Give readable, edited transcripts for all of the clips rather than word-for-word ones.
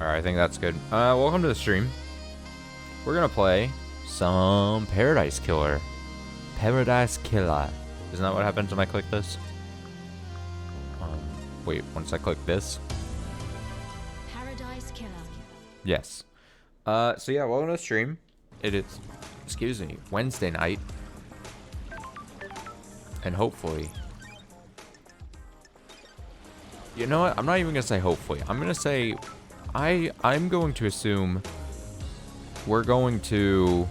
Alright, I think that's good. Welcome to the stream. We're gonna play some Paradise Killer. Paradise Killer. Isn't that what happens when I click this? Wait, once I click this? Paradise Killer. Yes. So yeah, welcome to the stream. It is, excuse me, Wednesday night. And hopefully... You know what? I'm not even gonna say hopefully. I'm gonna say... I'm going to assume... We're going to...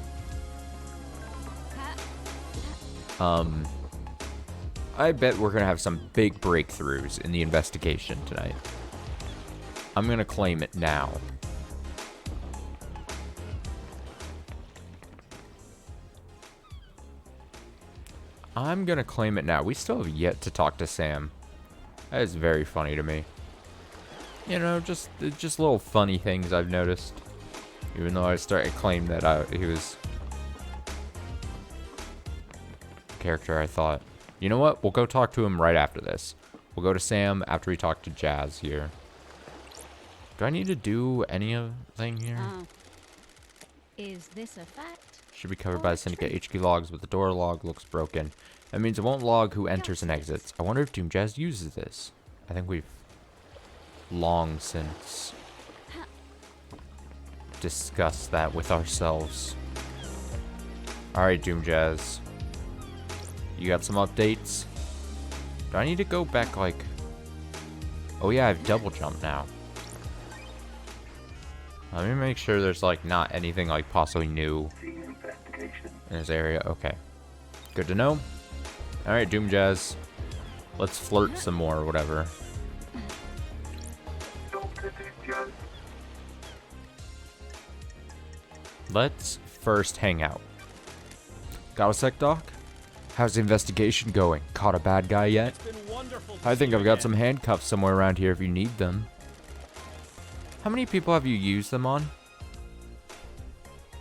I bet we're gonna have some big breakthroughs in the investigation tonight. I'm gonna claim it now. I'm gonna claim it now. We still have yet to talk to Sam. That is very funny to me. You know, just little funny things I've noticed. Even though I started to claim that he was the character I thought. You know what? We'll go talk to him right after this. We'll go to Sam after we talk to Jazz here. Do I need to do anything here? Is this a fact? Should be covered by the Syndicate HQ logs, but the door log looks broken. That means it won't log who enters and exits. I wonder if Doom Jazz uses this. I think we've long since discussed that with ourselves. Alright, Doom Jazz. You got some updates? Do I need to go back like... Oh yeah, I have double jump now. Let me make sure there's like not anything like possibly new in this area. Okay. Good to know. Alright, Doom Jazz. Let's flirt some more or whatever. Let's first hang out. Got a sec, Doc? How's the investigation going? Caught a bad guy yet? I think I've got some handcuffs somewhere around here if you need them. How many people have you used them on?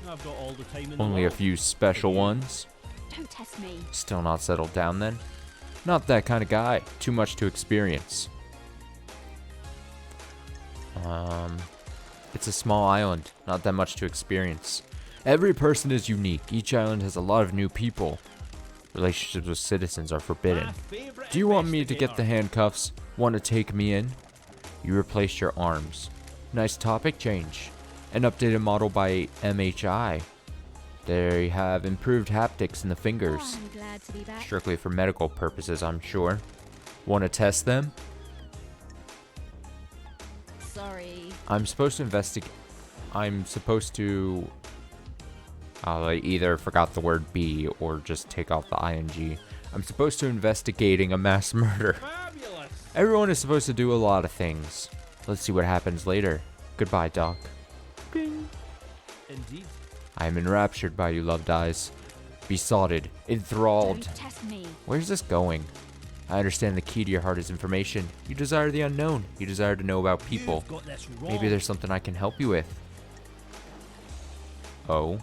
I've got all the time in the Only a world. few special ones. Don't test me. Still not settled down then? Not that kind of guy. Too much to experience. It's a small island. Not that much to experience. Every person is unique. Each island has a lot of new people. Relationships with citizens are forbidden. My favorite Do you want me to get the investigator. handcuffs? Want to take me in? You replaced your arms. Nice topic change. An updated model by MHI. They have improved haptics in the fingers. Oh, I'm glad to be back. Strictly for medical purposes, I'm sure. Want to test them? Sorry. I'm supposed to investigate. I'm supposed to. I either forgot the word B or just take off the ing. I'm supposed to investigating a mass murder. Fabulous. Everyone is supposed to do a lot of things. Let's see what happens later. Goodbye, Doc. Indeed. I am enraptured by you, loved eyes. Besotted, enthralled. Don't test me. Where's this going? I understand the key to your heart is information. You desire the unknown. You desire to know about people. You've got this wrong. Maybe there's something I can help you with. Oh.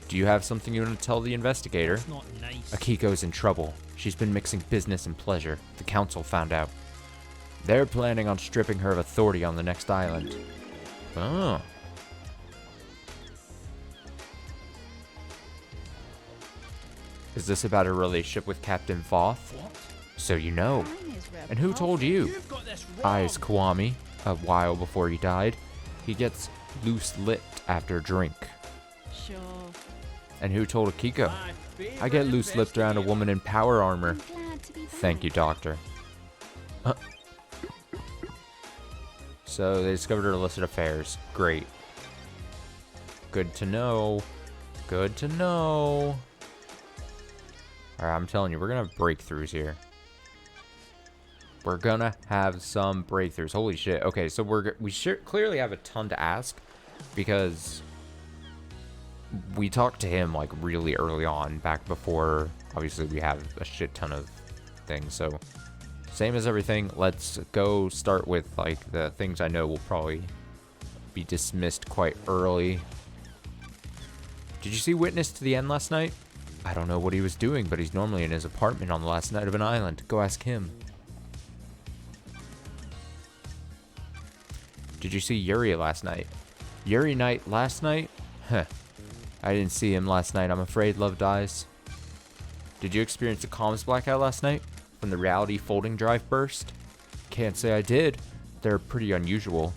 Do you have something you want to tell the investigator? That's not nice. Akiko's in trouble. She's been mixing business and pleasure. The council found out. They're planning on stripping her of authority on the next island. Oh. Is this about her relationship with Captain Voth? What? So you know. Mine is And who told you? You've got this wrong. Eyes Kwame, a while before he died. He gets loose-lipped after a drink. Sure. And who told Akiko? My favorite I get loose-lipped around a investigator. woman in power armor. I'm glad to be back. Thank you, Doctor. So they discovered her illicit affairs. Great. Good to know. Good to know. Alright, I'm telling you, we're gonna have breakthroughs here. We're gonna have some breakthroughs. Holy shit. Okay, so we clearly have a ton to ask because we talked to him like really early on, back before obviously we have a shit ton of things. So same as everything, let's go start with like the things I know will probably be dismissed quite early. Did you see Witness to the End last night? I don't know what he was doing, but he's normally in his apartment on the last night of an island. Go ask him. Did you see Yuri last night? Yuri night last night? Huh. I didn't see him last night, I'm afraid, Love Dies. Did you experience a comms blackout last night? From the reality folding drive burst? Can't say I did. They're pretty unusual.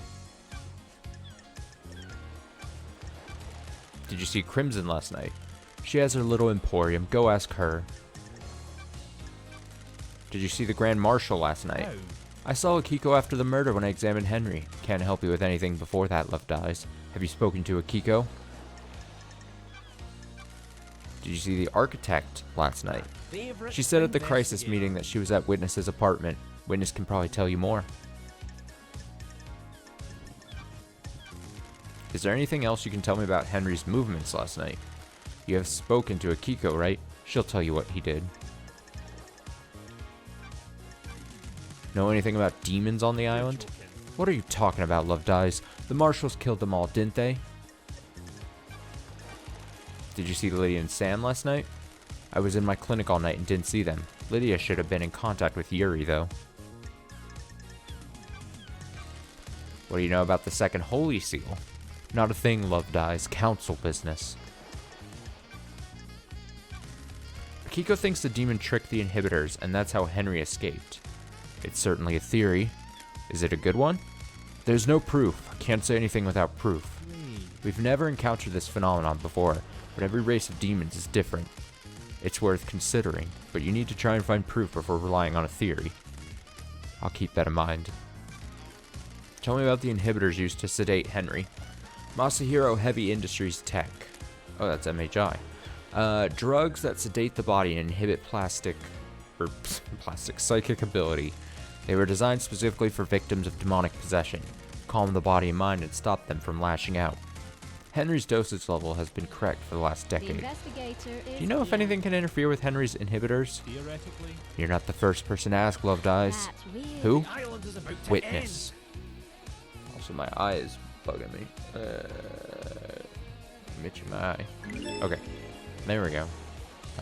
Did you see Crimson last night? She has her little emporium. Go ask her. Did you see the Grand Marshal last night? No. I saw Akiko after the murder when I examined Henry. Can't help you with anything before that, Love Dies. Have you spoken to Akiko? Did you see the architect last night? Favorite She said at the crisis investigator. meeting that she was at Witness's apartment. Witness can probably tell you more. Is there anything else you can tell me about Henry's movements last night? You have spoken to Akiko, right? She'll tell you what he did. Know anything about demons on the island? What are you talking about, Love Dies? The marshals killed them all, didn't they? Did you see Lydia and Sam last night? I was in my clinic all night and didn't see them. Lydia should have been in contact with Yuri, though. What do you know about the second Holy Seal? Not a thing, Love Dies. Council business. Akiko thinks the demon tricked the inhibitors, and that's how Henry escaped. It's certainly a theory. Is it a good one? There's no proof. I can't say anything without proof. We've never encountered this phenomenon before, but every race of demons is different. It's worth considering, but you need to try and find proof before relying on a theory. I'll keep that in mind. Tell me about the inhibitors used to sedate Henry. Masahiro Heavy Industries Tech. Oh, that's MHI. Drugs that sedate the body and inhibit plastic psychic ability. They were designed specifically for victims of demonic possession. Calm the body and mind and stop them from lashing out. Henry's dosage level has been correct for the last The decade. investigator is Do you know if here. anything can interfere with Henry's inhibitors? Theoretically, You're not the first person to ask, Love Dies. That's weird. Who? the island is about to Witness. Also, my eye is bugging me. Itching my eye. Okay, there we go.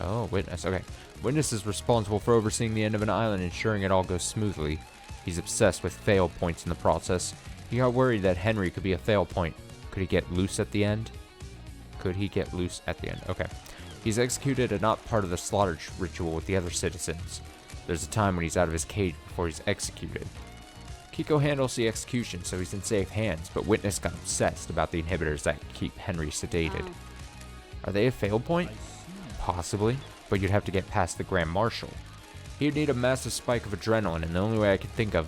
Oh, Witness. Okay. Witness is responsible for overseeing the end of an island, ensuring it all goes smoothly. He's obsessed with fail points in the process. He got worried that Henry could be a fail point. Could he get loose at the end? Could he get loose at the end? Okay. He's executed and not part of the slaughter ritual with the other citizens. There's a time when he's out of his cage before he's executed. Kiko handles the execution, so he's in safe hands, but Witness got obsessed about the inhibitors that keep Henry sedated. Oh. Are they a fail point? I see. Possibly, but you'd have to get past the Grand Marshal. He'd need a massive spike of adrenaline, and the only way I could think of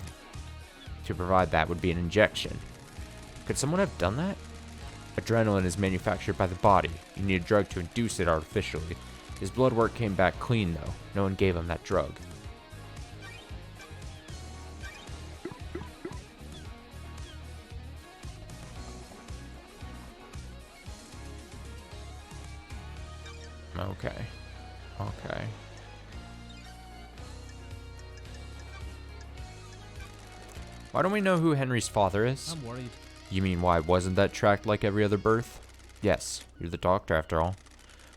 to provide that would be an injection. Could someone have done that? Adrenaline is manufactured by the body. You need a drug to induce it artificially. His blood work came back clean, though. No one gave him that drug. Okay. Okay. Why don't we know who Henry's father is? I'm worried. You mean why wasn't that tracked like every other birth? Yes, you're the doctor after all.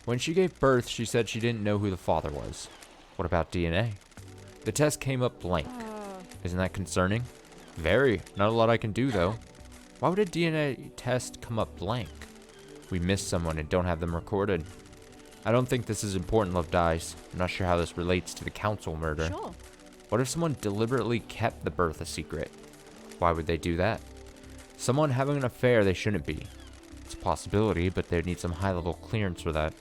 When she gave birth, she said she didn't know who the father was. What about DNA? The test came up blank. Oh, Isn't that concerning? Very. Not a lot I can do, though. Why would a DNA test come up blank? We missed someone and don't have them recorded. I don't think this is important, Love Dies. I'm not sure how this relates to the council murder. sure. What if someone deliberately kept the birth a secret? Why would they do that? Someone having an affair they shouldn't be. It's a possibility, but they'd need some high-level clearance for that.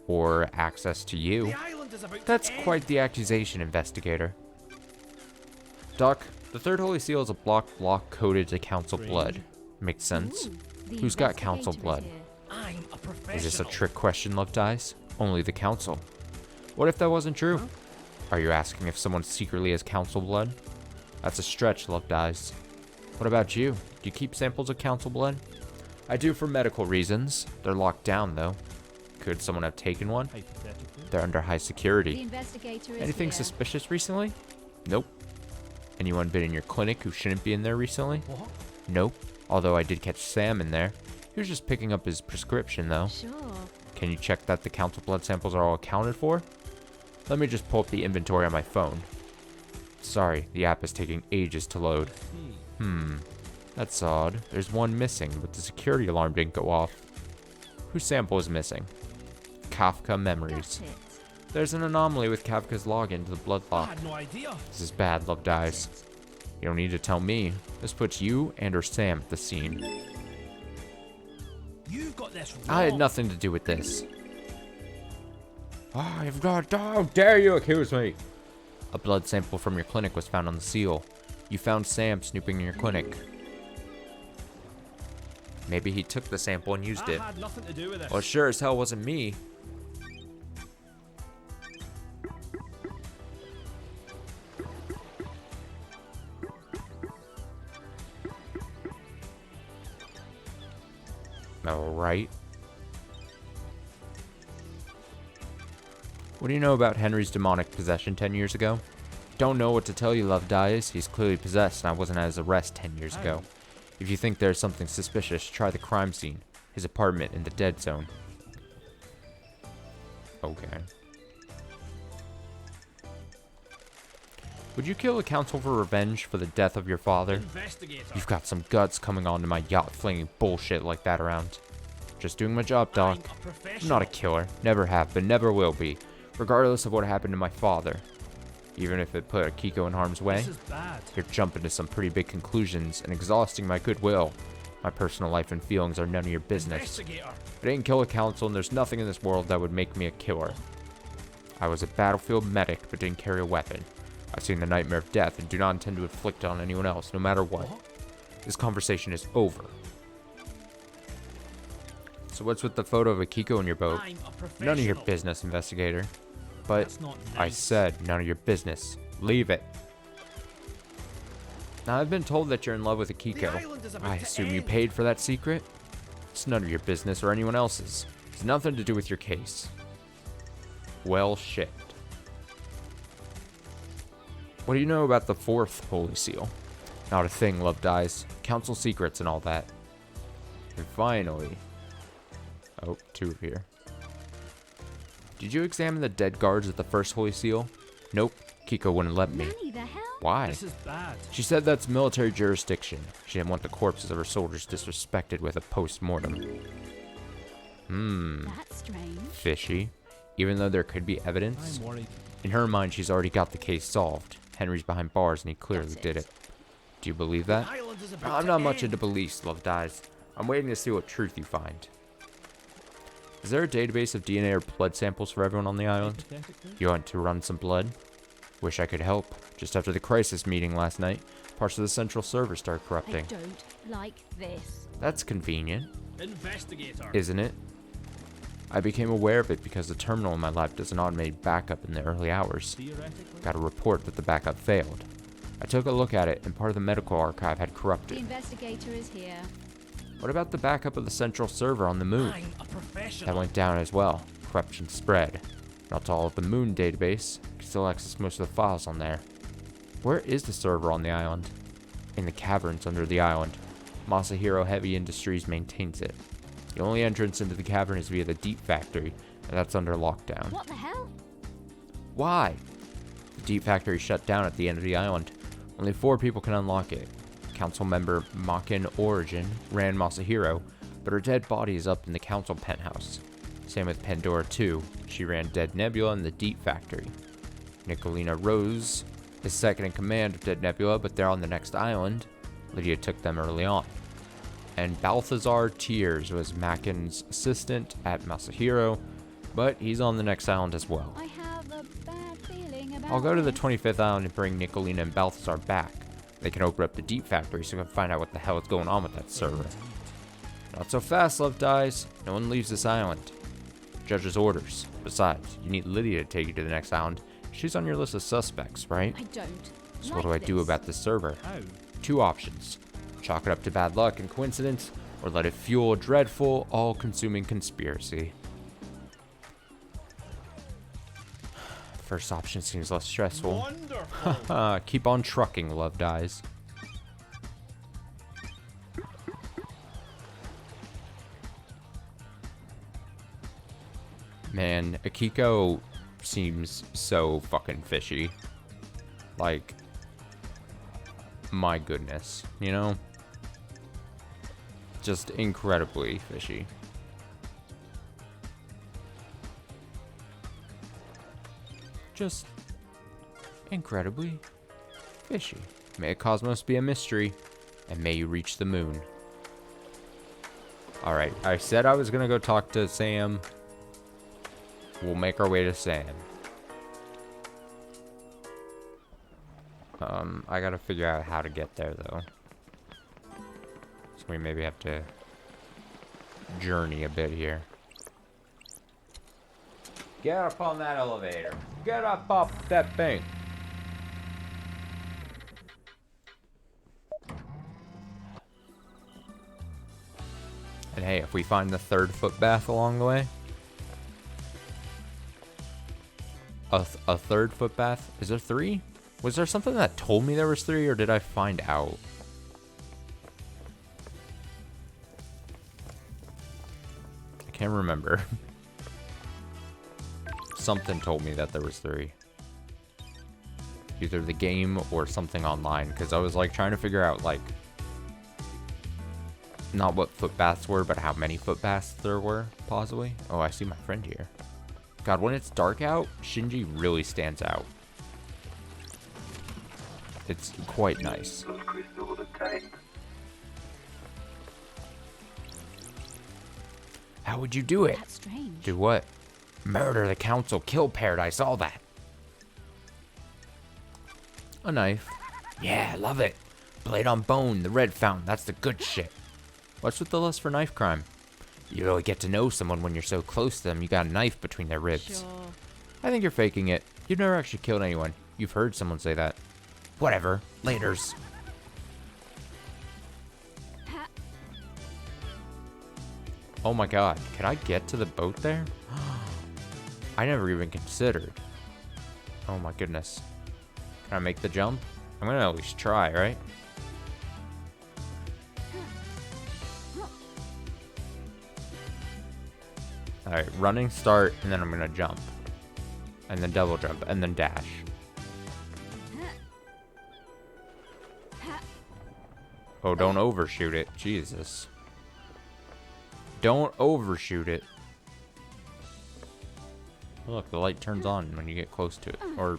Or access to you. The island is about That's to end. quite the accusation, investigator. Doc, the third Holy Seal is a block coded to council blood. Makes sense. Ooh, the Who's got council investigator is blood? here. I'm a professional. Is this a trick question, Love Dies? Only the council. What if that wasn't true? Huh? Are you asking if someone secretly has council blood? That's a stretch, Love Dies. What about you? Do you keep samples of council blood? I do for medical reasons. They're locked down, though. Could someone have taken one? Hypothetically. They're under high The security. investigator is Anything here. suspicious recently? Nope. Anyone been in your clinic who shouldn't be in there recently? What? Nope. Although I did catch Sam in there. He was just picking up his prescription, though. Sure. Can you check that the council blood samples are all accounted for? Let me just pull up the inventory on my phone. Sorry, the app is taking ages to load. See. That's odd. There's one missing, but the security alarm didn't go off. Whose sample is missing? Kafka Memories. Got it. There's an anomaly with Kafka's login to the blood I lock. had no idea. This is bad, Love Dies. You don't need to tell me. This puts you and or Sam at the scene. You've got this wrong. I had nothing to do with this. I've not. How dare you accuse me? A blood sample from your clinic was found on the seal. You found Sam snooping in your clinic. Maybe he took the sample and used I it. had nothing to do with this. Well, it sure as hell wasn't me. Alright. What do you know about Henry's demonic possession 10 years ago? Don't know what to tell you, Love Dies. He's clearly possessed and I wasn't at his arrest 10 years ago. If you think there's something suspicious, try the crime scene. His apartment in the dead zone. Okay. Would you kill a council for revenge for the death of your father? Investigator. You've got some guts coming onto my yacht flinging bullshit like that around. Just doing my job, Doc. I'm a I'm professional. not a killer. Never have been, never will be. Regardless of what happened to my father. Even if it put Akiko in harm's way. This is bad. You're jumping to some pretty big conclusions and exhausting my goodwill. My personal life and feelings are none of your business. Investigator. I didn't kill a council and there's nothing in this world that would make me a killer. I was a battlefield medic but didn't carry a weapon. I've seen the nightmare of death and do not intend to inflict it on anyone else, no matter what. This conversation is over. So what's with the photo of Akiko in your boat? I'm a professional. None of your business, investigator. But That's not I nice. said none of your business. Leave it. Now I've been told that you're in love with The Akiko. island is about I to assume you end. paid for that secret? It's none of your business or anyone else's. It's nothing to do with your case. Well, shit. What do you know about the fourth Holy Seal? Not a thing, Love Dies. Council secrets and all that. And finally... Oh, two are here. Did you examine the dead guards at the first Holy Seal? Nope. Kiko wouldn't let me. Nanny, the hell? Why? This is bad. She said that's military jurisdiction. She didn't want the corpses of her soldiers disrespected with a post-mortem. That's strange. Fishy. Even though there could be evidence, I'm worried. in her mind she's already got the case solved. Henry's behind bars and he clearly That's did it. it. Do you believe that? The island is about I'm to not much end. into beliefs, Love Dies. I'm waiting to see what truth you find. Is there a database of DNA or blood samples for everyone on the island? Hypothetically? You want to run some blood? Wish I could help. Just after the crisis meeting last night, parts of the central server started I corrupting. don't like this. That's convenient, Investigator. isn't it? I became aware of it because the terminal in my lab does an automated backup in the early hours. Theoretically. Got a report that the backup failed. I took a look at it and part of the medical archive had The corrupted. investigator is here. What about the backup of the central server on the moon? I'm a professional. That went down as well. Corruption spread. Not all of the moon database. You can still access most of the files on there. Where is the server on the island? In the caverns under the island. Masahiro Heavy Industries maintains it. The only entrance into the cavern is via the Deep Factory, and that's under lockdown. What the hell? Why? The Deep Factory shut down at the end of the island. Only 4 people can unlock it. Council member Makin Origin ran Masahiro, but her dead body is up in the council penthouse. Same with Pandora 2. She ran Dead Nebula in the Deep Factory. Nicolina Rose is second in command of Dead Nebula, but they're on the next island. Lydia took them early on. And Balthazar Tears was Makin's assistant at Masahiro, but he's on the next island as well. I have a bad feeling about I'll go to the this. 25th island and bring Nicolina and Balthazar back. They can open up the Deep Factory so we can find out what the hell is going on with that server. Not so fast, Love Dies. No one leaves this island. Judge's orders. Besides, you need Lydia to take you to the next island. She's on your list of suspects, right? I don't. So like what do I do this. about this server? How? 2 options. Chalk it up to bad luck and coincidence, or let it fuel a dreadful, all-consuming conspiracy. First option seems less stressful. Wonderful. Keep on trucking, Love Dies. Man, Akiko seems so fucking fishy. Like, my goodness, you know? Just incredibly fishy. Just incredibly fishy. May a cosmos be a mystery, and may you reach the moon. Alright, I said I was gonna go talk to Sam. We'll make our way to Sam. I gotta figure out how to get there, though. So we maybe have to journey a bit here. Get up on that elevator. Get up off that thing. And hey, if we find the third foot bath along the way, a third foot bath, is there 3? Was there something that told me there was 3, or did I find out? I can't remember. Something told me that there was 3. Either the game or something online, because I was like trying to figure out like not what foot baths were, but how many foot baths there were, possibly. Oh, I see my friend here. God, when it's dark out, Shinji really stands out. It's quite nice. How would you do it? That's strange. Do what? Murder the council, kill Paradise, all that. A knife. Yeah, love it. Blade on bone, the red fountain, that's the good shit. What's with the lust for knife crime? You really get to know someone when you're so close to them, you got a knife between their ribs. Sure. I think you're faking it. You've never actually killed anyone. You've heard someone say that. Whatever. Laters. Oh my god. Can I get to the boat there? I never even considered. Oh my goodness. Can I make the jump? I'm gonna at least try, right? Alright, running, start, and then I'm gonna jump. And then double jump, and then dash. Oh, don't overshoot it. Jesus. Don't overshoot it. Look, the light turns on when you get close to it. Or...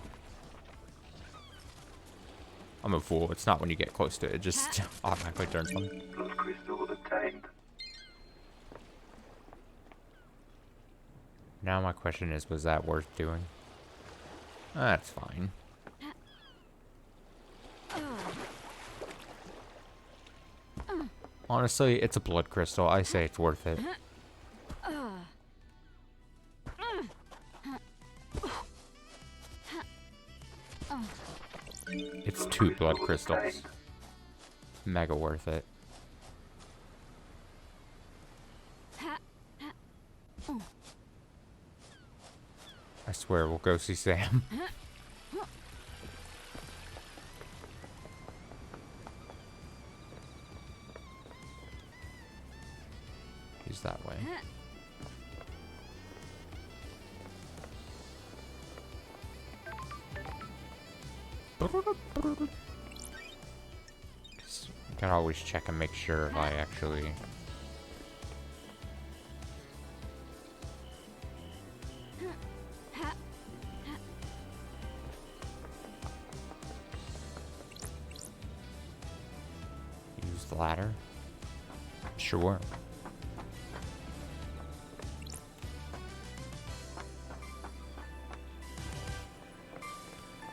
I'm a fool. It's not when you get close to it. It just automatically turns on. Now my question is, was that worth doing? That's fine. Honestly, it's a blood crystal. I say it's worth it. It's 2 blood crystals. Mega worth it. I swear we'll go see Sam. He's that way. I can always check and make sure if I actually... use the ladder? Sure.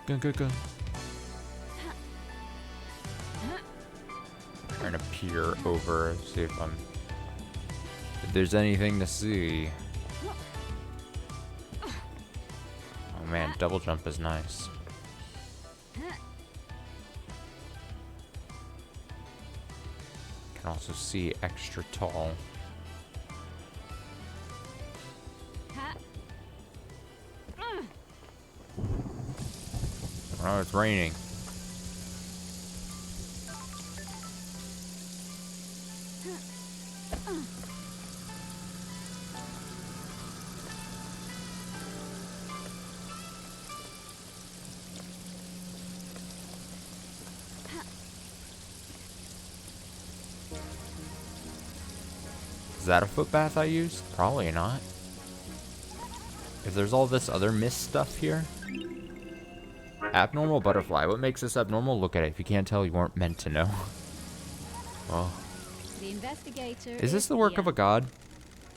Go. Trying to peer over, see if there's anything to see. Oh man, double jump is nice. Can also see extra tall. Oh, it's raining. Is that a footbath I used? Probably not. If there's all this other mist stuff here. Abnormal butterfly. What makes this abnormal? Look at it. If you can't tell, you weren't meant to know. Oh. The investigator Is this the work here. of a god?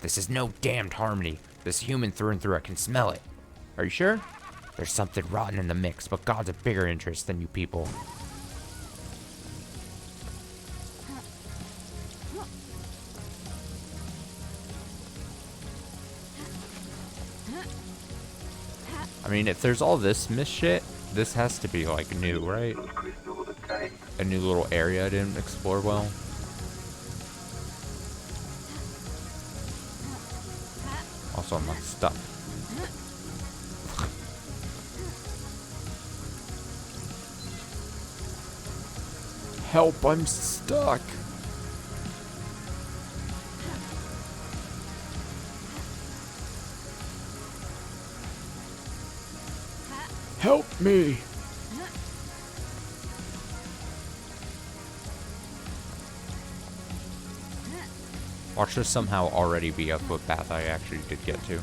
This is no damned harmony. This human through and through. I can smell it. Are you sure? There's something rotten in the mix, but God's a bigger interest than you people. I mean, if there's all this mist shit, this has to be, like, new, right? A new little area I didn't explore well. Also, I'm not stuck. Help, I'm stuck. Help me. Watch this somehow already be a footpath I actually did get to.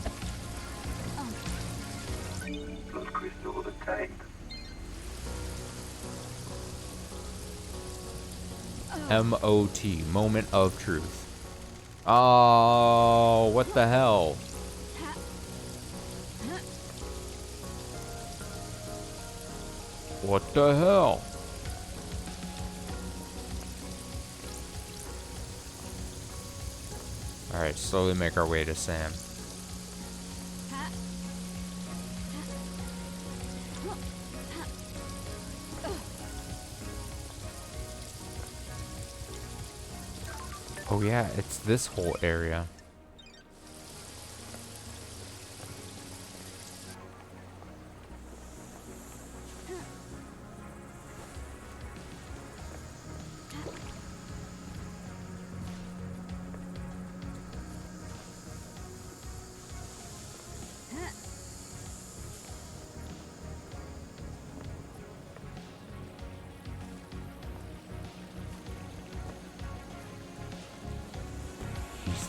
M-O-T, moment of truth. Oh, what the hell? What the hell? Alright, slowly make our way to Sam. Oh yeah, it's this whole area.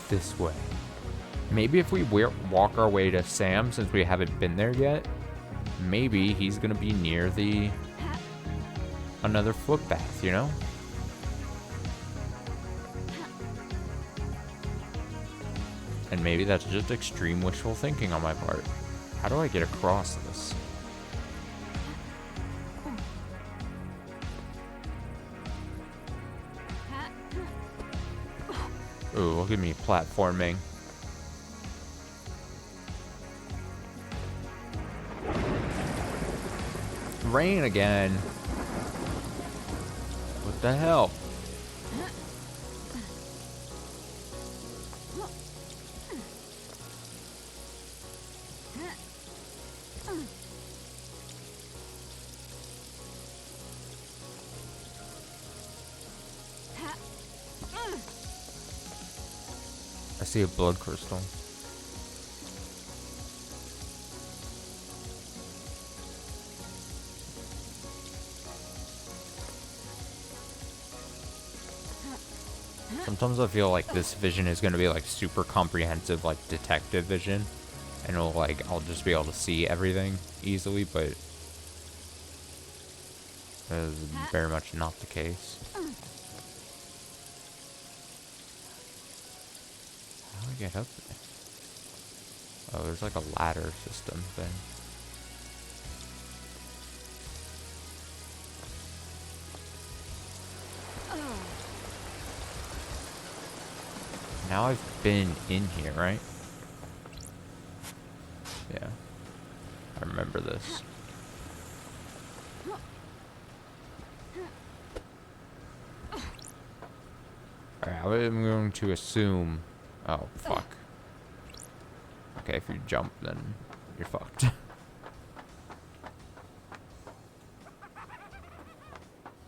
This way. Maybe if we walk our way to Sam, since we haven't been there yet, maybe he's gonna be near the another footpath, you know? And maybe that's just extreme wishful thinking on my part. How do I get across this? Ooh, look at me platforming. Rain again. What the hell? I see a blood crystal. Sometimes I feel like this vision is going to be like super comprehensive, like detective vision. And it'll like, I'll just be able to see everything easily, but that is very much not the case. How do I get up there? Oh, there's like a ladder system thing. Now I've been in here, right? Yeah. I remember this. Alright, I'm going to assume... Oh, fuck. Okay, if you jump, then you're fucked.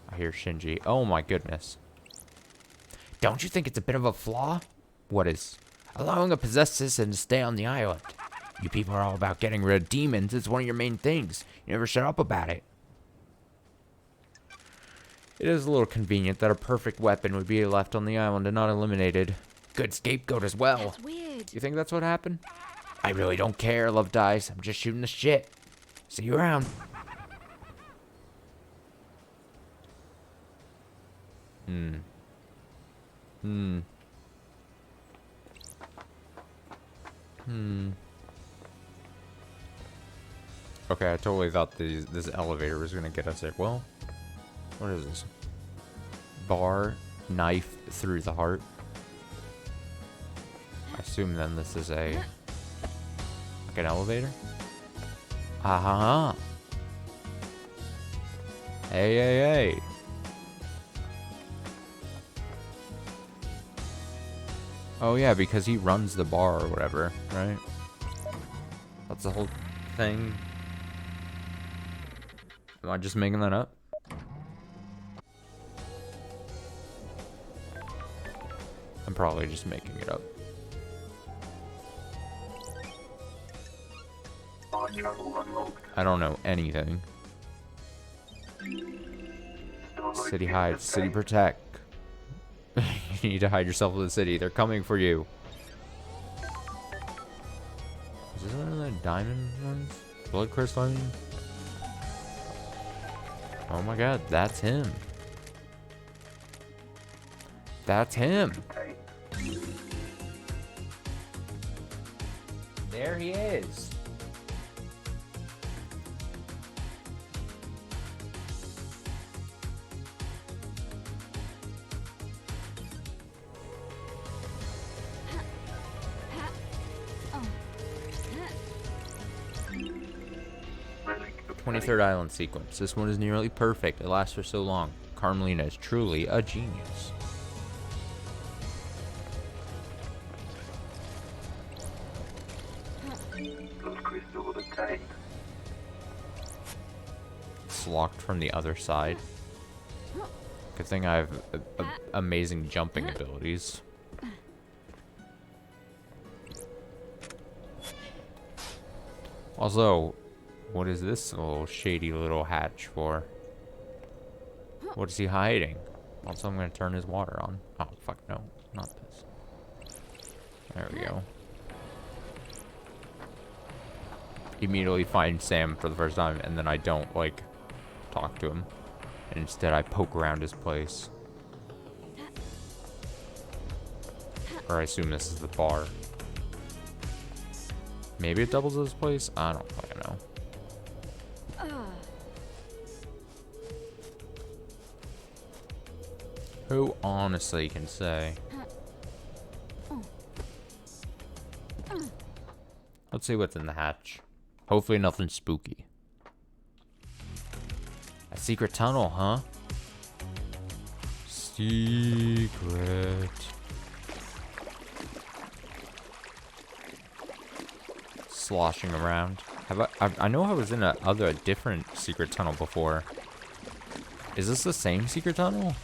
I hear Shinji. Oh my goodness. Don't you think it's a bit of a flaw? What is? Allowing a possessed citizen to stay on the island. You people are all about getting rid of demons. It's one of your main things. You never shut up about it. It is a little convenient that a perfect weapon would be left on the island and not eliminated. Good scapegoat as well. That's weird. You think that's what happened? I really don't care, Love Dice. I'm just shooting the shit. See you around. Okay, I totally thought this elevator was gonna get us there. Well, what is this? Bar, knife through the heart. I assume then this is like an elevator? Ah. Hey, hey, hey. Oh yeah, because he runs the bar or whatever, right? That's the whole thing. Am I just making that up? I'm probably just making it up. I don't know anything. City hide, city protect. You need to hide yourself in the city. They're coming for you. Is this one of the diamond ones? Blood crystal, I mean? Oh my god, that's him. That's him. There he is. Oh. 23rd Island sequence. This one is nearly perfect. It lasts for so long. Carmelina is truly a genius. It's locked from the other side. Good thing I have amazing jumping abilities. Also, what is this little shady little hatch for? What is he hiding? Also, I'm gonna turn his water on. Oh, fuck no. Not this. There we go. Immediately find Sam for the first time, and then I don't, like, talk to him. And instead, I poke around his place. Or I assume this is the bar. Maybe it doubles as place? I don't fucking know. Who honestly can say? Let's see what's in the hatch. Hopefully nothing spooky. A secret tunnel, huh? Secret. Sloshing around. I know I was in a different secret tunnel before. Is this the same secret tunnel?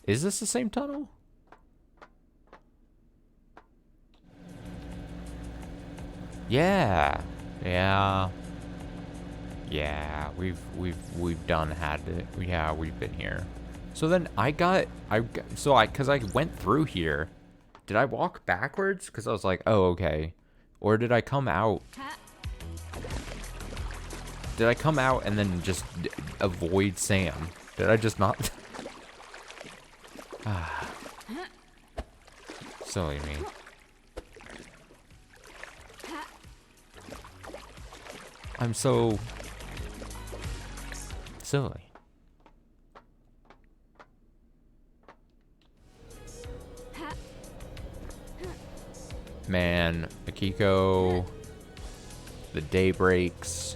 Is this the same tunnel? Yeah. Yeah. Yeah, we've done had it. Yeah, we've been here. So then cuz I went through here. Did I walk backwards cuz I was like, "Oh, okay." Or did I come out? Did I come out and then just avoid Sam? Did I just not? Silly me. I'm so silly. Man, Akiko, the day breaks.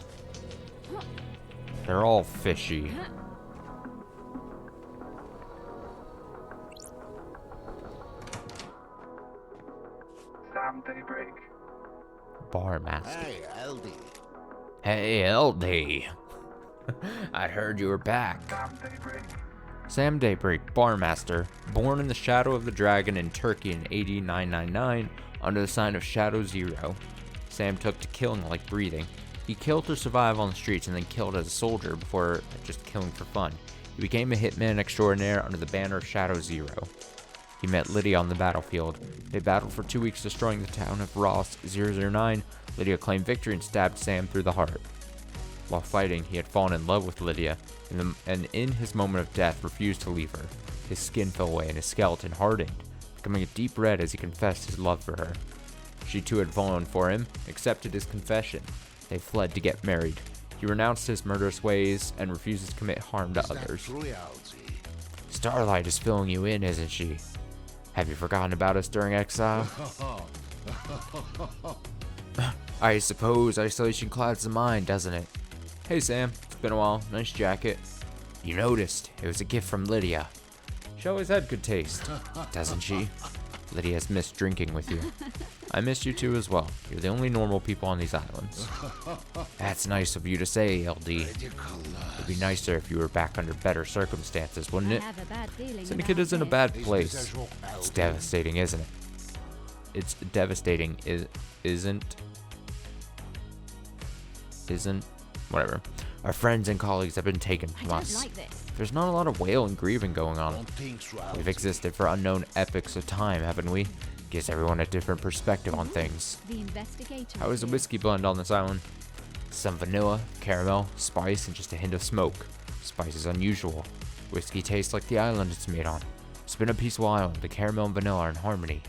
They're all fishy. Sam Daybreak. Bar master. Hey, LD. Hey, LD. I heard you were back. Sam Daybreak. Sam Daybreak, Barmaster, born in the shadow of the dragon in Turkey in AD 999 under the sign of Shadow Zero. Sam took to killing like breathing. He killed to survive on the streets and then killed as a soldier before just killing for fun. He became a hitman extraordinaire under the banner of Shadow Zero. He met Lydia on the battlefield. They battled for 2 weeks, destroying the town of Ross 009. Lydia claimed victory and stabbed Sam through the heart. While fighting, he had fallen in love with Lydia, and in his moment of death refused to leave her. His skin fell away and his skeleton hardened, becoming a deep red as he confessed his love for her. She too had fallen for him, accepted his confession. They fled to get married. He renounced his murderous ways and refuses to commit harm to others. Starlight is filling you in, isn't she? Have you forgotten about us during exile? I suppose isolation clouds the mind, doesn't it? Hey Sam, it's been a while. Nice jacket. You noticed. It was a gift from Lydia. She always had good taste, doesn't she? Lydia's missed drinking with you. I missed you too as well. You're the only normal people on these islands. That's nice of you to say, LD. It'd be nicer if you were back under better circumstances, wouldn't it? Syndicate isn't a bad place. It's devastating, isn't it? It's devastating, isn't? Whatever. Our friends and colleagues have been taken from us. There's not a lot of wail and grieving going on. We've existed for unknown epochs of time, haven't we? Gives everyone a different perspective on things. How is the whiskey blend on this island? Some vanilla, caramel, spice, and just a hint of smoke. Spice is unusual. Whiskey tastes like the island it's made on. It's been a peaceful island. The caramel and vanilla are in harmony.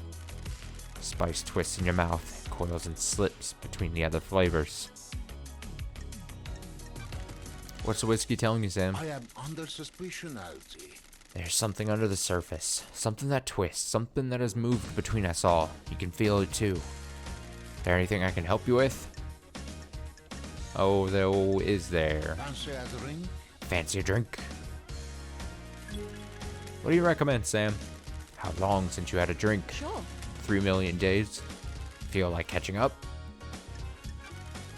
Spice twists in your mouth, coils and slips between the other flavors. What's the whiskey telling you, Sam? I am under suspicion, Alti. There's something under the surface. Something that twists. Something that has moved between us all. You can feel it too. Is there anything I can help you with? Oh, though, is there? Fancy as a ring? Fancy a drink? What do you recommend, Sam? How long since you had a drink? Sure. 3 million days? Feel like catching up?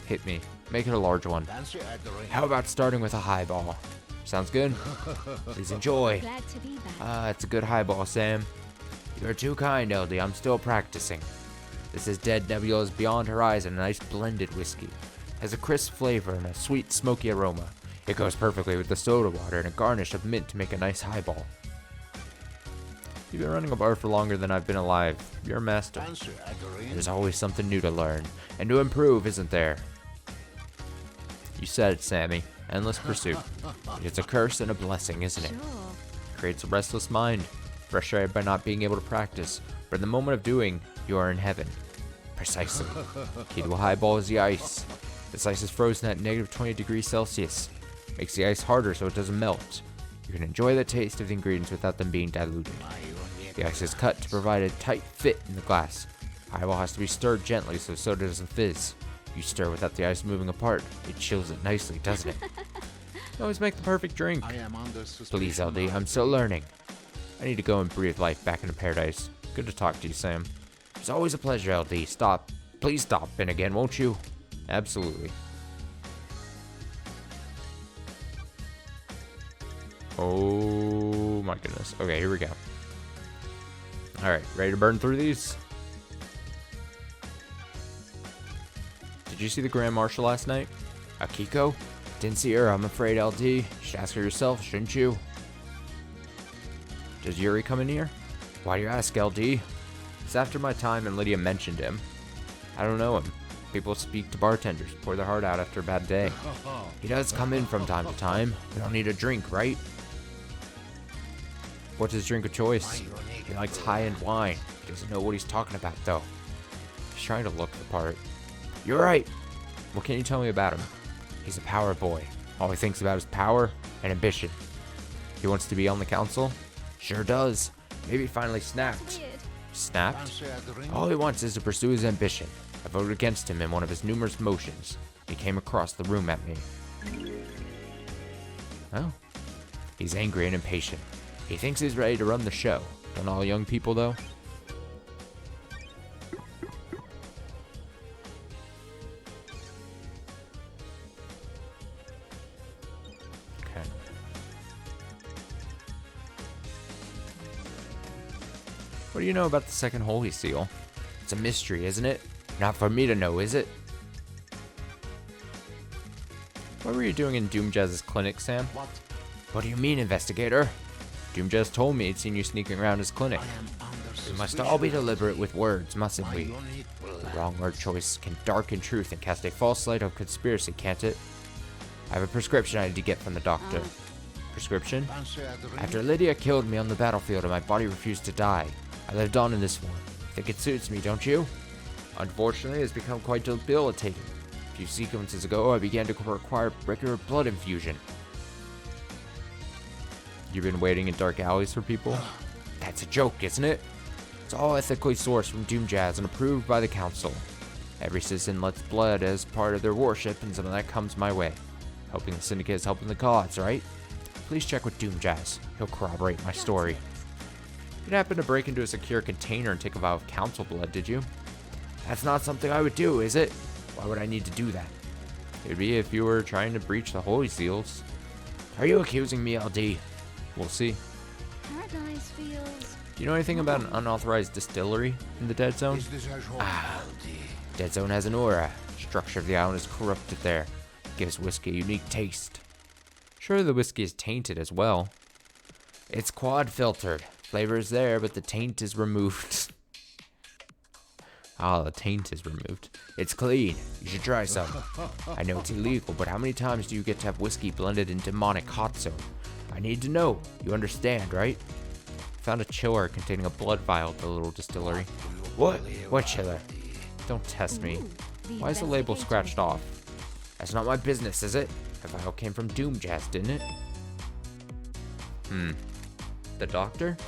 Hit me. Make it a large one. Fancy at the ring. How about starting with a highball? Sounds good? Please enjoy. Glad to be back. It's a good highball, Sam. You're too kind, LD. I'm still practicing. This is Dead Nebula's Beyond Horizon, a nice blended whiskey. Has a crisp flavor and a sweet, smoky aroma. It goes perfectly with the soda water and a garnish of mint to make a nice highball. You've been running a bar for longer than I've been alive. You're a master. Fancy at the ring. There's always something new to learn and to improve, isn't there? You said it, Sammy. Endless pursuit. It's a curse and a blessing, isn't it? Sure. Creates a restless mind, frustrated by not being able to practice, but in the moment of doing, you are in heaven. Precisely. Key to a highball is the ice. This ice is frozen at negative 20 degrees Celsius. Makes the ice harder so it doesn't melt. You can enjoy the taste of the ingredients without them being diluted. The ice is cut to provide a tight fit in the glass. Highball has to be stirred gently so soda doesn't fizz. You stir without the ice moving apart. It chills it nicely, doesn't it? You always make the perfect drink. I am under suspicion. Please, LD, I'm still learning. I need to go and breathe life back into paradise. Good to talk to you, Sam. It's always a pleasure, LD. Stop. Please stop in again, won't you? Absolutely. Oh my goodness. Okay, here we go. Alright, ready to burn through these? Did you see the Grand Marshal last night? Akiko? Didn't see her, I'm afraid, LD. You should ask her yourself, shouldn't you? Does Yuri come in here? Why do you ask, LD? It's after my time and Lydia mentioned him. I don't know him. People speak to bartenders, pour their heart out after a bad day. He does come in from time to time. We don't need a drink, right? What's his drink of choice? He likes high-end wine. He doesn't know what he's talking about, though. He's trying to look the part. You're right. What can you tell me about him? He's a power boy. All he thinks about is power and ambition. He wants to be on the council? Sure does. Maybe he finally snapped. Weird. Snapped? Fancy at the ring. All he wants is to pursue his ambition. I voted against him in one of his numerous motions. He came across the room at me. Oh. He's angry and impatient. He thinks he's ready to run the show. Don't all young people, though? Okay. What do you know about the second Holy Seal? It's a mystery, isn't it? Not for me to know, is it? What were you doing in Doomjazz's clinic, Sam? What? What do you mean, investigator? Doomjazz told me he'd seen you sneaking around his clinic. I am under We must suspicion. all be deliberate with words, mustn't My we? unit will The wrong word choice can darken truth and cast a false light on conspiracy, can't it? I have a prescription I need to get from the doctor. Prescription? answer at the ring. After Lydia killed me on the battlefield and my body refused to die, I lived on in this form. Think it suits me, don't you? Unfortunately, it's become quite debilitating. A few sequences ago, I began to require regular blood infusion. You've been waiting in dark alleys for people? That's a joke, isn't it? It's all ethically sourced from Doomjazz and approved by the Council. Every citizen lets blood as part of their worship, and some of that comes my way. Helping the Syndicate is helping the gods, right? Please check with Doomjazz. He'll corroborate my story. You didn't happen to break into a secure container and take a vial of Council blood, did you? That's not something I would do, is it? Why would I need to do that? It'd be if you were trying to breach the Holy Seals. Are you accusing me, LD? We'll see. Paradise feels. Do you know anything about an unauthorized distillery in the Dead Zone? Is this a job? Dead Zone has an aura. Structure of the island is corrupted there. Gives whiskey a unique taste. Sure, the whiskey is tainted as well. It's quad filtered. Flavor is there, but the taint is removed. The taint is removed. It's clean. You should try some. I know it's illegal, but how many times do you get to have whiskey blended in demonic hot zone? I need to know. You understand, right? Found a chiller containing a blood vial at the little distillery. What? What chiller? Don't test me. Why is the label scratched off? That's not my business, is it? The vial came from Doomjazz, didn't it? The doctor?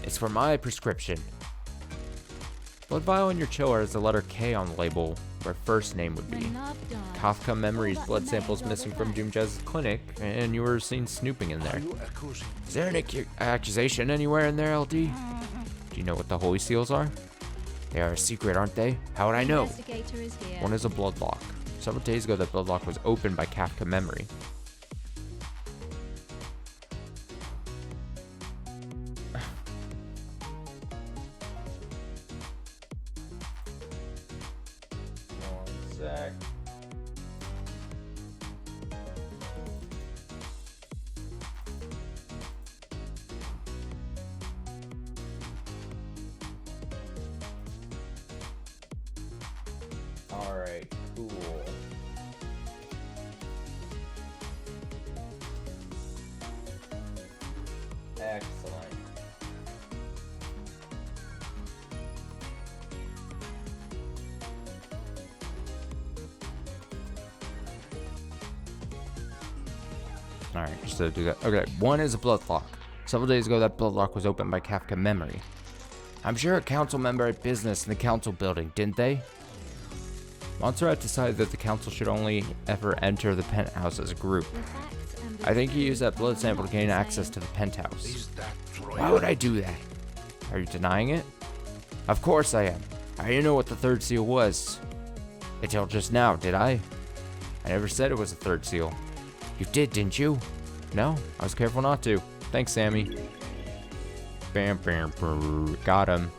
It's for my prescription. Blood vial in your chiller has the letter K on the label, where first name would be. Kafka Memories blood samples missing from Doomjazz's clinic, and you were seen snooping in there. Are you accusing? Is there an accusation anywhere in there, LD? Do you know what the Holy Seals are? They are a secret, aren't they? How would I know? Investigator is here. One is a blood lock. Several days ago, that blood lock was opened by Kafka Memory. One sec. All right, cool. Excellent. All right, just to do that. Okay, one is a blood lock. Several days ago, that blood lock was opened by Kafka Memory. I'm sure a council member had business in the council building, didn't they? Montserrat decided that the council should only ever enter the penthouse as a group. The facts and the I think he used that blood truth sample to gain are access the to the penthouse. Is that true? Why would I do that? Are you denying it? Of course I am. I didn't know what the third seal was. Until just now, did I? I never said it was a third seal. You did, didn't you? No, I was careful not to. Thanks, Sammy. Bam, bam, bam. Got him.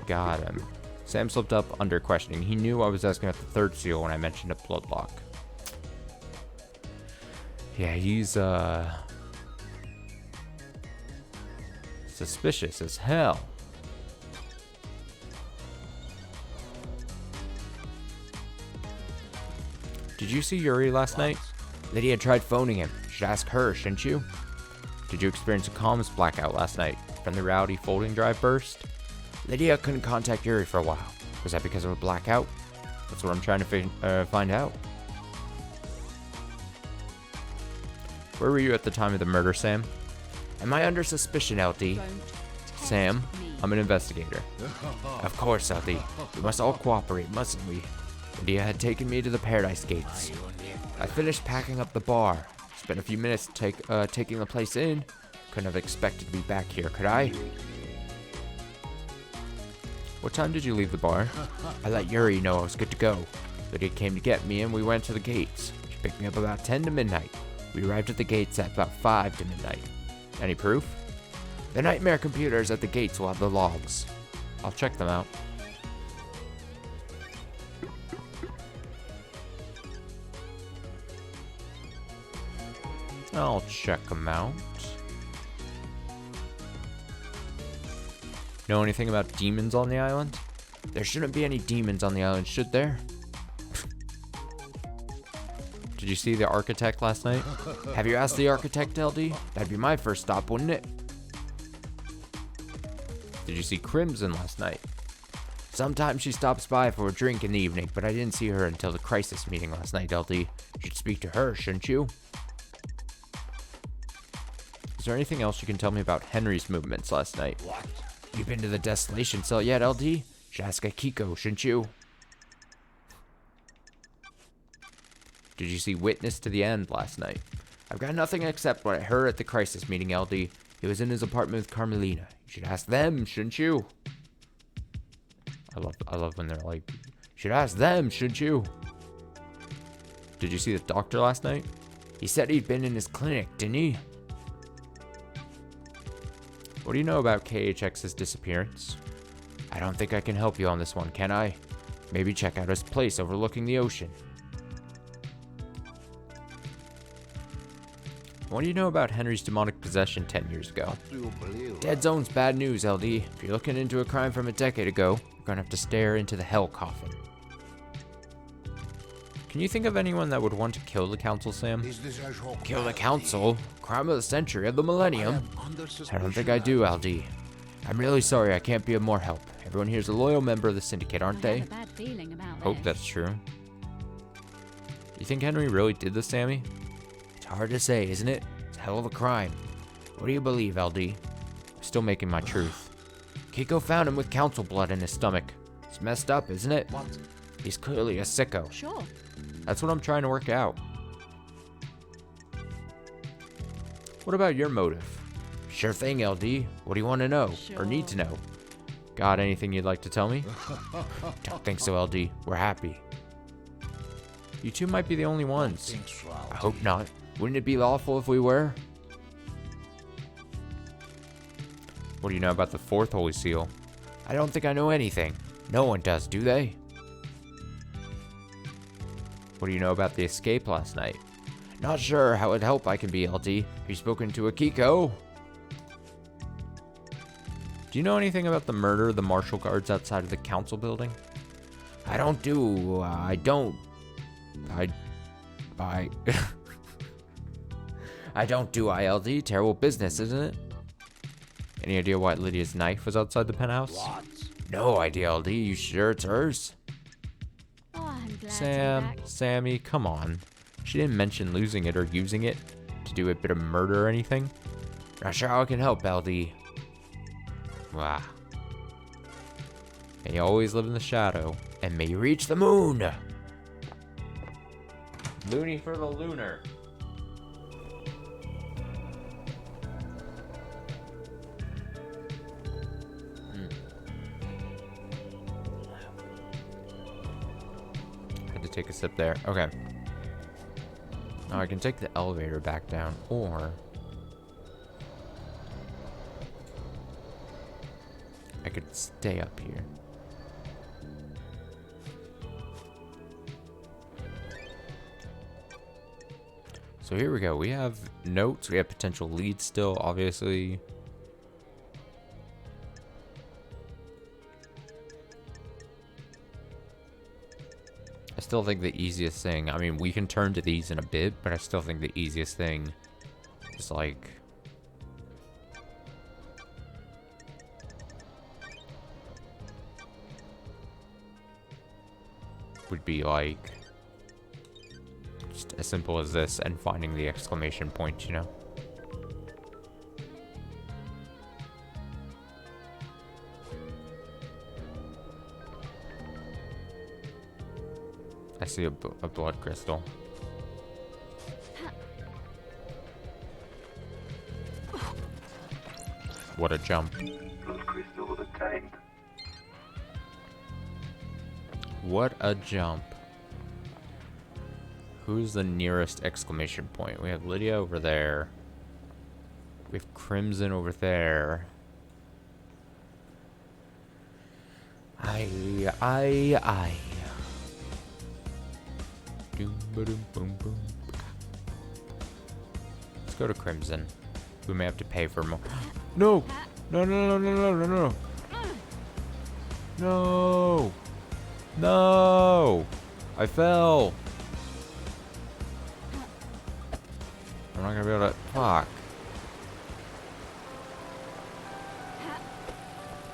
Got him. Sam slipped up under questioning. He knew I was asking about the third seal when I mentioned a blood lock. Yeah, he's, suspicious as hell. Did you see Yuri last night? Lydia tried phoning him. Should ask her, shouldn't you? Did you experience a comms blackout last night from the rowdy folding drive burst? Lydia couldn't contact Yuri for a while. Was that because of a blackout? That's what I'm trying to find out. Where were you at the time of the murder, Sam? Am I under suspicion, LD? Sam, I'm an investigator. Of course, LD. We must all cooperate, mustn't we? Lydia had taken me to the Paradise Gates. I finished packing up the bar. Spent a few minutes taking the place in. Couldn't have expected to be back here, could I? What time did you leave the bar? I let Yuri know I was good to go. Lydia came to get me and we went to the gates. She picked me up about 10 to midnight. We arrived at the gates at about 5 to midnight. Any proof? The nightmare computers at the gates will have the logs. I'll check them out. I'll check them out. Know anything about demons on the island? There shouldn't be any demons on the island, should there? Did you see the architect last night? Have you asked the architect, LD? That'd be my first stop, wouldn't it? Did you see Crimson last night? Sometimes she stops by for a drink in the evening, but I didn't see her until the crisis meeting last night, LD. You should speak to her, shouldn't you? Is there anything else you can tell me about Henry's movements last night? What? You been to the desolation cell yet, LD? Should ask Akiko, shouldn't you? Did you see Witness to the End last night? I've got nothing except what I heard at the crisis meeting, LD. He was in his apartment with Carmelina. You should ask them, shouldn't you? I love when they're like, you should ask them, shouldn't you? Did you see the doctor last night? He said he'd been in his clinic, didn't he? What do you know about KHX's disappearance? I don't think I can help you on this one, can I? Maybe check out his place overlooking the ocean. What do you know about Henry's demonic possession 10 years ago? What do you believe? Dead Zone's bad news, LD. If you're looking into a crime from a decade ago, you're gonna have to stare into the hell coffin. Can you think of anyone that would want to kill the council, Sam? Is this a shock? Kill the council? Crime of the century, of the millennium? I don't think I do, LD. I'm really sorry I can't be of more help. Everyone here's a loyal member of the syndicate, aren't I they? have a bad feeling about Hope this. that's true. You think Henry really did this, Sammy? It's hard to say, isn't it? It's a hell of a crime. What do you believe, LD? I'm still making my truth. Kiko found him with council blood in his stomach. It's messed up, isn't it? What? He's clearly a sicko. Sure. That's what I'm trying to work out. What about your motive? Sure thing, LD. What do you want to know? Or need to know? Got anything you'd like to tell me? Don't think so, LD. We're happy. You two might be the only ones. Think so. I hope not. Wouldn't it be lawful if we were? What do you know about the fourth Holy Seal? I don't think I know anything. No one does, do they? What do you know about the escape last night? Not sure how it'd help I can be, LD. Have you spoken to Akiko? Do you know anything about the murder of the marshal guards outside of the council building? I don't do I don't do ILD. Terrible business, isn't it? Any idea why Lydia's knife was outside the penthouse? What? No idea, LD. You sure it's hers? Oh, I'm glad Sam, you're back. Sammy, come on. She didn't mention losing it or using it to do a bit of murder or anything. Not sure how I can help, LD. Wow. May you always live in the shadow, and may you reach the moon. Loony for the lunar. Had to take a sip there. Okay. Now I can take the elevator back down, or I could stay up here. So here we go. We have notes. We have potential leads still, obviously. I still think the easiest thing, I mean, we can turn to these in a bit, but I still think the easiest thing is like would be like just as simple as this and finding the exclamation point, you know? I see a blood crystal. What a jump. Blood crystal obtained. What a jump. Who's the nearest exclamation point? We have Lydia over there. We have Crimson over there. Aye. Doom, ba-doom, boom, boom. Let's go to Crimson. We may have to pay for more. No! No, no, no, no, no, no, no. No! No! I fell! I'm not gonna be able to. Fuck.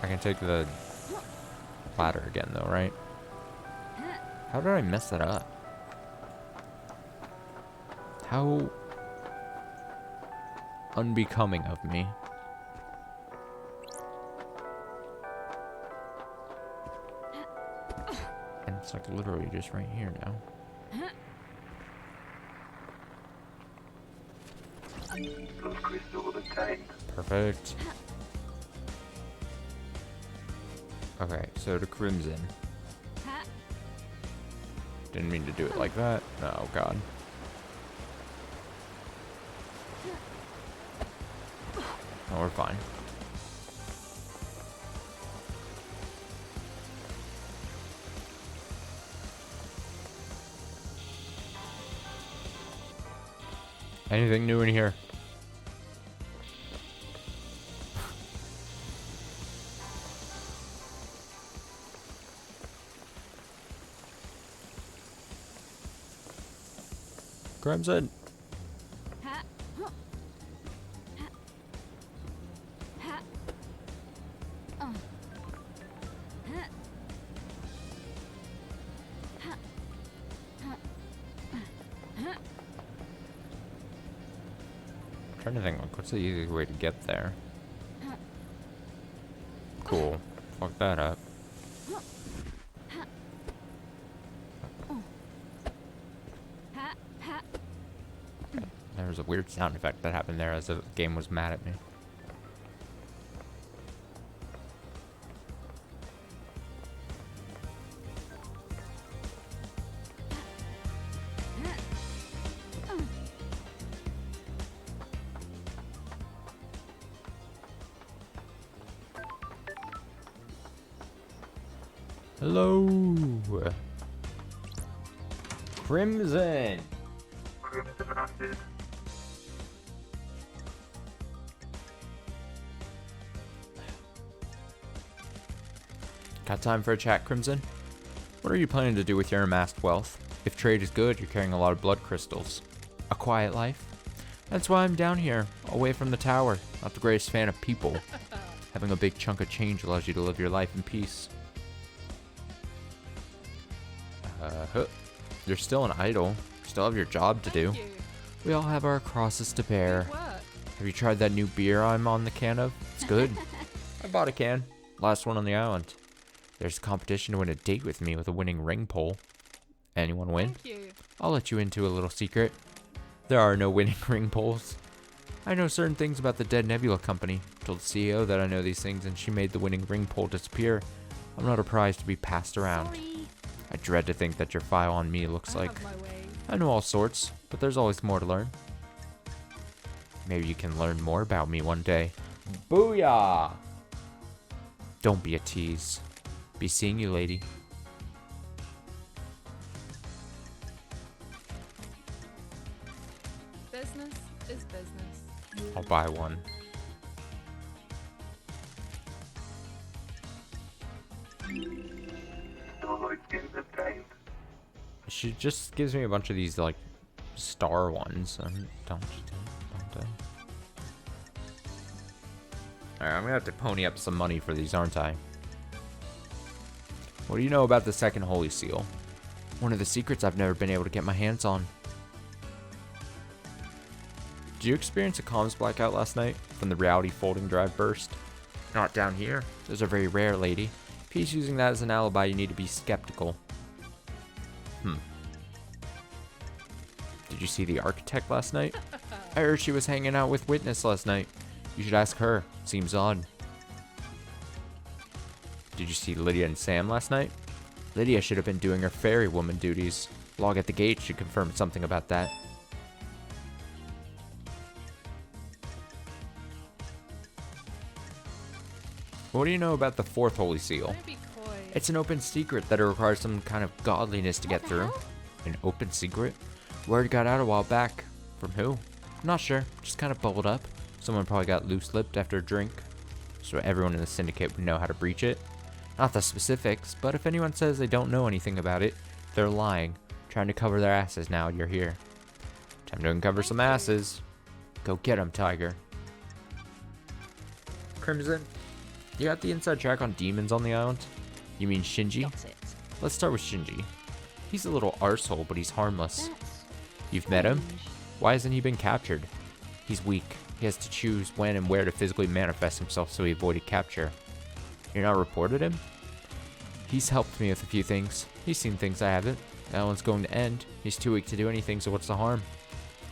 I can take the ladder again, though, right? How did I mess that up? How unbecoming of me. And it's like literally just right here now. Those crystals obtained. Perfect. Okay, so to Crimson. Didn't mean to do it like that. Oh, God. Oh, we're fine. Anything new in here? Crimson. I'm trying to think, like, what's the easiest way to get there? Cool. Fuck that up. There was a weird sound effect that happened there as the game was mad at me. Hello. Crimson. Crimson active. Got time for a chat, Crimson? What are you planning to do with your amassed wealth? If trade is good, you're carrying a lot of blood crystals. A quiet life? That's why I'm down here, away from the tower. Not the greatest fan of people. Having a big chunk of change allows you to live your life in peace. You're still an idol. Still have your job to do. We all have our crosses to bear. Have you tried that new beer I'm on the can of? It's good. I bought a can. Last one on the island. There's a competition to win a date with me with a winning ring pole. Anyone win? I'll let you into a little secret. There are no winning ring poles. I know certain things about the Dead Nebula Company. Told the CEO that I know these things and she made the winning ring pole disappear. I'm not a prize to be passed around. I dread to think that your file on me looks like... I know all sorts, but there's always more to learn. Maybe you can learn more about me one day. Booyah! Don't be a tease. Be seeing you, lady. Business is business. I'll buy one. Starlight skins obtained. She just gives me a bunch of these, like, star ones. Don't. Alright, I'm gonna have to pony up some money for these, aren't I? What do you know about the second Holy Seal? One of the secrets I've never been able to get my hands on. Did you experience a comms blackout last night from the reality folding drive burst? Not down here. Those are very rare, lady. If he's using that as an alibi, you need to be skeptical. Did you see the architect last night? I heard she was hanging out with Witness last night. You should ask her. Seems odd. Did you see Lydia and Sam last night? Lydia should have been doing her fairy woman duties. Log at the gate should confirm something about that. What do you know about the fourth Holy Seal? Don't be coy. It's an open secret that it requires some kind of godliness to get through. An open secret? Word got out a while back. From who? I'm not sure. Just kind of bubbled up. Someone probably got loose-lipped after a drink. So everyone in the syndicate would know how to breach it. Not the specifics, but if anyone says they don't know anything about it, they're lying. Trying to cover their asses now you're here. Time to uncover some asses. Go get 'em, Tiger. Crimson, you got the inside track on demons on the island? You mean Shinji? Got it. Let's start with Shinji. He's a little arsehole, but he's harmless. That's You've met him? strange. Why hasn't he been captured? He's weak. He has to choose when and where to physically manifest himself so he avoided capture. You're not reported him? He's helped me with a few things. He's seen things I haven't. That one's going to end. He's too weak to do anything, so what's the harm?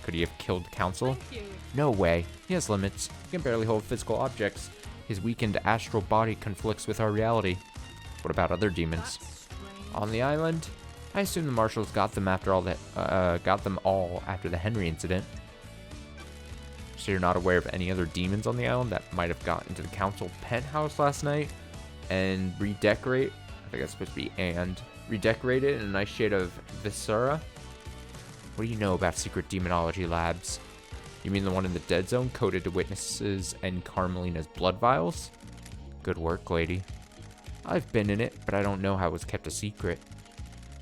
Could he have killed the council? Thank you. No way. He has limits. He can barely hold physical objects. His weakened astral body conflicts with our reality. What about other demons? That's strange. On the island? I assume the marshals got them after all got them all after the Henry incident. So you're not aware of any other demons on the island that might have got into the council penthouse last night and redecorate? I think that's supposed to be and redecorate it in a nice shade of viscera. What do you know about secret demonology labs? You mean the one in the dead zone coded to witnesses and Carmelina's blood vials? Good work, lady. I've been in it, but I don't know how it was kept a secret.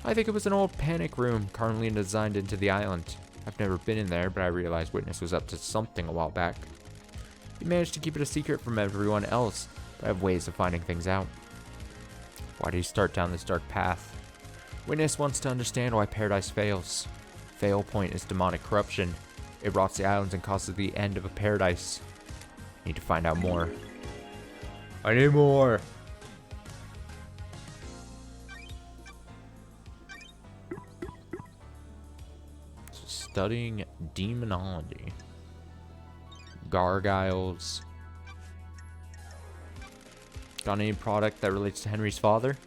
I think it was an old panic room Carmelina designed into the island. I've never been in there, but I realized Witness was up to something a while back. He managed to keep it a secret from everyone else, but I have ways of finding things out. Why do you start down this dark path? Witness wants to understand why Paradise fails. Fail point is demonic corruption. It rots the islands and causes the end of a paradise. Need to find out more. I need more! Studying demonology. Gargoyles. Got any product that relates to Henry's father?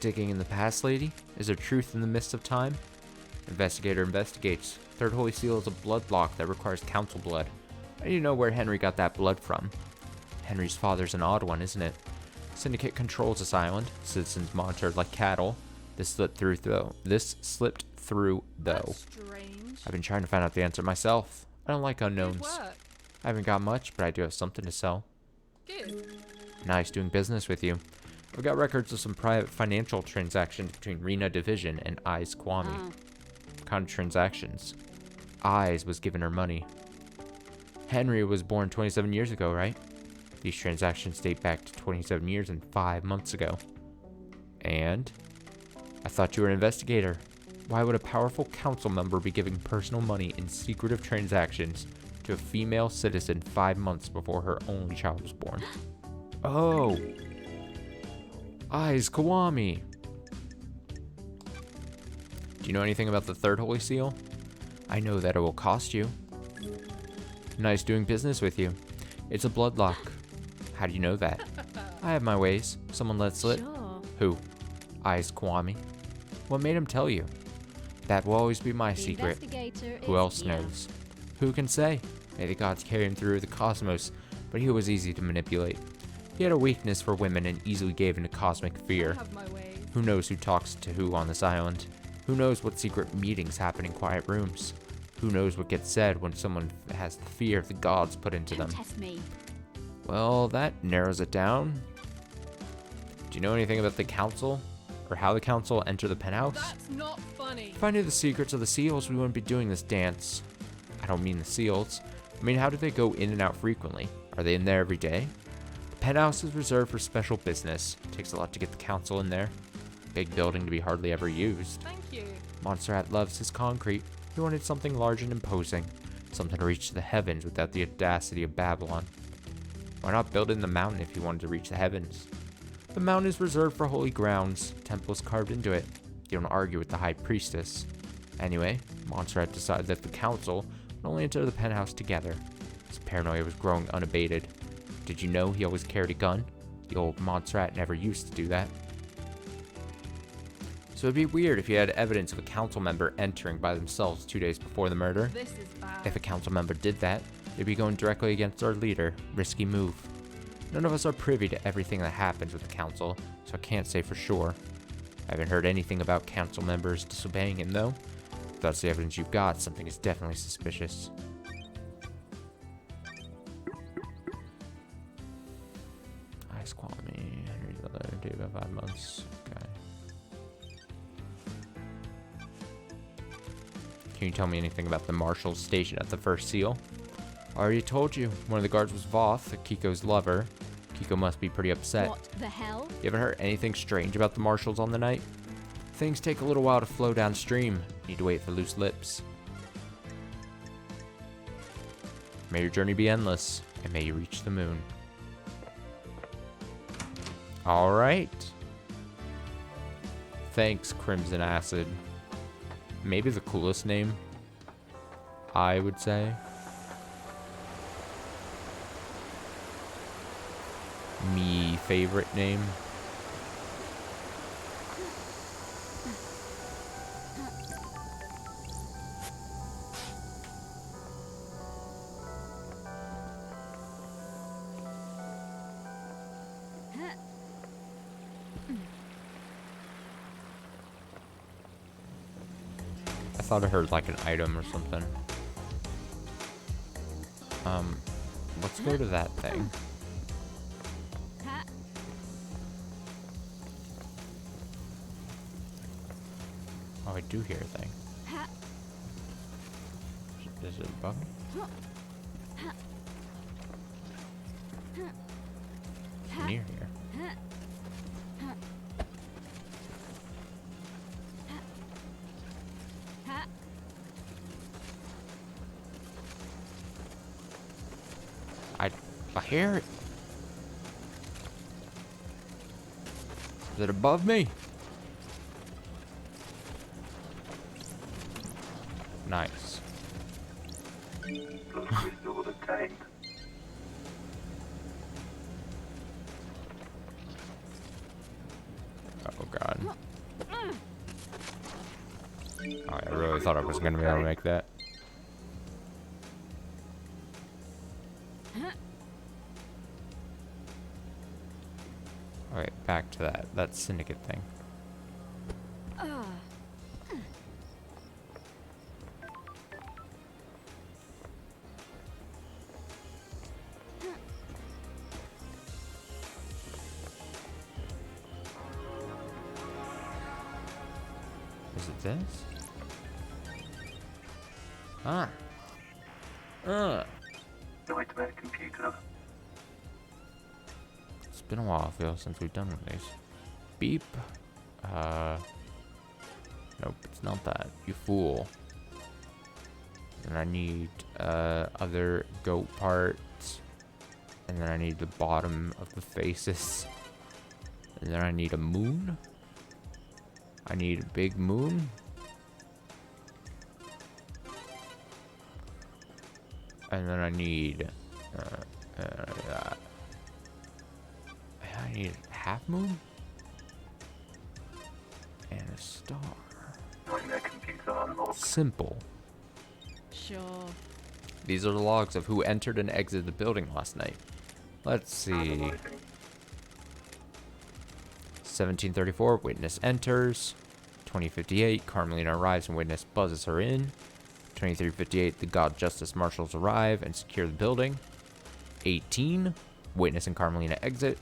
Digging in the past, lady? Is there truth in the midst of time? Investigator investigates. Third Holy Seal is a blood block that requires council blood. I need to know where Henry got that blood from. Henry's father's an odd one, isn't it? Syndicate controls this island. Citizens monitored like cattle. This slipped through though. That's strange. I've been trying to find out the answer myself. I don't like Good unknowns. work. I haven't got much, but I do have something to sell. Good. Nice doing business with you. I've got records of some private financial transactions between Rena Division and Eyes Kwame. Ah, What kind of transactions? Eyes was giving her money. Henry was born 27 years ago, right? These transactions date back to 27 years and 5 months ago. And? I thought you were an investigator. Why would a powerful council member be giving personal money in secretive transactions to a female citizen 5 months before her only child was born? Oh! Eyes Kwame! Do you know anything about the Third Holy Seal? I know that it will cost you. Nice doing business with you. It's a blood lock. How do you know that? I have my ways. Someone let slip. sure. Who? Eyes Kwame. What made him tell you? That will always be my The secret. investigator Who is else here. knows? Who can say? May the gods carry him through the cosmos, but he was easy to manipulate. He had a weakness for women and easily gave into cosmic I fear. have my ways. Who knows who talks to who on this island? Who knows what secret meetings happen in quiet rooms? Who knows what gets said when someone has the fear of the gods put into Don't them? test me. Well, that narrows it down. Do you know anything about the council? Or how the council enter the penthouse? That's not funny. If I knew the secrets of the seals, we wouldn't be doing this dance. I don't mean the seals. I mean, how do they go in and out frequently? Are they in there every day? The penthouse is reserved for special business. Takes a lot to get the council in there. Big building to be hardly ever used. Thank you. Montserrat loves his concrete. He wanted something large and imposing. Something to reach the heavens without the audacity of Babylon. Why not build in the mountain if he wanted to reach the heavens? The mountain is reserved for holy grounds. Temples carved into it. You don't argue with the high priestess. Anyway, Montserrat decided that the council would only enter the penthouse together. His paranoia was growing unabated. Did you know he always carried a gun? The old Montserrat never used to do that. So it'd be weird if you had evidence of a council member entering by themselves 2 days before the murder. This is bad. If a council member did that, they'd be going directly against our leader. Risky move. None of us are privy to everything that happens with the council, so I can't say for sure. I haven't heard anything about council members disobeying him, though. If that's the evidence you've got, something is definitely suspicious. Nice. Okay. Can you tell me anything about the marshal's station at the first seal? I already told you. One of the guards was Voth, Kiko's lover. Kiko must be pretty upset. What the hell? You haven't heard anything strange about the marshals on the night? Things take a little while to flow downstream. Need to wait for loose lips. May your journey be endless, and may you reach the moon. Alright. Thanks, Crimson Acid. Maybe the coolest name, I would say. Me favorite name. I thought I heard like an item or something. Let's go to that thing. Oh, I do hear a thing. Is it above me? Near here. I hear it. Is it above me? Nice. Those crystals attained. Oh god. Oh, I really thought I was gonna be able to make that. Alright, back to that syndicate thing. Is it this? Ah. Nightmare computer. It's been a while, I feel, since we've done one of these. Beep. Nope, it's not that. You fool. And I need, other goat parts. And then I need the bottom of the faces. And then I need a moon. I need a big moon. And then I need, I need a half moon. And a star. Nightmare computer unlocked. Simple. Sure. These are the logs of who entered and exited the building last night. Let's see. Analyzing. 1734, witness enters. 2058, Carmelina arrives and witness buzzes her in. 2358, the God Justice Marshals arrive and secure the building. 18, witness and Carmelina exit.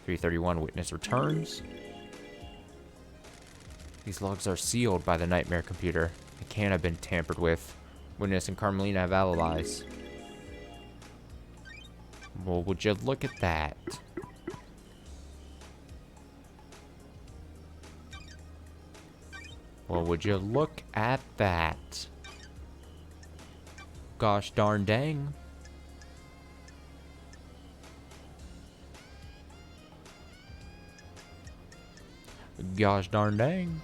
331, witness returns. These logs are sealed by the nightmare computer. They can't have been tampered with. Witness and Carmelina have alibis. Well, would you look at that? Well, would you look at that? Gosh darn dang. Gosh darn dang.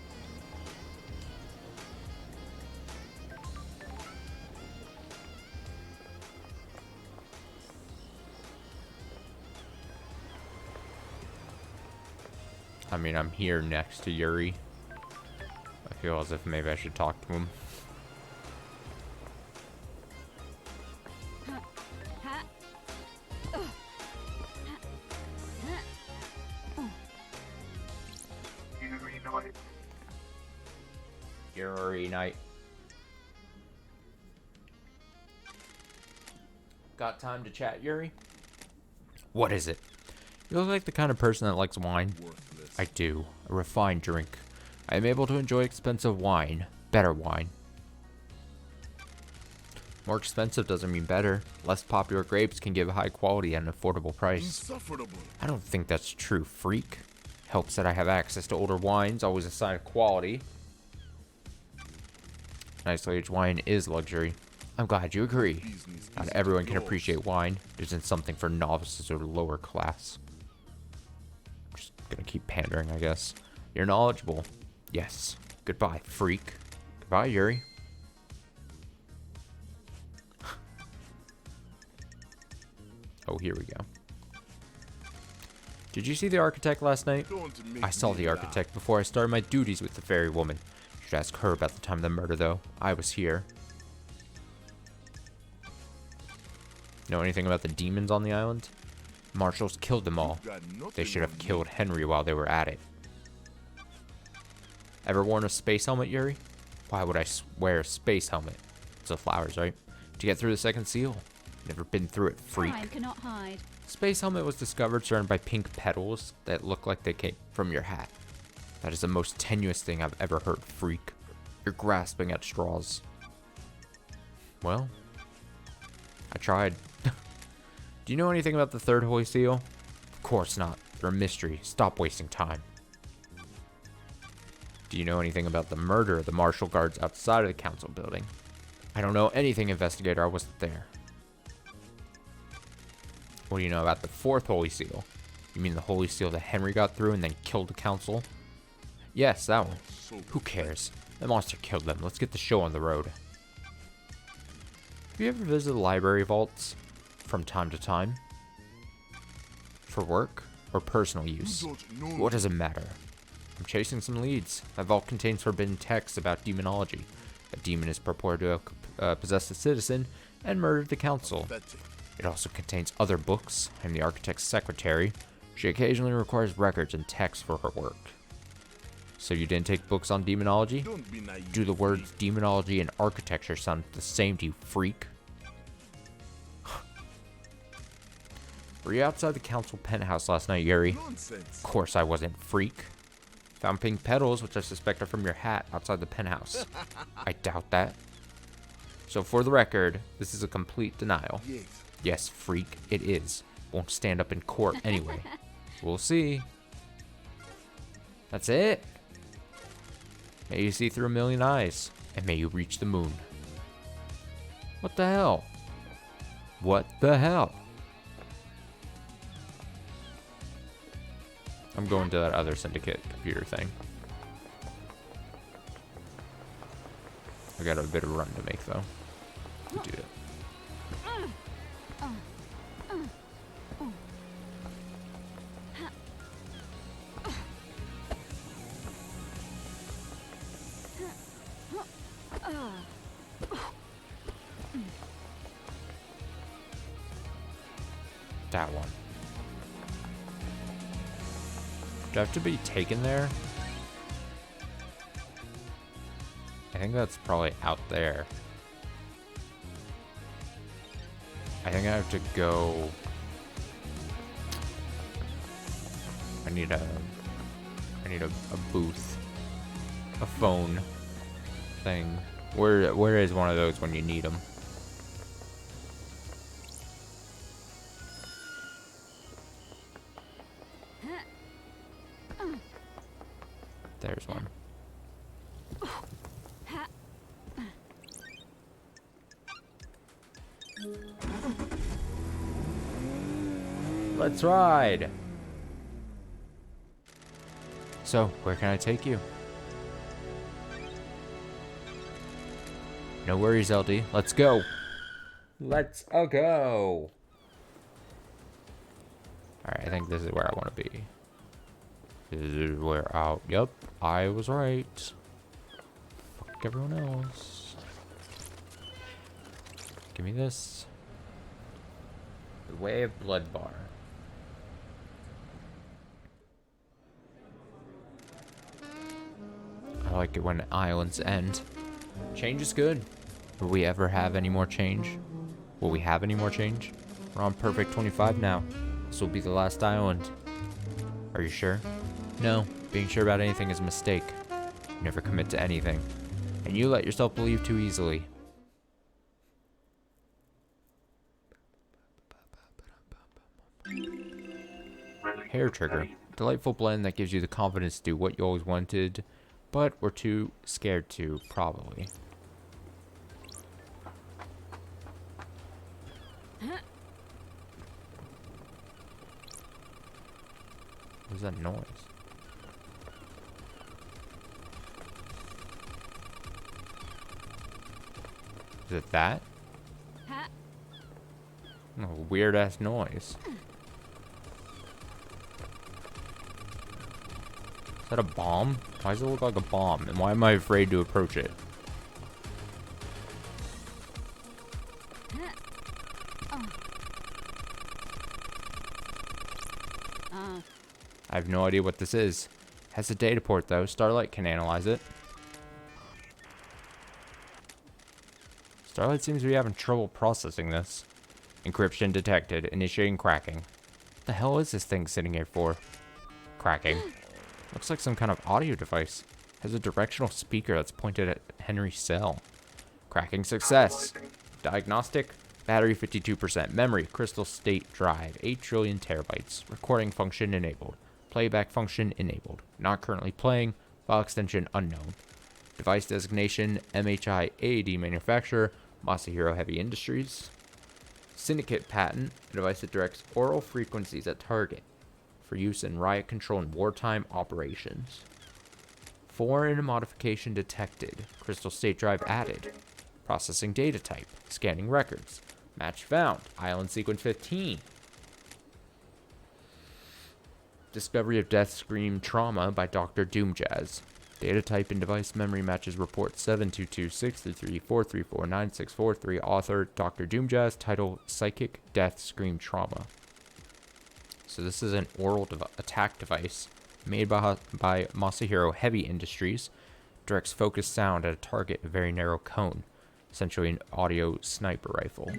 I mean, I'm here next to Yuri. I feel as if maybe I should talk to him. Yuri Knight. Yuri Knight. Got time to chat, Yuri? What is it? You look like the kind of person that likes wine. Worthless. I do. A refined drink. I am able to enjoy expensive wine. Better wine. More expensive doesn't mean better. Less popular grapes can give high quality at an affordable price. Insufferable. I don't think that's true, freak. Helps that I have access to older wines, always a sign of quality. Nicely aged wine is luxury. I'm glad you agree. Business Not is everyone can yours. appreciate wine. It isn't something for novices or lower class. Just gonna keep pandering, I guess. You're knowledgeable. Yes. Goodbye, freak. Goodbye, Yuri. Oh, here we go. Did you see the architect last night? Don't make I saw me the laugh. architect before I started my duties with the fairy woman. Should ask her about the time of the murder, though. I was here. Know anything about the demons on the island? Marshals killed them all. Got nothing They should have on killed Henry while they were at it. Ever worn a space helmet, Yuri? Why would I wear a space helmet? It's the flowers, right? To get through the second seal. Never been through it, freak. Time cannot hide. Space helmet was discovered surrounded by pink petals that look like they came from your hat. That is the most tenuous thing I've ever heard, freak. You're grasping at straws. Well, I tried. Do you know anything about the third holy seal? Of course not. They're a mystery. Stop wasting time. Do you know anything about the murder of the marshal guards outside of the council building? I don't know anything, investigator. I wasn't there. What do you know about the fourth holy seal? You mean the holy seal that Henry got through and then killed the council? Yes, that one. So Who cares? The monster killed them. Let's get the show on the road. Have you ever visited the library vaults from time to time? For work or personal use? you don't know What does it matter? I'm chasing some leads. My vault contains forbidden texts about demonology. A demon is purported to have possessed a citizen and murdered the council. pathetic. It also contains other books. I'm the architect's secretary. She occasionally requires records and texts for her work. So you didn't take books on demonology? Don't be naive. Do the words demonology and architecture sound the same to you, freak? Were you outside the council penthouse last night, Yuri? Nonsense. Of course I wasn't, freak. Found pink petals, which I suspect are from your hat, outside the penthouse. I doubt that. So for the record, this is a complete denial. Yes. Yes, freak, it is. Won't stand up in court anyway. We'll see. That's it. May you see through a million eyes, and may you reach the moon. What the hell? What the hell? I'm going to that other syndicate computer thing. I got a bit of a run to make though. Do it. That one. Do I have to be taken there? I think that's probably out there. I think I have to go. I need a booth, a phone thing. Where is one of those when you need them? There's one. Let's ride. So, where can I take you? No worries, LD. Let's go. Let's go. Alright, I think this is where I want to be. This is where yep, I was right. Fuck everyone else. Give me this. The Way of Blood Bar. I like it when islands end. Change is good. Will we ever have any more change? Will we have any more change? We're on perfect 25 now. This will be the last island. Are you sure? No, being sure about anything is a mistake. You never commit to anything. And you let yourself believe too easily. Really Hair good trigger. taste. Delightful blend that gives you the confidence to do what you always wanted, but were too scared to, probably. What's that noise? Is it that? Ha. Oh, weird ass noise. Is that a bomb? Why does it look like a bomb? And why am I afraid to approach it? I have no idea what this is. Has a data port though. Starlight can analyze it. Starlight seems to be having trouble processing this. Encryption detected. Initiating cracking. What the hell is this thing sitting here for? Cracking. Looks like some kind of audio device. Has a directional speaker that's pointed at Henry's cell. Cracking success. Diagnostic. Battery 52%. Memory. Crystal state drive. 8 trillion terabytes. Recording function enabled. Playback function enabled. Not currently playing. File extension unknown. Device designation MHI AAD manufacturer. Masahiro Heavy Industries. Syndicate patent. A device that directs oral frequencies at target for use in riot control and wartime operations. Foreign modification detected. Crystal state drive added. Processing data type. Scanning records. Match found. Island sequence 15. Discovery of death scream trauma by Dr. Doomjazz. Data type and device memory matches report 7226334349643. Author Dr. Doomjazz. Title Psychic Death Scream Trauma. So this is an oral attack device made by Masahiro Heavy Industries. Directs focused sound at a target in a very narrow cone. Essentially an audio sniper rifle.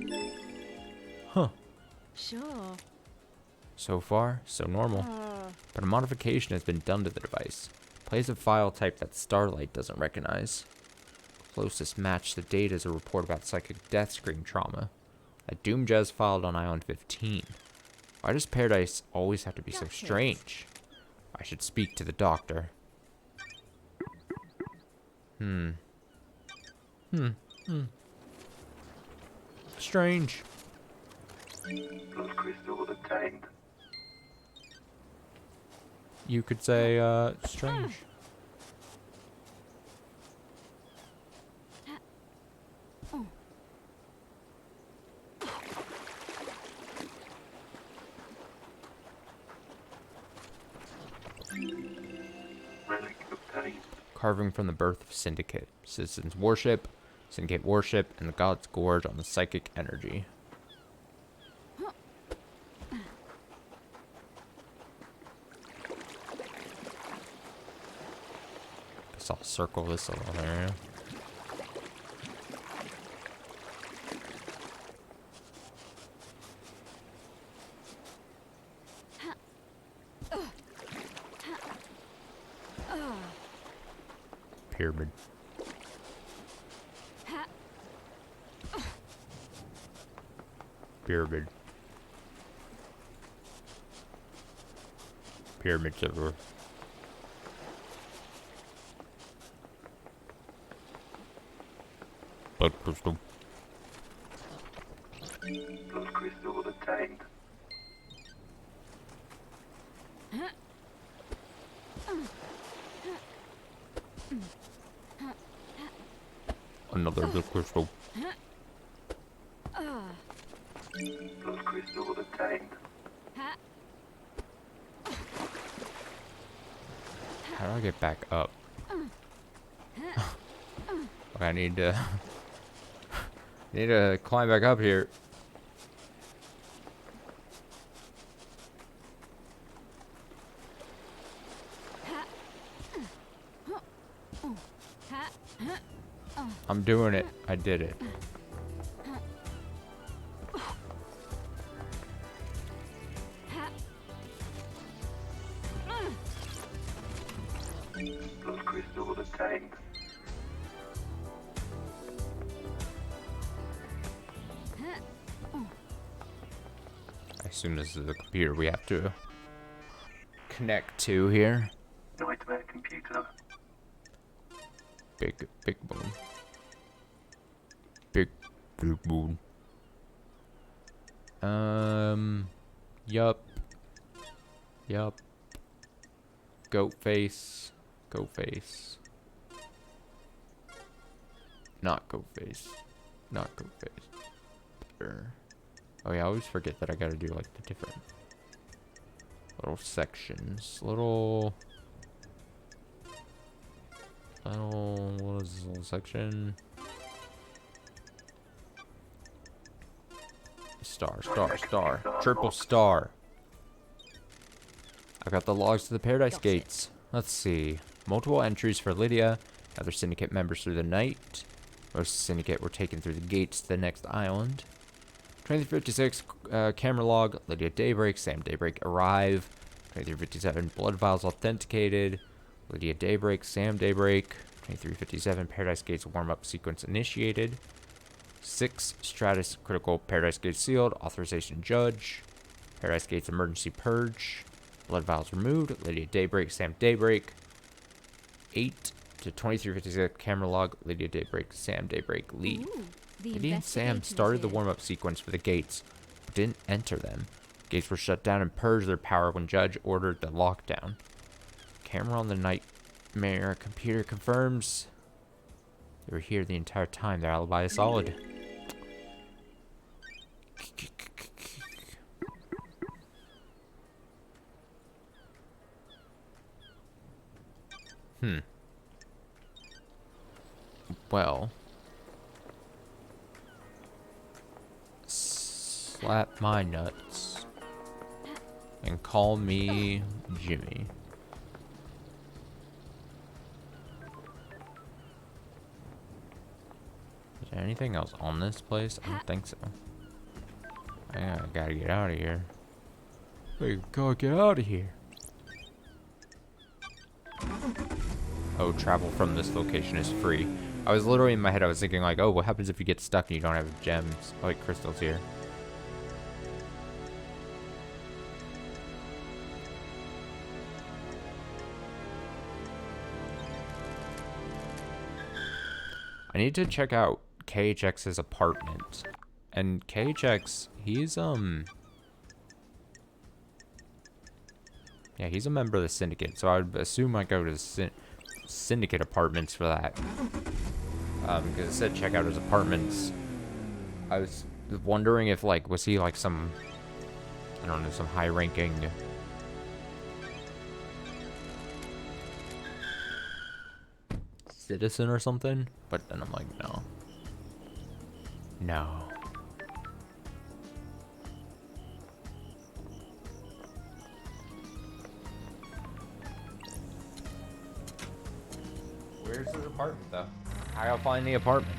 Huh. Sure. So far, so normal. But a modification has been done to the device. Plays a file type that Starlight doesn't recognize. Closest match to data is a report about psychic death scream trauma that Doomjazz filed on Island 15. Why does Paradise always have to be so strange? I should speak to the doctor. Strange. Blood crystal obtained. You could say, strange. Relic obtained. Carving from the birth of Syndicate. Citizens worship, Syndicate worship, and the gods gorge on the psychic energy. Guess I'll circle this a little area. Pyramid. Pyramid. Pyramids everywhere. Blood crystal. Blood crystal obtained. Another blood crystal. Blood crystal obtained. How do I get back up? Okay, I need to need to climb back up here. I'm doing it. I did it. assume this is the computer we have to connect to here. Nightmare computer. Big boom. Big boom. Yup. Goat face. Not goat face. Better. Oh yeah, I always forget that I gotta do like the different little sections. What is this little section? Star. Triple star. I got the logs to the Paradise Gates. Let's see. Multiple entries for Lydia. Other syndicate members through the night. Most syndicate were taken through the gates to the next island. 2356 camera log. Lydia Daybreak. Sam Daybreak arrive. 2357 blood vials authenticated. Lydia Daybreak. Sam Daybreak. 2357 Paradise Gates warm-up sequence initiated. 6 Stratus critical Paradise Gates sealed. Authorization judge. Paradise Gates emergency purge. Blood vials removed. Lydia Daybreak. Sam Daybreak. 8 to 2356 camera log. Lydia Daybreak. Sam Daybreak leave. Ooh, the Lydia and Sam investigation's started the here. warm-up sequence for the gates, but didn't enter them. Gates were shut down and purged their power when Judge ordered the lockdown. Camera on the nightmare computer confirms they were here the entire time. Their alibi is solid. Well. Slap my nuts. And call me Jimmy. Is there anything else on this place? I don't think so. I gotta get out of here. We gotta get out of here. Oh, travel from this location is free. I was literally in my head, I was thinking like, oh, what happens if you get stuck and you don't have gems? Oh, like crystals here. I need to check out KHX's apartment. And KHX, he's yeah, he's a member of the syndicate, so I would assume I go to the syndicate apartments for that. Because it said check out his apartments. I was wondering if, like, was he like some, I don't know, some high-ranking citizen or something? But then I'm like, no. No. Where's his apartment, though? I gotta find the apartment.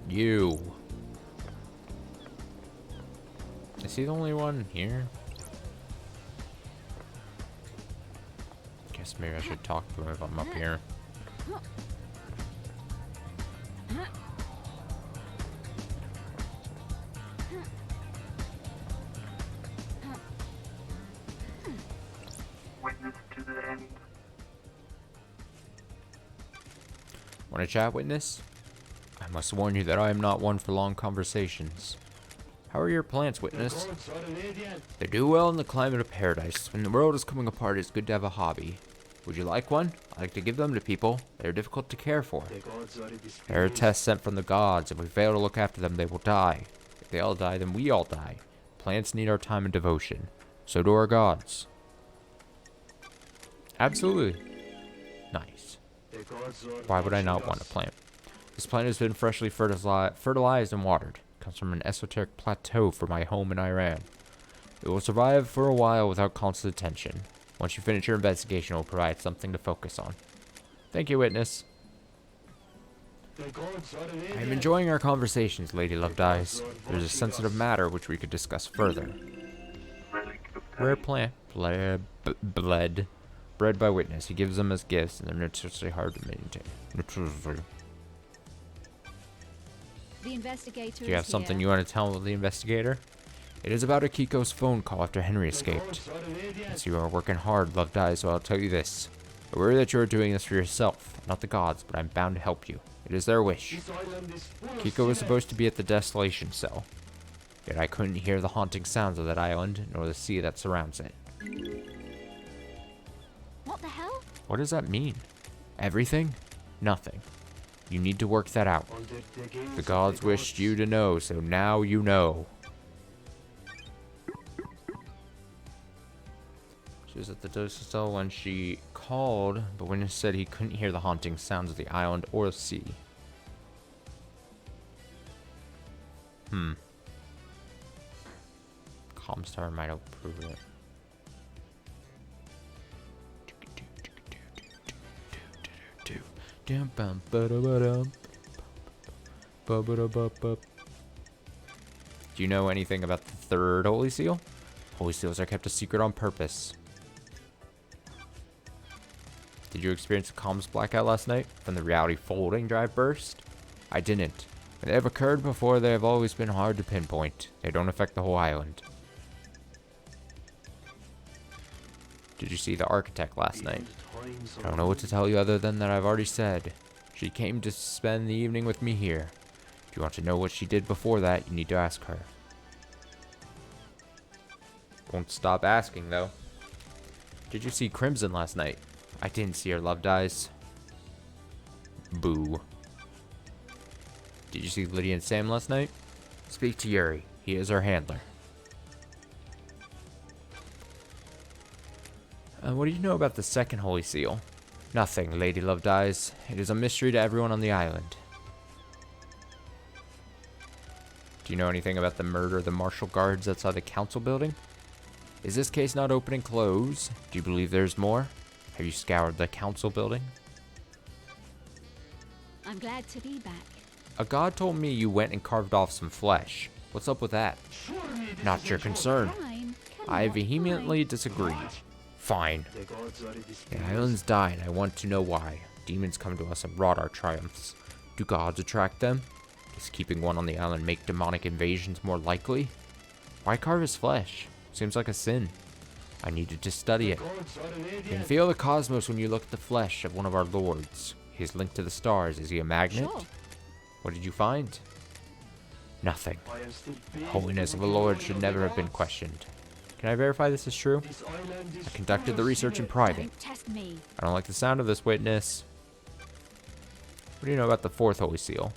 You. Is he the only one here? Guess maybe I should talk to him if I'm up here. Witness to the end. Want to chat, witness? I must warn you that I am not one for long conversations. How are your plants, witness? They do well in the climate of paradise. When the world is coming apart, it's good to have a hobby. Would you like one? I like to give them to people. They are difficult to care for. They are a test sent from the gods. If we fail to look after them, they will die. If they all die, then we all die. Plants need our time and devotion. So do our gods. Absolutely. Nice. Why would I not want a plant? This plant has been freshly fertilized and watered. It comes from an esoteric plateau for my home in Iran. It will survive for a while without constant attention. Once you finish your investigation, it will provide something to focus on. Thank you, witness. I am enjoying our conversations, Lady Loved Eyes. There's a sensitive matter which we could discuss further. Relic of Rare pain. plant. Bled. bred by witness. He gives them as gifts, and they're notoriously hard to maintain. Notoriously. The investigator Do you have something you want to tell the investigator? It is about Akiko's phone call after Henry escaped. As you are working hard, Love Dies, so I'll tell you this. I worry that you are doing this for yourself, not the gods, but I'm bound to help you. It is their wish. Akiko was supposed to be at the desolation cell, yet I couldn't hear the haunting sounds of that island, nor the sea that surrounds it. What the hell? What does that mean? Everything? Nothing. You need to work that out. The gods wished you to know, so now you know. She was at the dosage cell when she called, but witness said he couldn't hear the haunting sounds of the island or the sea. Comstar might approve it. Do you know anything about the third Holy Seal? Holy Seals are kept a secret on purpose. Did you experience a comms blackout last night from the reality folding drive burst? I didn't. When they have occurred before, they have always been hard to pinpoint. They don't affect the whole island. Did you see the architect last night? I don't know what to tell you other than that I've already said. She came to spend the evening with me here. If you want to know what she did before that, you need to ask her. Won't stop asking, though. Did you see Crimson last night? I didn't see her, Love Dies. Boo. Did you see Lydia and Sam last night? Speak to Yuri. He is our handler. What do you know about the second Holy Seal? Nothing, Lady Love Dies. It is a mystery to everyone on the island. Do you know anything about the murder of the martial guards outside the council building? Is this case not open and closed? Do you believe there's more? Have you scoured the council building? I'm glad to be back. A god told me you went and carved off some flesh. What's up with that? Not your concern. Fine. I vehemently disagree. Fine. The island's dying. I want to know why. Demons come to us and rot our triumphs. Do gods attract them? Does keeping one on the island make demonic invasions more likely? Why carve his flesh? Seems like a sin. I needed to study it. You can feel the cosmos when you look at the flesh of one of our lords. He is linked to the stars. Is he a magnet? Sure. What did you find? Nothing. The holiness of a lord should never have been questioned. Can I verify this is true? I conducted the research in private. Don't test me. I don't like the sound of this, witness. What do you know about the fourth Holy Seal?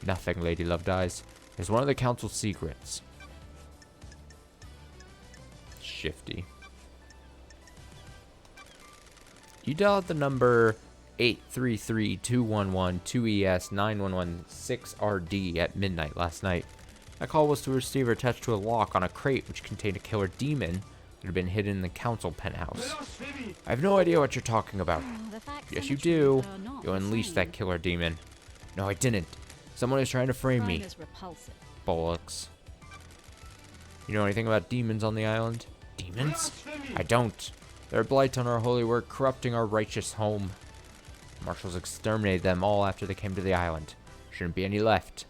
Nothing, Lady Love Dies. It's one of the council's secrets. Shifty. You dialed the number 833-211-2ES-9116RD at midnight last night. That call was to a receiver attached to a lock on a crate which contained a killer demon that had been hidden in the council penthouse. I have no idea what you're talking about. Oh, the facts Yes, and you the do. truth are not You the unleashed that same. killer demon. No, I didn't. Someone is trying to frame Crime me. is repulsive. Bollocks. You know anything about demons on the island? Demons? I don't. They're a blight on our holy work, corrupting our righteous home. Marshals exterminated them all after they came to the island. Shouldn't be any left.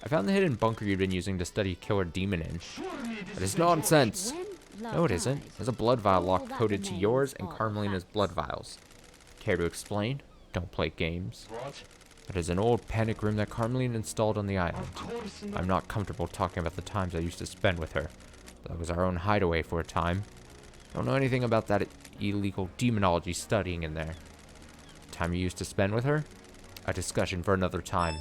I found the hidden bunker you'd been using to study killer demon in. That is nonsense. When love No, it isn't. dies, There's a blood vial all lock that coded to remains yours and are Carmelina's facts. blood vials. Care to explain? Don't play games. It is an old panic room that Carmelina installed on the island. I'm not comfortable talking about the times I used to spend with her. That was our own hideaway for a time. Don't know anything about that illegal demonology studying in there. The time you used to spend with her? A discussion for another time.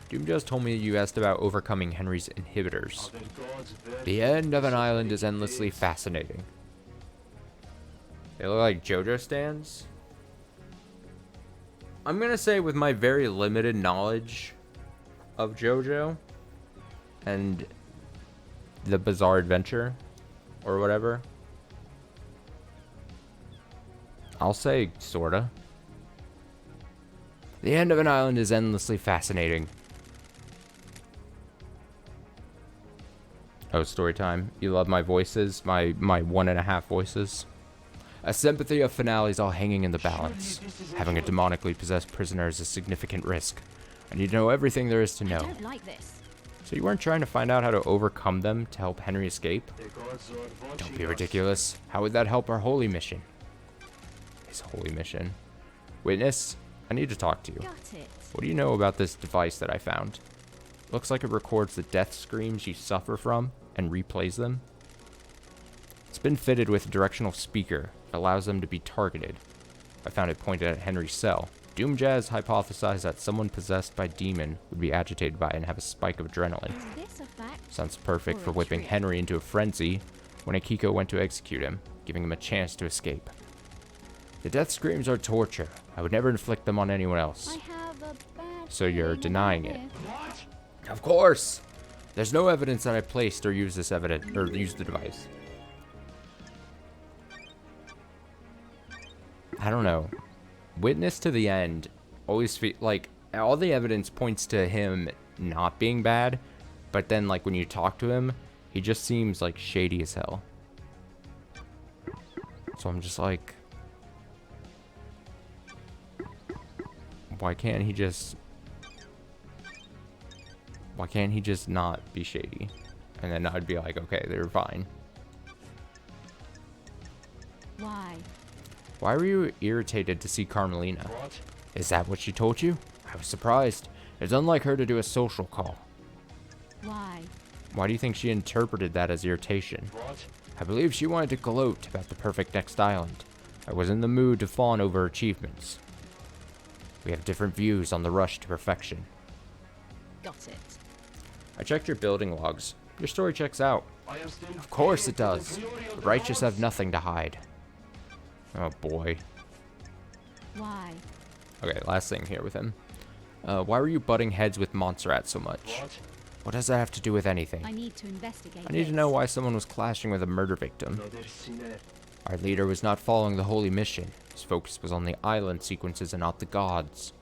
Doom just told me you asked about overcoming Henry's inhibitors. The end of an island is endlessly fascinating. They look like JoJo stands. I'm gonna say with my very limited knowledge of JoJo and the Bizarre Adventure or whatever, I'll say sorta. The end of an island is endlessly fascinating. Oh, story time. You love my voices, my 1.5 voices. A sympathy of finales all hanging in the balance. Having a demonically possessed prisoner is a significant risk. I need to know everything there is to I know. don't like this. So you weren't trying to find out how to overcome them to help Henry escape? Don't be ridiculous. How would that help our holy mission? His holy mission. Witness, I need to talk to you. Got it. What do you know about this device that I found? Looks like it records the death screams you suffer from and replays them. It's been fitted with a directional speaker that allows them to be targeted. I found it pointed at Henry's cell. Doom Jazz hypothesized that someone possessed by demon would be agitated by it and have a spike of adrenaline. Is this a fact? Sounds perfect Or for a whipping trick? Henry into a frenzy when Akiko went to execute him, giving him a chance to escape. The death screams are torture. I would never inflict them on anyone else. I have a bad So you're feeling denying about it? this. Of course! There's no evidence that I placed or used this evidence or used the device. I don't know. Witness to the end always feel like all the evidence points to him not being bad, but then like when you talk to him, he just seems like shady as hell. So I'm just like, why can't he just not be shady? And then I'd be like, okay, they're fine. Why? Why were you irritated to see Carmelina? Is that what she told you? I was surprised. It's unlike her to do a social call. Why? Why do you think she interpreted that as irritation? I believe she wanted to gloat about the perfect next island. I was in the mood to fawn over achievements. We have different views on the rush to perfection. Got it. I checked your building logs. Your story checks out. Of course it does. The righteous have nothing to hide. Oh boy. Why? Okay, last thing here with him. Why were you butting heads with Montserrat so much? What does that have to do with anything? I need to investigate. I need to this. know why someone was clashing with a murder victim. Our leader was not following the holy mission. His focus was on the island sequences and not the gods.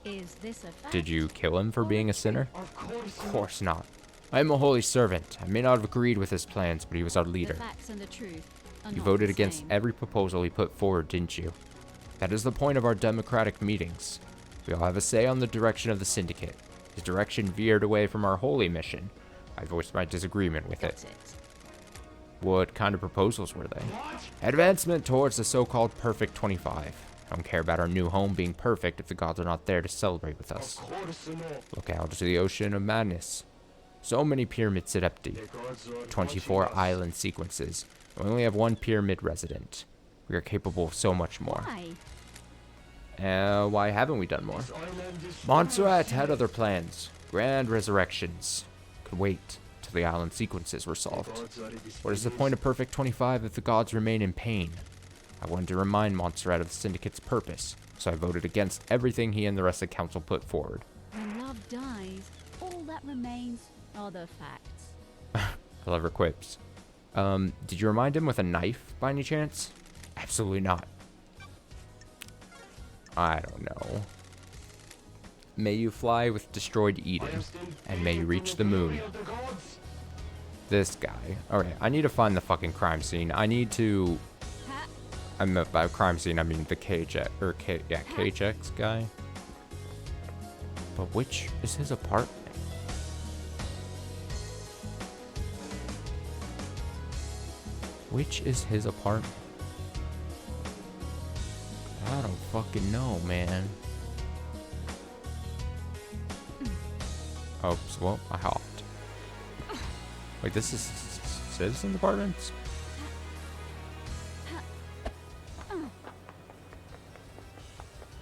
Is this a fact? Did you kill him for or being a trick? sinner? Of course not. I am a holy servant. I may not have agreed with his plans, but he was our leader. The facts and the truth are You not voted the against same. every proposal he put forward, didn't you? That is the point of our democratic meetings. We all have a say on the direction of the syndicate. His direction veered away from our holy mission. I voiced my disagreement with it. Got it. What kind of proposals were they? Advancement towards the so-called perfect 25. I don't care about our new home being perfect if the gods are not there to celebrate with us. Look out to the ocean of madness. So many pyramids sit empty. 24 island sequences. We only have one pyramid resident. We are capable of so much more. Why? Why haven't we done more? Montserrat had other plans. Grand resurrections. Could wait till the island sequences were solved. What is the point of Perfect 25 if the gods remain in pain? I wanted to remind Montserrat of the Syndicate's purpose, so I voted against everything he and the rest of the council put forward. When love dies, all that remains are the facts. Clever quips. Did you remind him with a knife by any chance? Absolutely not. I don't know. May you fly with destroyed Eden, and may you reach the moon. This guy. Okay, I need to find the fucking crime scene. I need to... Ha! I meant by crime scene, I mean the KHX, or KHX guy. But which is his apartment? Which is his apartment? I don't fucking know, man. Oh, so, well, I hopped. Wait, this is Citizen Apartments?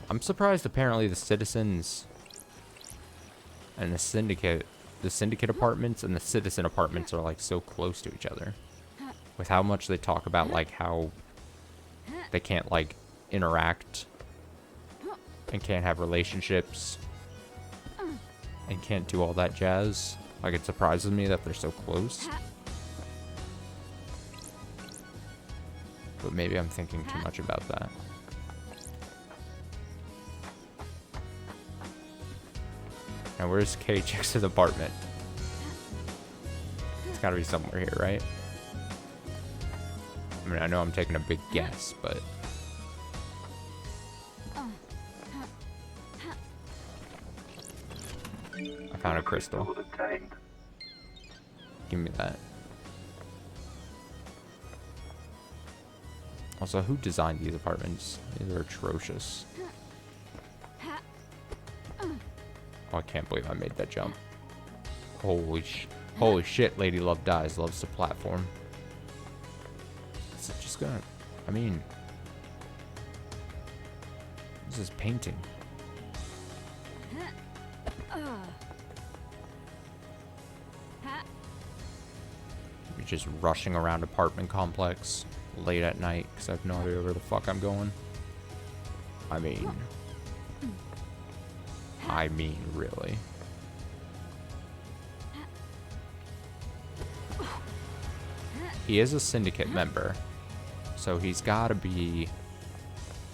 I'm surprised apparently the Citizens and the Syndicate apartments and the Citizen apartments are like so close to each other. With how much they talk about like how they can't like interact and can't have relationships and can't do all that jazz. Like, it surprises me that they're so close. But maybe I'm thinking too much about that. Now, where's KHX's apartment? gotta be somewhere here, right? I mean, I know I'm taking a big guess, but... I found a crystal. Was obtained. Give me that. Also, who designed these apartments? These are atrocious. Oh, I can't believe I made that jump. Holy shit, Lady Love Dies loves the platform. Is it just gonna... I mean... This is painting. You're just rushing around apartment complex late at night because I have no idea where the fuck I'm going. I mean, really. He is a syndicate member, so he's got to be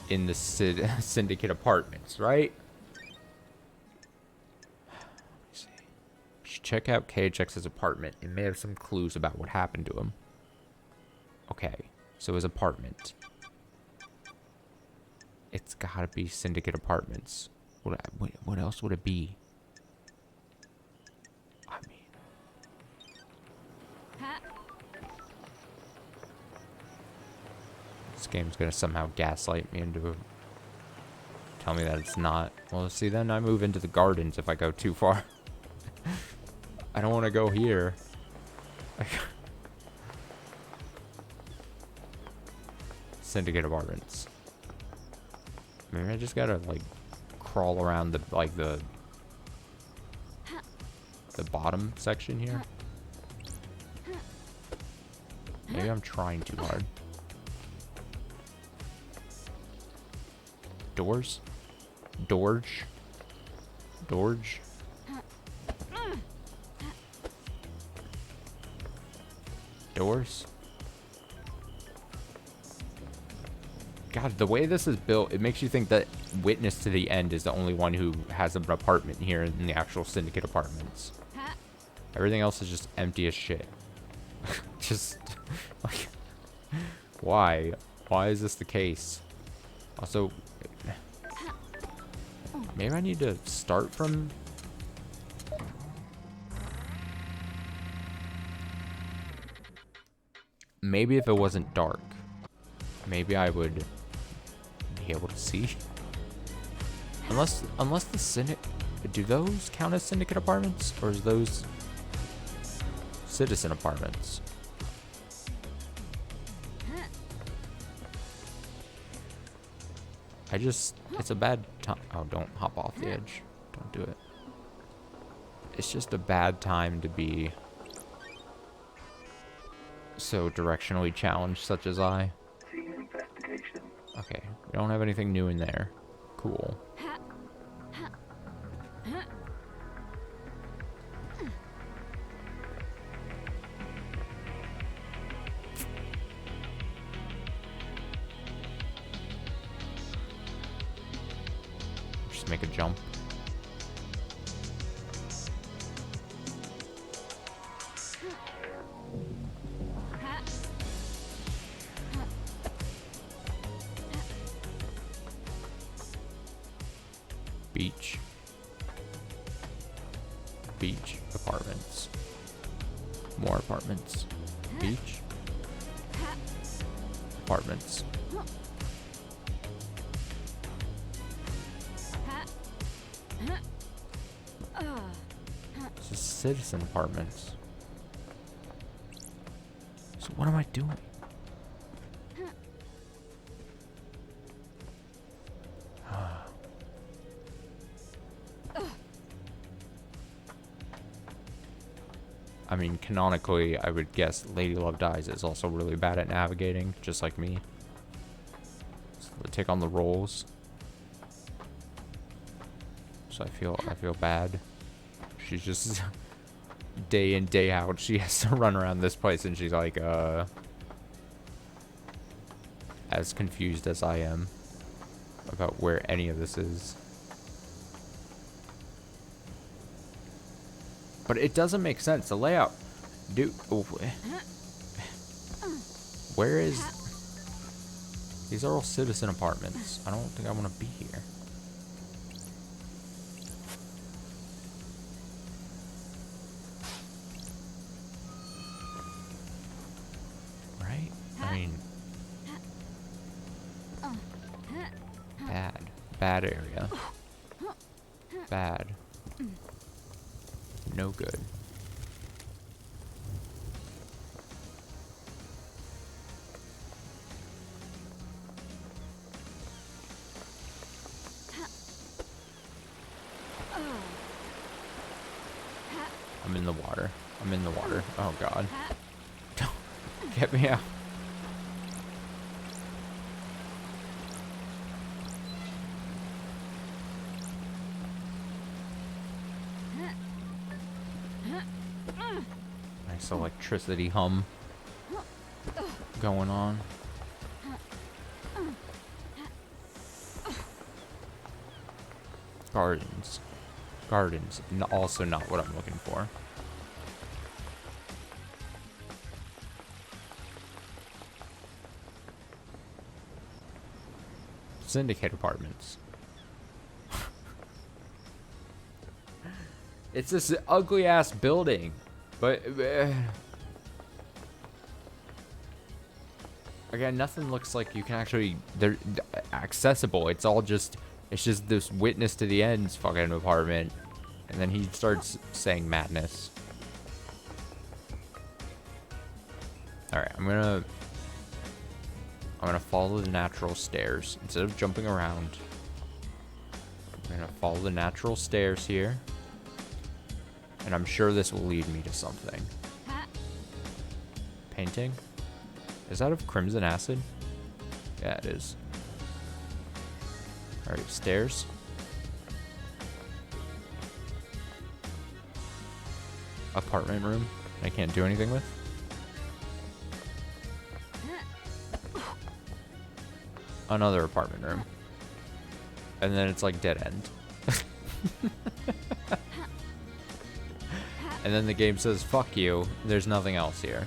in the syndicate apartments, right? Check out KHX's apartment. It may have some clues about what happened to him. Okay, so his apartment. It's gotta be syndicate apartments. What else would it be? I mean... This game's gonna somehow gaslight me into... Tell me that it's not. Well, see, then I move into the gardens if I go too far. I don't want to go here. Syndicate apartments. Maybe I just gotta like crawl around the the bottom section here. Maybe I'm trying too hard. Doors? Dorge? Dorge? Doors? God, the way this is built, it makes you think that Witness to the End is the only one who has an apartment here in the actual syndicate apartments. Everything else is just empty as shit. Just, like, why? Why is this the case? Also, maybe I need to start from... Maybe if it wasn't dark, maybe I would be able to see. Unless the syndicate, do those count as syndicate apartments, or is those citizen apartments? It's a bad time. Oh, don't hop off the edge. Don't do it. It's just a bad time to be so directionally challenged, such as I. Scene investigation. Okay, we don't have anything new in there. Cool. Just make a jump. Beach apartments. More apartments. Beach. Apartments. It's just citizen apartments. So what am I doing? I mean, canonically, I would guess Lady Love Dies is also really bad at navigating, just like me. So they take on the roles. So I feel bad. She's just day in, day out, she has to run around this place, and she's like, as confused as I am about where any of this is. But it doesn't make sense. The layout, Dude, oh, where is... These are all citizen apartments. I don't think I want to be here. Right? I mean... Bad. Bad area. Bad. No good. I'm in the water. I'm in the water. Oh god. Don't get me out. Nice electricity hum going on. Gardens. Gardens. Also not what I'm looking for. Syndicate apartments. It's this ugly ass building, but again, nothing looks like you can actually they're accessible. It's all just this witness to the ends fucking apartment, and then he starts saying madness. All right, I'm gonna follow the natural stairs instead of jumping around. I'm gonna follow the natural stairs here. And I'm sure this will lead me to something. Painting? Is that of crimson acid? Yeah, it is. Alright, stairs. Apartment room. I can't do anything with. Another apartment room. And then it's like dead end. And then the game says, fuck you, there's nothing else here.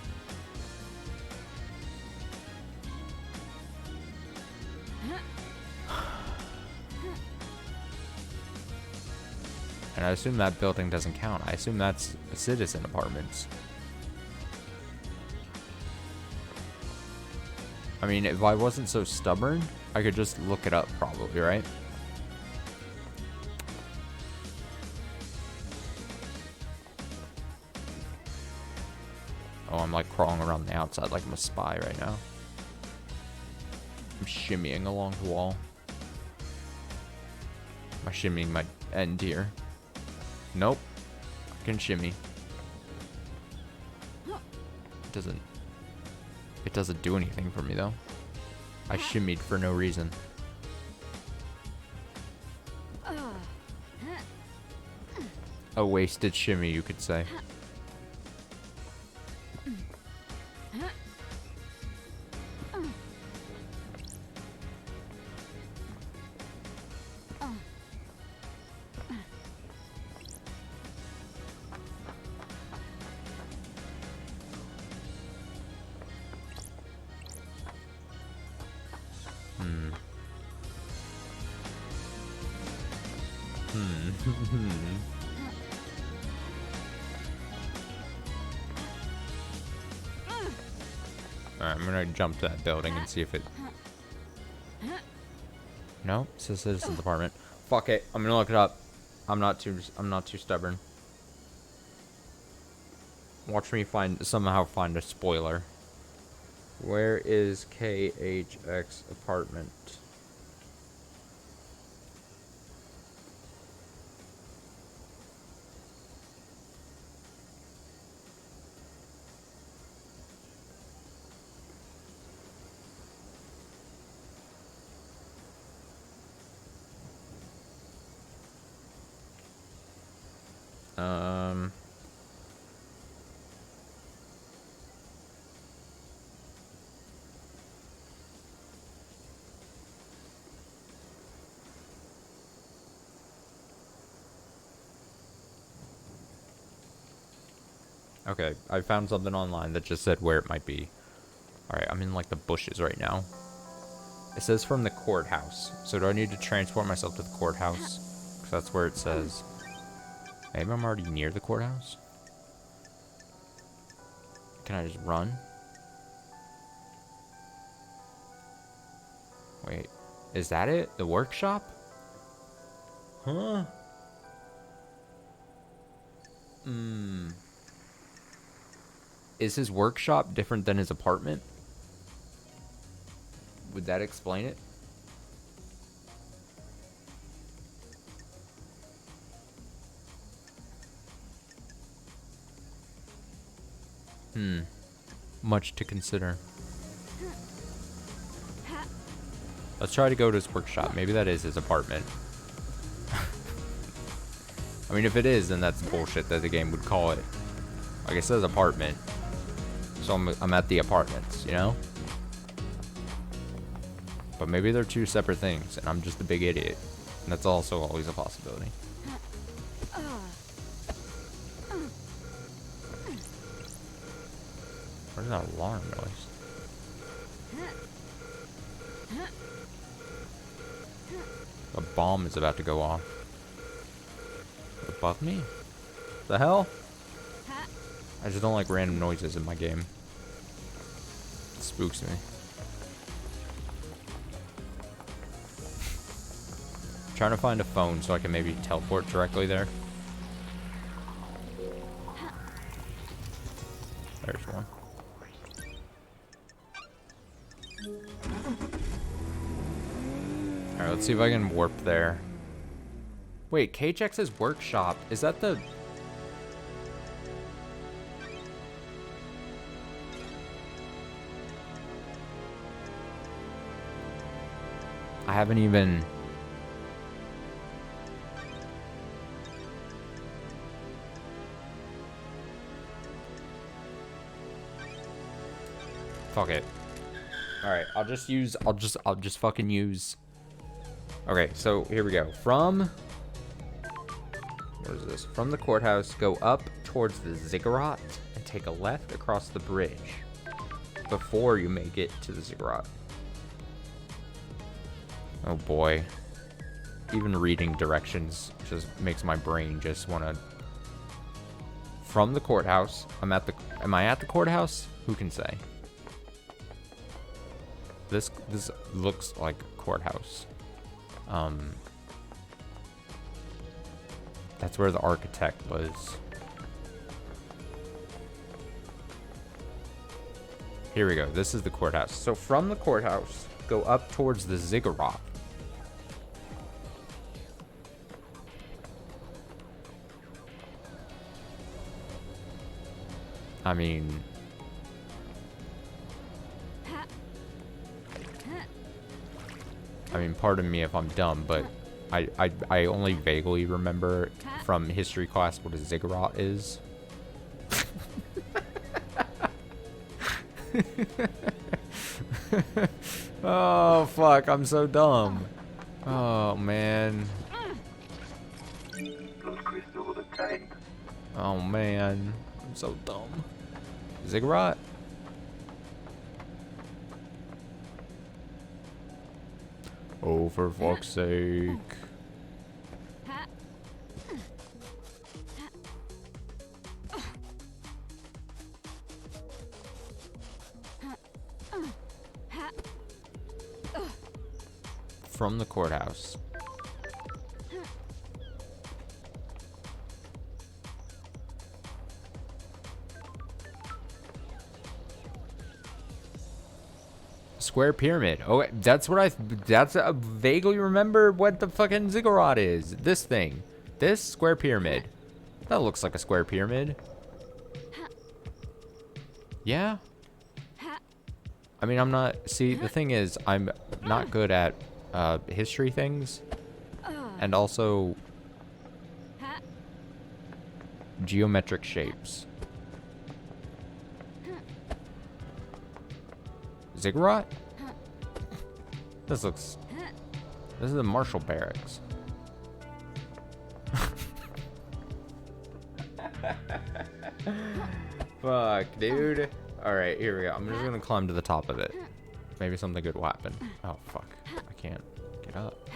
And I assume that building doesn't count. I assume that's citizen apartments. I mean, if I wasn't so stubborn, I could just look it up probably, right? Oh, I'm like crawling around the outside like I'm a spy right now. I'm shimmying along the wall. Am I shimmying my end here? Nope. I can shimmy. It doesn't do anything for me though. I shimmied for no reason. A wasted shimmy, you could say. Alright, I'm gonna jump to that building and see if it... No, it says citizen department. Fuck it, I'm gonna look it up. I'm not too stubborn. Watch me somehow find a spoiler. Where is KHX apartment? Okay, I found something online that just said where it might be. Alright, I'm in like the bushes right now. It says from the courthouse. So do I need to transport myself to the courthouse? Because that's where it says. Maybe I'm already near the courthouse? Can I just run? Wait, is that it? The workshop? Huh? Is his workshop different than his apartment? Would that explain it? Much to consider. Let's try to go to his workshop. Maybe that is his apartment. I mean, if it is, then that's bullshit that the game would call it. Like it says apartment. So I'm at the apartments, you know? But maybe they're two separate things, and I'm just a big idiot. And that's also always a possibility. What is that alarm noise? A bomb is about to go off. Above me? The hell? I just don't like random noises in my game. It spooks me. I'm trying to find a phone so I can maybe teleport directly there. There's one. Alright, let's see if I can warp there. Wait, KHX's workshop. Is that the... I haven't even... Fuck it. Alright, I'll just fucking use... Okay, so here we go. From... What is this? From the courthouse, go up towards the ziggurat and take a left across the bridge before you make it to the ziggurat. Oh boy. Even reading directions just makes my brain just want to... From the courthouse. Am I at the courthouse? Who can say? This looks like a courthouse. That's where the architect was. Here we go. This is the courthouse. So from the courthouse, go up towards the ziggurat. I mean... pardon me if I'm dumb, but I only vaguely remember from history class what a ziggurat is. Oh, fuck, I'm so dumb. Oh, man. Oh, man. I'm so dumb. Ziggurat? Oh, for fuck's sake. From the courthouse. Square pyramid. Oh, that's what I vaguely remember what the fucking ziggurat is. This thing. This square pyramid. That looks like a square pyramid. Yeah. I mean, I'm not... See, the thing is, I'm not good at history things. And also... geometric shapes. Ziggurat? This looks... This is the Marshall Barracks. Fuck, dude. Alright, here we go. I'm just gonna climb to the top of it. Maybe something good will happen. Oh, fuck. I can't get up.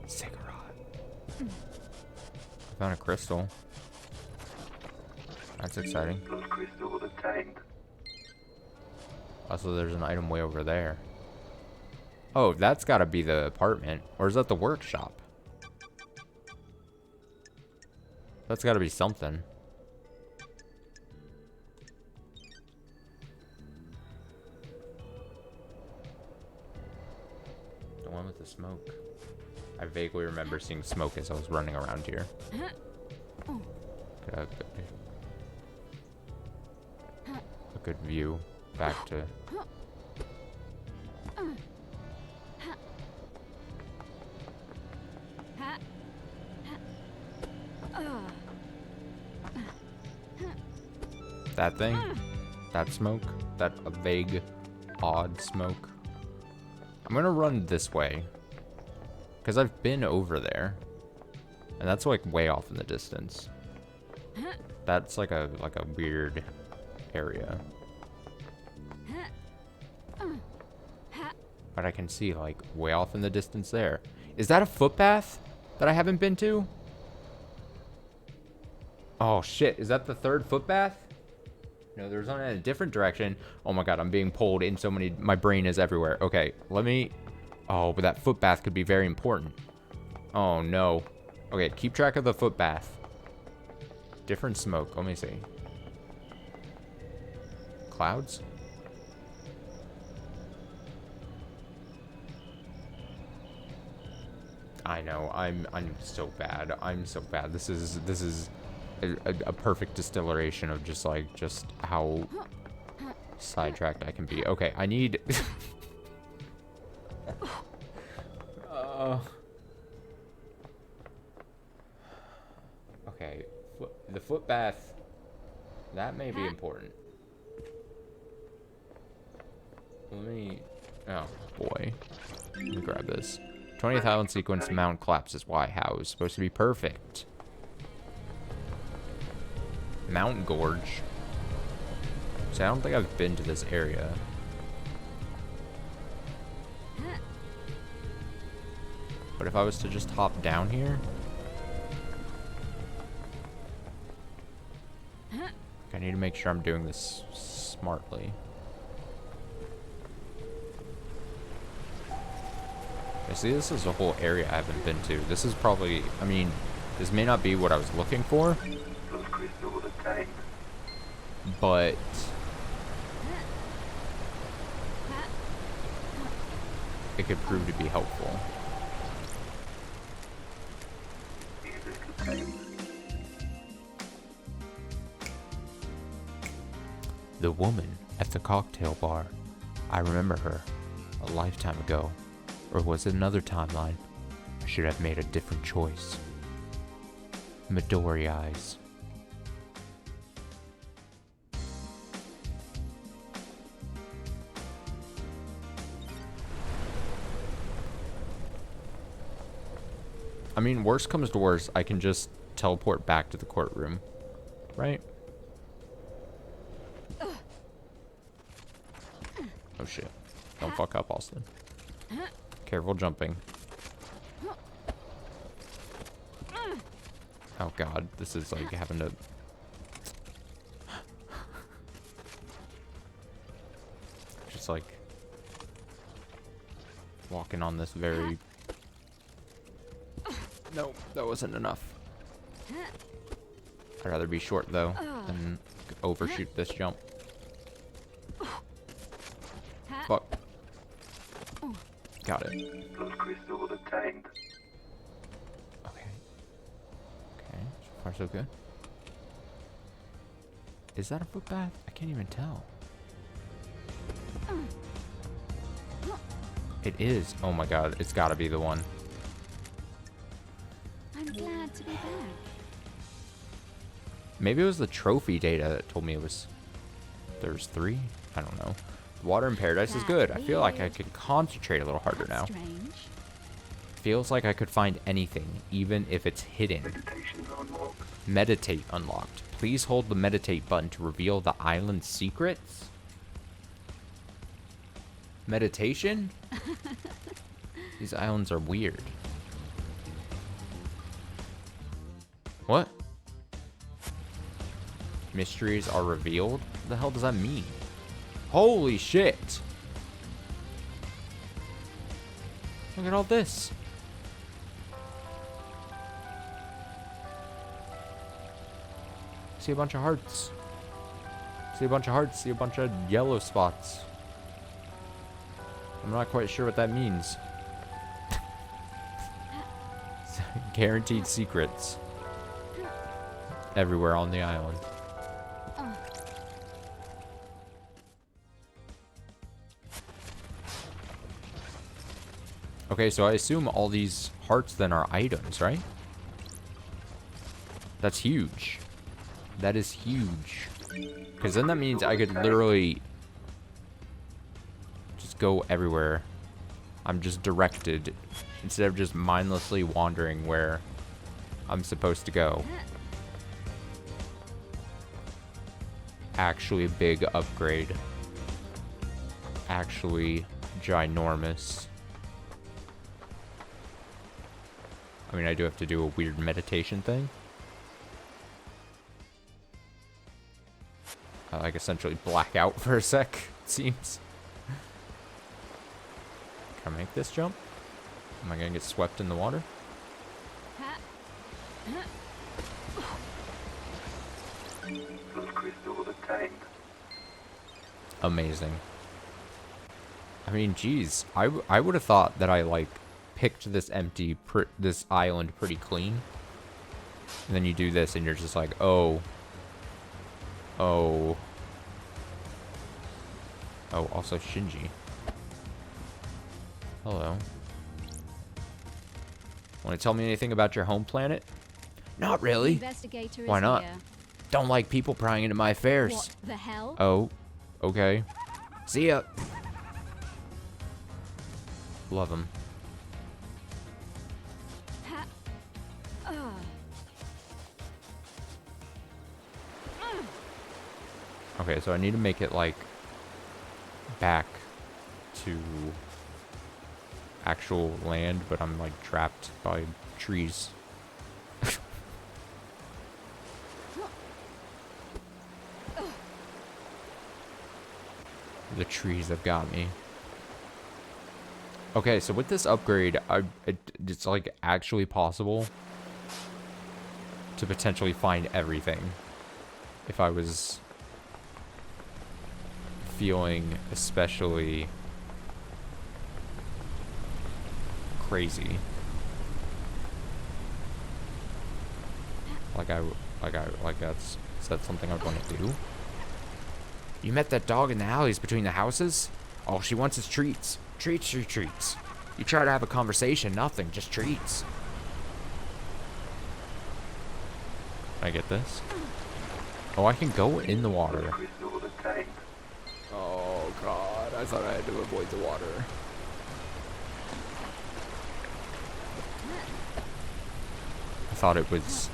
Cigarette. I found a crystal. That's exciting. Those crystals obtained. Also, there's an item way over there. Oh, that's gotta be the apartment. Or is that the workshop? That's gotta be something. The one with the smoke. I vaguely remember seeing smoke as I was running around here. Could have a good view back to... That thing? That smoke? That a vague, odd smoke? I'm gonna run this way. Because I've been over there. And that's like way off in the distance. That's like a weird area. But I can see like way off in the distance there. Is that a footpath that I haven't been to? Oh shit, is that the third footpath? No, there's one in a different direction. Oh my god, I'm being pulled in so many... My brain is everywhere. Okay, let me... Oh, but that footpath could be very important. Oh no. Okay, keep track of the footpath. Different smoke. Let me see. Clouds? I know. I'm so bad. I'm so bad. This is a perfect distillation of just how sidetracked I can be. Okay, I need okay, the footbath, that may be important. Let me... Oh, boy. Let me grab this. 20th island sequence, mount collapses. Why? How? It's supposed to be perfect. Mountain Gorge. See, I don't think I've been to this area. But if I was to just hop down here... I need to make sure I'm doing this smartly. I see, this is a whole area I haven't been to. This is probably... I mean, this may not be what I was looking for. Those crystals obtained. But... it could prove to be helpful. Music obtained. The woman at the cocktail bar. I remember her. A lifetime ago. Or was it another timeline? I should have made a different choice. Midori eyes. I mean, worst comes to worst, I can just teleport back to the courtroom. Right? Oh shit. Don't fuck up, Austin. Careful jumping. Oh god, this is like having to... just like... walking on this very... No, that wasn't enough. I'd rather be short though than overshoot this jump. Fuck. Got it. Those crystals obtained. Okay. Okay, so far so good. Is that a footpath? I can't even tell. It is. Oh my god, it's gotta be the one. I'm glad to be back. Maybe it was the trophy data that told me it was... There's 3? I don't know. Water in Paradise is good. I feel like I could concentrate a little harder now. Strange. Feels like I could find anything, even if it's hidden. Meditation unlocked. Meditate unlocked. Please hold the meditate button to reveal the island's secrets. Meditation? These islands are weird. What? Mysteries are revealed? What the hell does that mean? Holy shit! Look at all this. See a bunch of hearts. See a bunch of hearts. See a bunch of yellow spots. I'm not quite sure what that means. Guaranteed secrets. Everywhere on the island. Okay, so I assume all these hearts then are items, right? That's huge. That is huge. Because then that means I could literally just go everywhere. I'm just directed instead of just mindlessly wandering where I'm supposed to go. Actually a big upgrade. Actually ginormous. I mean, I do have to do a weird meditation thing. I like essentially black out for a sec, it seems. Can I make this jump? Am I gonna get swept in the water? Those crystals attained. Amazing. I mean, geez, I would have thought that I like picked this this island pretty clean, and then you do this and you're just like, oh, also Shinji. Hello. Want to tell me anything about your home planet? Not really. Investigator Why is not? here. Don't like people prying into my affairs. What the hell? Oh, okay. See ya. Love him. Okay, so I need to make it like back to actual land, but I'm like trapped by trees. The trees have got me. Okay, so with this upgrade, it's like actually possible to potentially find everything if I was feeling especially crazy. Like that's, is that something I'd want to do? You met that dog in the alleys between the houses? All she wants is treats. Treats, treats. You try to have a conversation, nothing, just treats. Can I get this? Oh, I can go in the water. Crystals attained. Oh god, I thought I had to avoid the water. I thought it was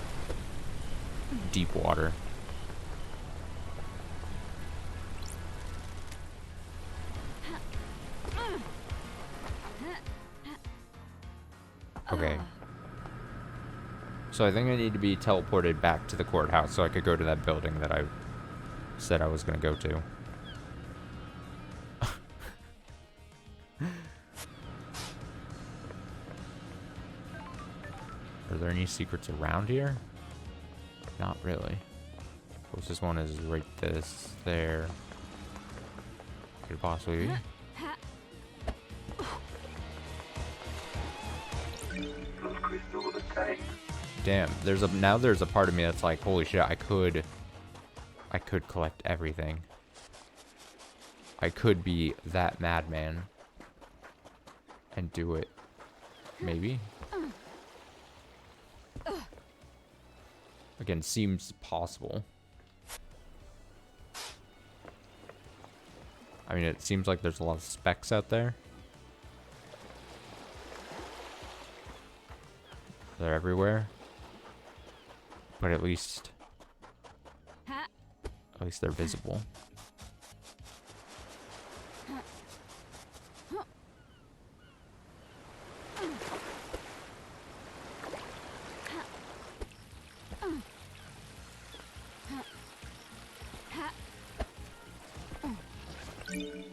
deep water. Okay. So I think I need to be teleported back to the courthouse so I could go to that building that I said I was going to go to. Are there any secrets around here? Not really. Closest one is right there. Could it possibly be? Those crystals attained. Damn, there's a part of me that's like, holy shit, I could collect everything. I could be that madman and do it. Maybe. Again, seems possible. I mean, it seems like there's a lot of specs out there. They're everywhere. But at least they're visible.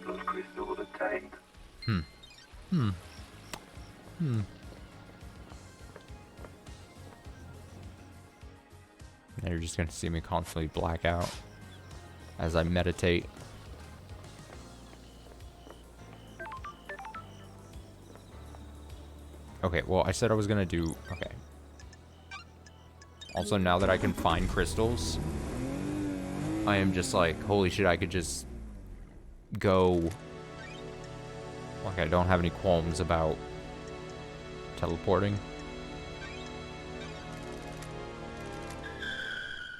Those crystals attained. Now you're just gonna see me constantly black out as I meditate. Okay, well, I said I was gonna do... Okay. Also, now that I can find crystals, I am just like, holy shit, I could just go... Like, I don't have any qualms about teleporting.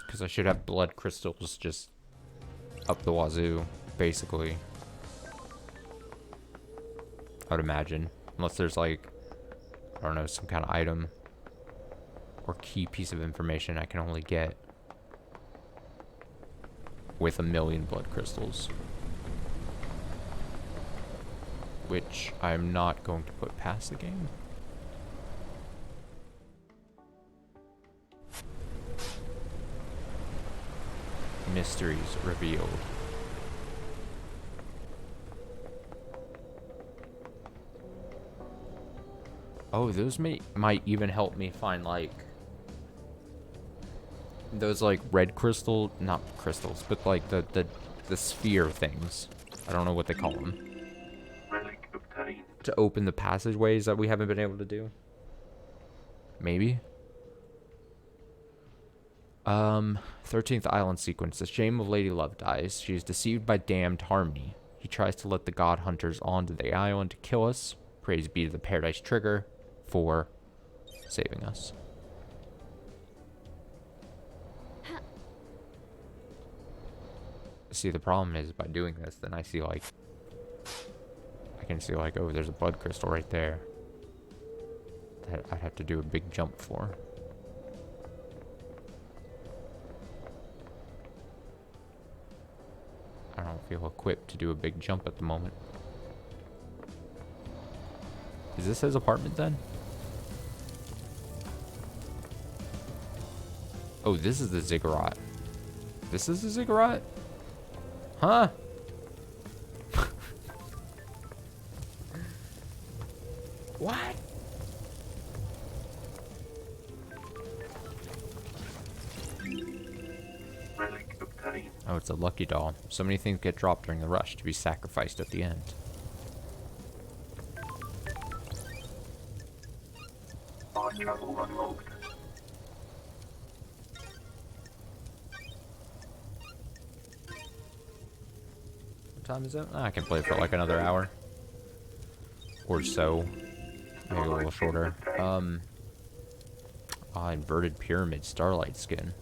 Because I should have blood crystals just up the wazoo, basically. I would imagine. Unless there's like, I don't know, some kind of item or key piece of information I can only get with 1,000,000 blood crystals. Which I'm not going to put past the game. Mysteries revealed. Oh, those might even help me find like those like red crystal, not crystals, but like the sphere things. I don't know what they call them. Relic obtained. To open the passageways that we haven't been able to do. Maybe. 13th island sequence. The shame of Lady Love dies. She is deceived by damned Harmony. He tries to let the god hunters onto the island to kill us. Praise be to the Paradise Trigger for saving us. See, the problem is by doing this, then I see like, I can see like, oh, there's a blood crystal right there that I'd have to do a big jump for. I don't feel equipped to do a big jump at the moment. Is this his apartment then? Oh, this is the ziggurat. This is the ziggurat? Huh? What? Relic obtained. Oh, it's a lucky doll. So many things get dropped during the rush to be sacrificed at the end. Fast travel unlocked. What time is it? I can play for like another hour. Or so. Maybe a little shorter. Inverted pyramid starlight skin.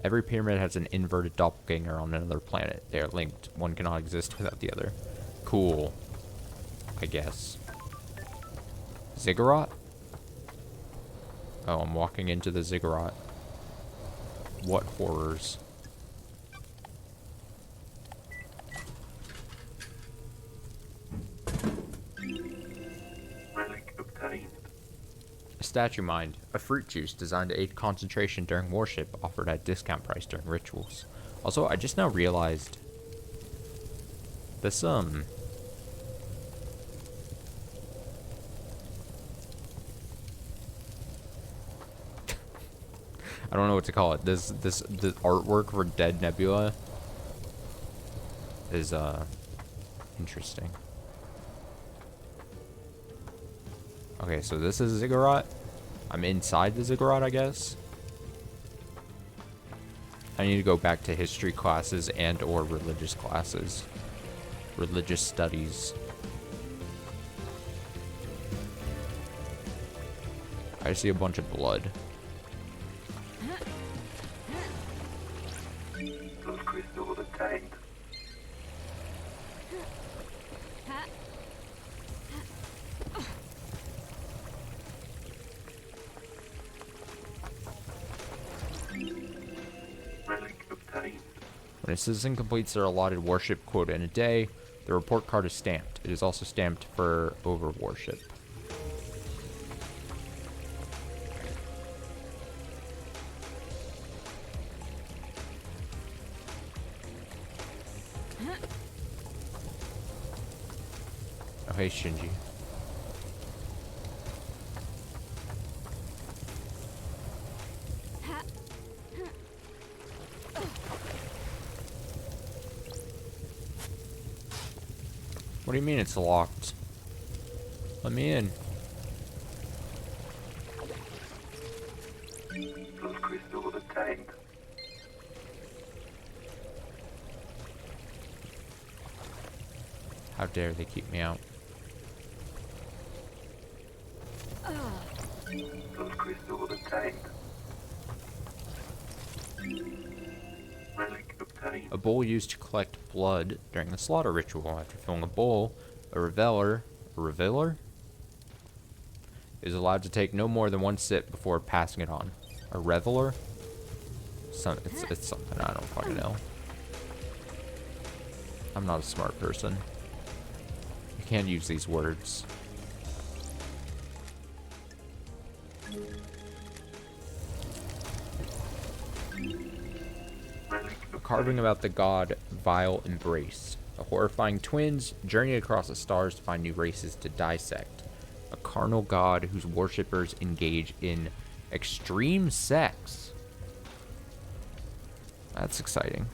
Every pyramid has an inverted doppelganger on another planet. They are linked. One cannot exist without the other. Cool. I guess. Ziggurat? Oh, I'm walking into the ziggurat. What horrors. Relic obtained. A statue mind, a fruit juice designed to aid concentration during worship, offered at discount price during rituals. Also, I just now realized this I don't know what to call it. This artwork for Dead Nebula is interesting. Okay, so this is a ziggurat. I'm inside the ziggurat, I guess. I need to go back to history classes and or religious classes. Religious studies. I see a bunch of blood. Those crystals attained. When a citizen completes their allotted warship quota in a day, the report card is stamped. It is also stamped for over warship. Oh, hey, Shinji. What do you mean it's locked? Let me in. Those crystals obtained. How dare they keep me out? Those crystals obtained. Relic obtained. A bowl used to collect blood during the slaughter ritual. After filling a bowl, a reveler is allowed to take no more than one sip before passing it on. A reveler? It's something I don't quite know. I'm not a smart person. You can't use these words. A carving about the god Vile Embrace. The horrifying twins journey across the stars to find new races to dissect. A carnal god whose worshippers engage in extreme sex. That's exciting.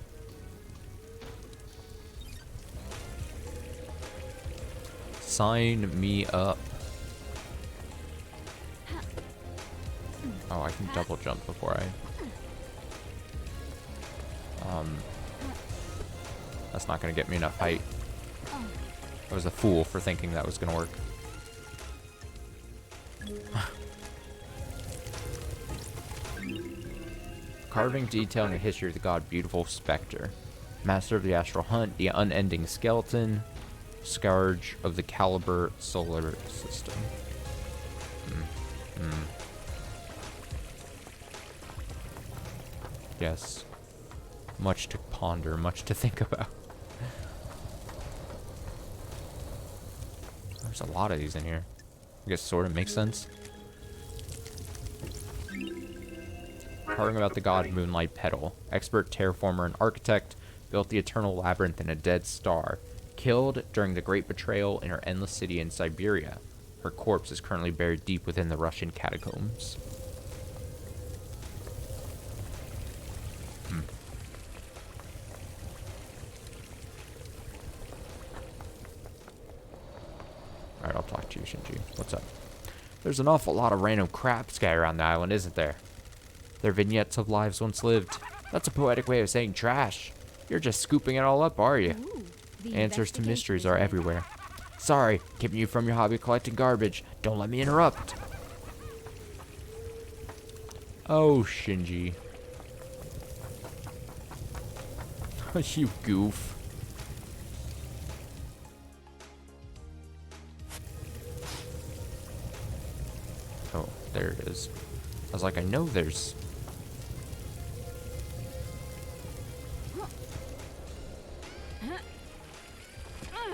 Sign me up. Oh, I can double jump before I... That's not gonna get me enough height. I was a fool for thinking that was gonna work. Carving detailing the history of the god Beautiful Spectre. Master of the Astral Hunt, the Unending Skeleton, Scourge of the Caliber Solar System. Yes. Much to ponder, much to think about. There's a lot of these in here. I guess sort of makes sense. Carving about the god Moonlight Petal. Expert terraformer and architect, built the eternal labyrinth in a dead star. Killed during the Great Betrayal in her endless city in Siberia. Her corpse is currently buried deep within the Russian catacombs. Alright, I'll talk to you, Shinji. What's up? There's an awful lot of random crap scattered around the island, isn't there? They're vignettes of lives once lived. That's a poetic way of saying trash. You're just scooping it all up, are you? Ooh, the Answers to investigation mysteries is are ready. everywhere. Sorry, keeping you from your hobby of collecting garbage. Don't let me interrupt. Oh, Shinji. You goof. Oh, there it is. I was like, I know there's...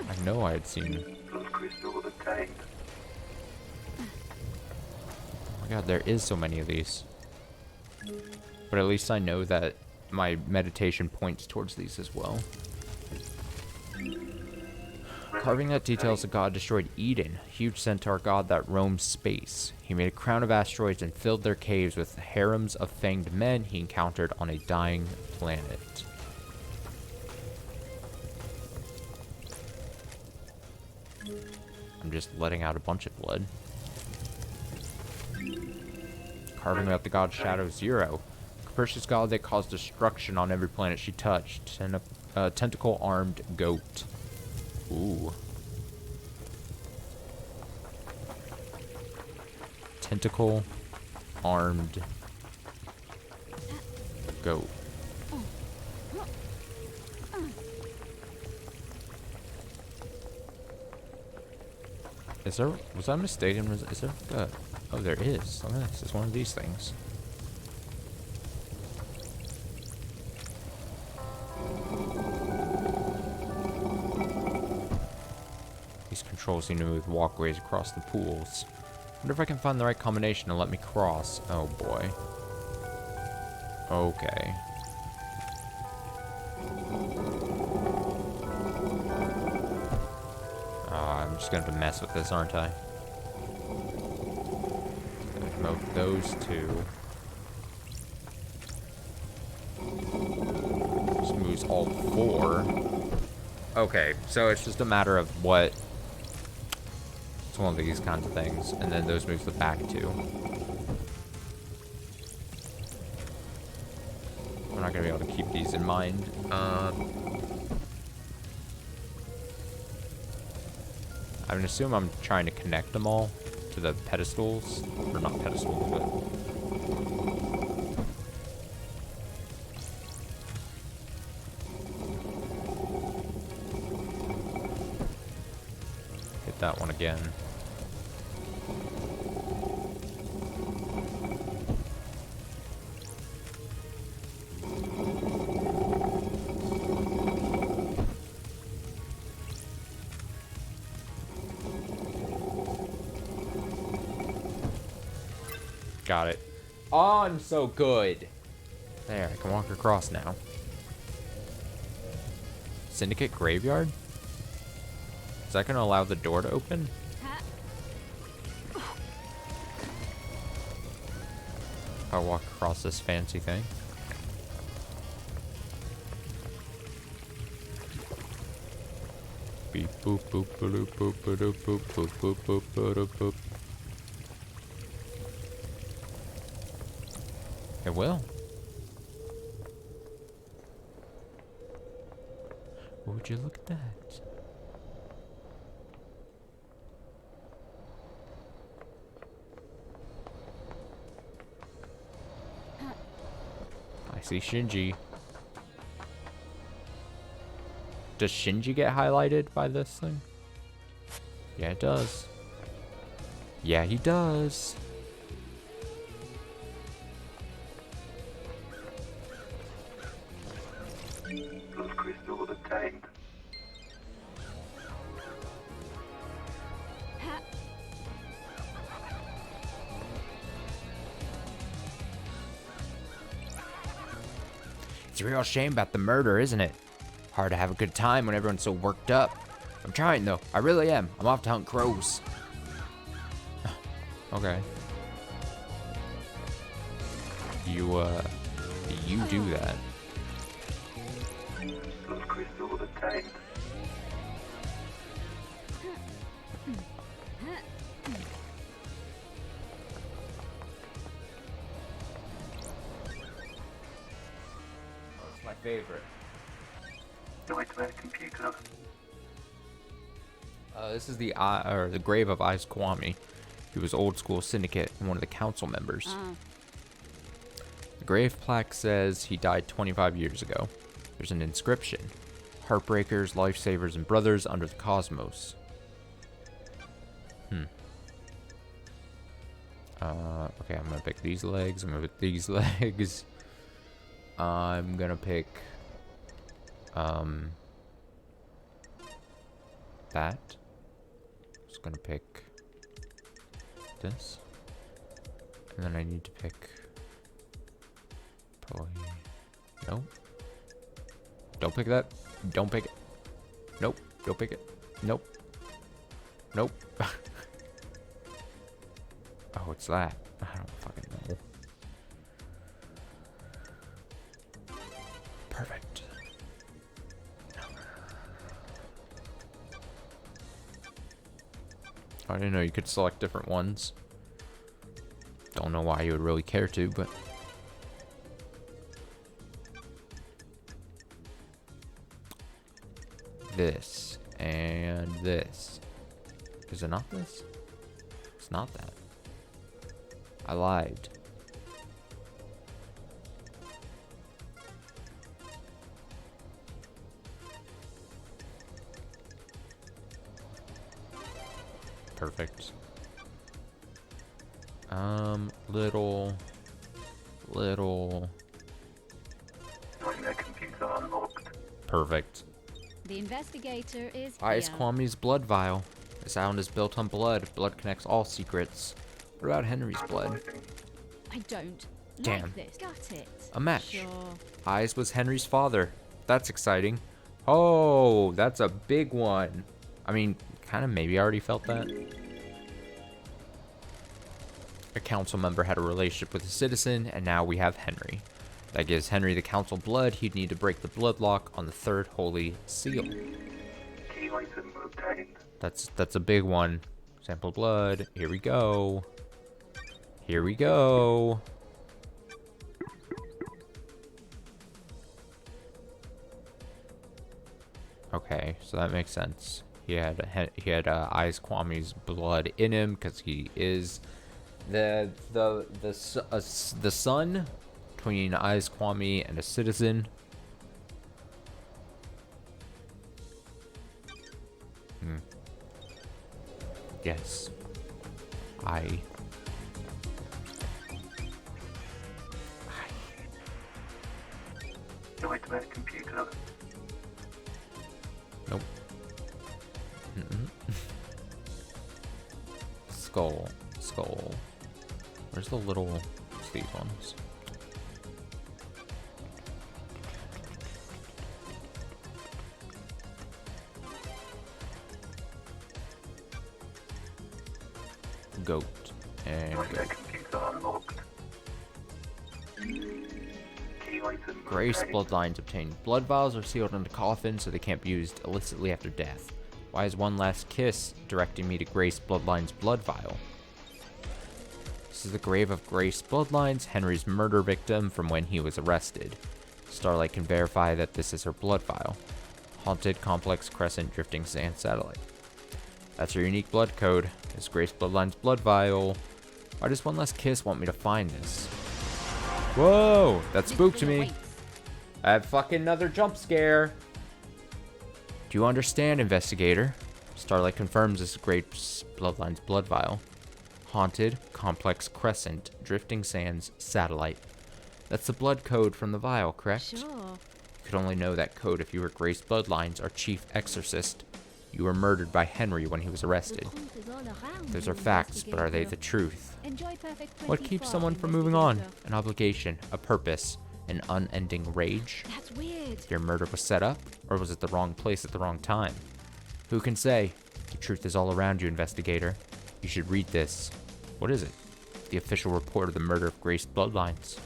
I know I had seen... Those crystals obtained. Oh my god, there is so many of these. But at least I know that my meditation points towards these as well. Carving that details the god destroyed Eden, a huge centaur god that roams space. He made a crown of asteroids and filled their caves with harems of fanged men he encountered on a dying planet. I'm just letting out a bunch of blood. Carving out the god Shadow Zero, a capricious god that caused destruction on every planet she touched, and a tentacle-armed goat. Ooh. Tentacle-armed goat. Is there, was I mistaken? Is there, oh, there is. Look at this. It's one of these things. controls seem to move walkways across the pools. Wonder if I can find the right combination to let me cross. Oh boy. Okay. I'm just gonna have to mess with this, aren't I? Gonna move those two. Just moves all four. Okay, so it's just a matter of what. It's one of these kinds of things, and then those moves the back two. We're not gonna be able to keep these in mind. I would assume I'm trying to connect them all to the pedestals, or not pedestals, but hit that one again. Got it. Oh, I'm so good. There, I can walk across now. Syndicate Graveyard? Is that going to allow the door to open? If I walk across this fancy thing. Beep boop boop boop boop boop boop boop boop boop boop boop. It will. Would you look at that? I see Shinji. Does Shinji get highlighted by this thing? Yeah, it does. Yeah, he does. Those crystals attained. It's a real shame about the murder, isn't it? Hard to have a good time when everyone's so worked up. I'm trying though. I really am. I'm off to hunt crows. Okay. You do that. Those crystals attained. That's my favorite. Nightmare computer. This is the grave of Ice Kwame. He was old school syndicate and one of the council members. The grave plaque says he died 25 years ago. There's an inscription. Heartbreakers, lifesavers, and brothers under the cosmos. Okay, I'm gonna pick these legs. I'm gonna pick these legs. I'm gonna pick that. Just gonna pick this. And then I need to pick probably nope. Don't pick that. Don't pick it. Nope. Don't pick it. Nope. Nope. Oh, it's that. I don't fucking know. Perfect. I didn't know you could select different ones. Don't know why you would really care to, but this and this. Is it not this? It's not that. I lied. Perfect. Little. Nightmare computer unlocked. Perfect. The investigator is Ice here. Kwame's blood vial. This island is built on blood. Blood connects all secrets. What about Henry's blood? I don't Damn. like this. Got it. A match. Sure. Eyes was Henry's father. That's exciting. Oh, that's a big one. I mean, kind of maybe I already felt that. A council member had a relationship with a citizen, and now we have Henry. That gives Henry the council blood. He'd need to break the blood lock on the third holy seal. Key item obtained. That's a big one. Sample blood. Here we go. Here we go. Okay, so that makes sense. He had Eyes Kwame's blood in him because he is the son between Eyes Kwame and a citizen. Yes. Nightmare computer. Nope. Skull. Where's the little sleeve ones? Goat and Nightmare goat. computer unlocked. Key item Grace obtained. bloodlines obtain. Blood vials are sealed into coffins so they can't be used illicitly after death. Why is one last kiss directing me to Grace Bloodline's blood vial? This is the grave of Grace Bloodlines, Henry's murder victim from when he was arrested. Starlight can verify that this is her blood vial. Haunted Complex Crescent Drifting Sand Satellite. That's her unique blood code. It's Grace Bloodline's blood vial. Why does one last kiss want me to find this? Whoa! That spooked me. I have fucking another jump scare. Do you understand, investigator? Starlight confirms this is Grace Bloodline's blood vial. Haunted Complex Crescent Drifting Sands Satellite. That's the blood code from the vial, correct? Sure. You could only know that code if you were Grace Bloodlines, our chief exorcist. You were murdered by Henry when he was arrested. Those are facts, but are they the truth? What keeps someone from moving on? An obligation, a purpose, an unending rage? That's weird. Your murder was set up, or was it the wrong place at the wrong time? Who can say? The truth is all around you, investigator. You should read this. What is it? The official report of the murder of Grace Bloodlines.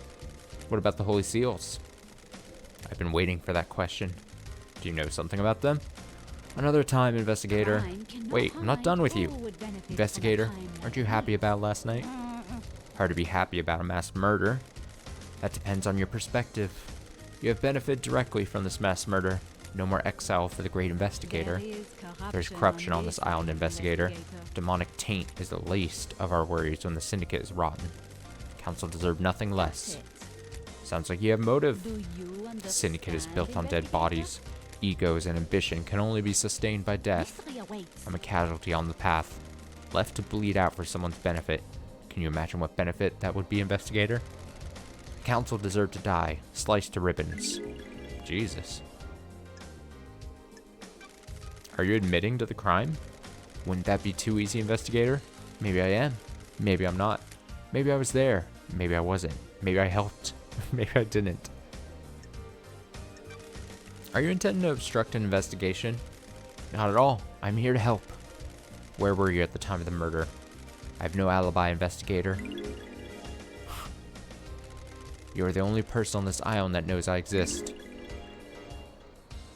What about the Holy Seals? I've been waiting for that question. Do you know something about them? Another time, investigator. Wait, I'm not done with you. Investigator, aren't you happy about last night? Hard to be happy about a mass murder. That depends on your perspective. You have benefited directly from this mass murder. No more exile for the great investigator. There's corruption on this island, investigator. Demonic taint is the least of our worries when the syndicate is rotten. Council deserve nothing less. Sounds like you have motive. The syndicate is built on dead bodies. Egos and ambition can only be sustained by death. I'm a casualty on the path, left to bleed out for someone's benefit. Can you imagine what benefit that would be, investigator? The council deserved to die, sliced to ribbons. Jesus. Are you admitting to the crime? Wouldn't that be too easy, investigator? Maybe I am. Maybe I'm not. Maybe I was there. Maybe I wasn't. Maybe I helped. Maybe I didn't. Are you intending to obstruct an investigation? Not at all. I'm here to help. Where were you at the time of the murder? I have no alibi, investigator. You are the only person on this island that knows I exist.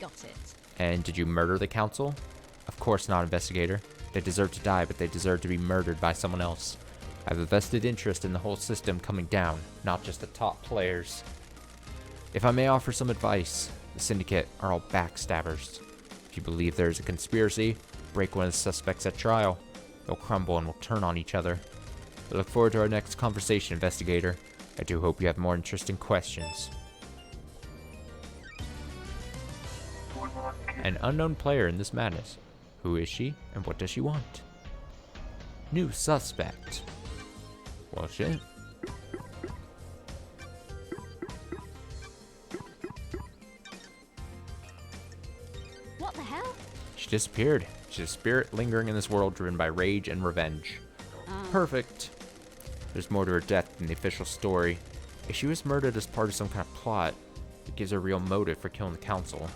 Got it. And did you murder the council? Of course not, investigator. They deserve to die, but they deserve to be murdered by someone else. I have a vested interest in the whole system coming down, not just the top players. If I may offer some advice, the syndicate are all backstabbers. If you believe there is a conspiracy, break one of the suspects at trial. They'll crumble and will turn on each other. I look forward to our next conversation, investigator. I do hope you have more interesting questions. An unknown player in this madness. Who is she, and what does she want? New suspect. Well, shit. What the hell? She disappeared. She's She's a spirit lingering in this world driven by rage and revenge. Perfect. There's more to her death than the official story. If she was murdered as part of some kind of plot, it gives her a real motive for killing the council.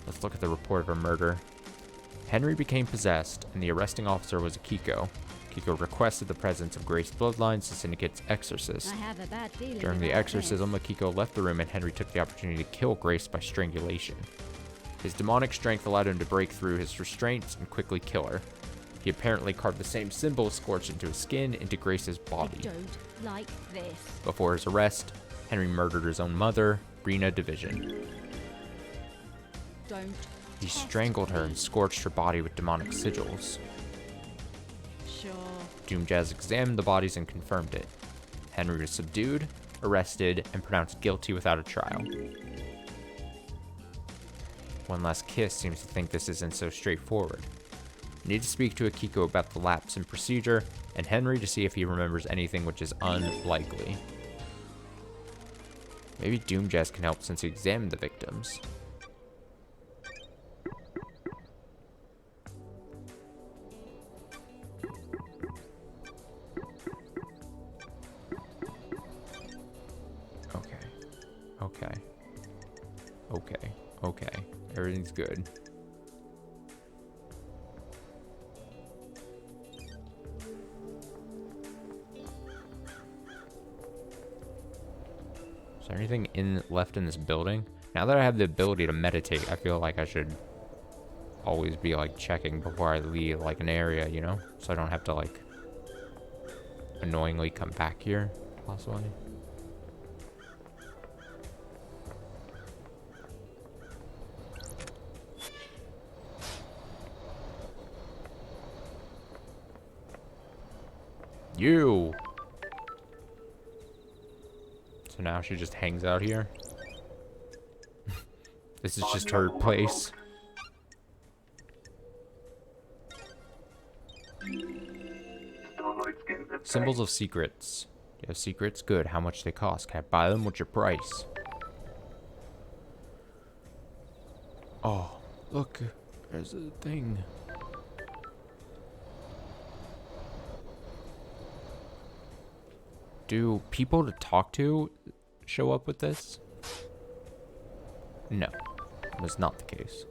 Let's look at the report of her murder. Henry became possessed, and the arresting officer was Akiko. Akiko requested the presence of Grace Bloodlines, the syndicate's exorcist. I have a bad feeling During the about exorcism, Akiko left the room and Henry took the opportunity to kill Grace by strangulation. His demonic strength allowed him to break through his restraints and quickly kill her. He apparently carved the same symbol scorched into his skin into Grace's this. body. I don't like this. Before his arrest, Henry murdered his own mother, Rena Division. Don't. He test strangled her me. and scorched her body with demonic sigils. Sure. Doomjazz examined the bodies and confirmed it. Henry was subdued, arrested, and pronounced guilty without a trial. One Last Kiss seems to think this isn't so straightforward. I need to speak to Akiko about the lapse in procedure, and Henry to see if he remembers anything, which is unlikely. Maybe Doomjazz can help since he examined the victims. Okay. Everything's good. Is there anything left in this building? Now that I have the ability to meditate, I feel like I should always be like checking before I leave like an area, you know? So I don't have to like annoyingly come back here, possibly. You! So now she just hangs out here? This is just her place. Starlight's getting the Symbols of secrets. You have secrets? Good. How much they cost? Can I buy them? What's your price? Oh, look. There's a thing. Do people to talk to show up with this? No. That's not the case.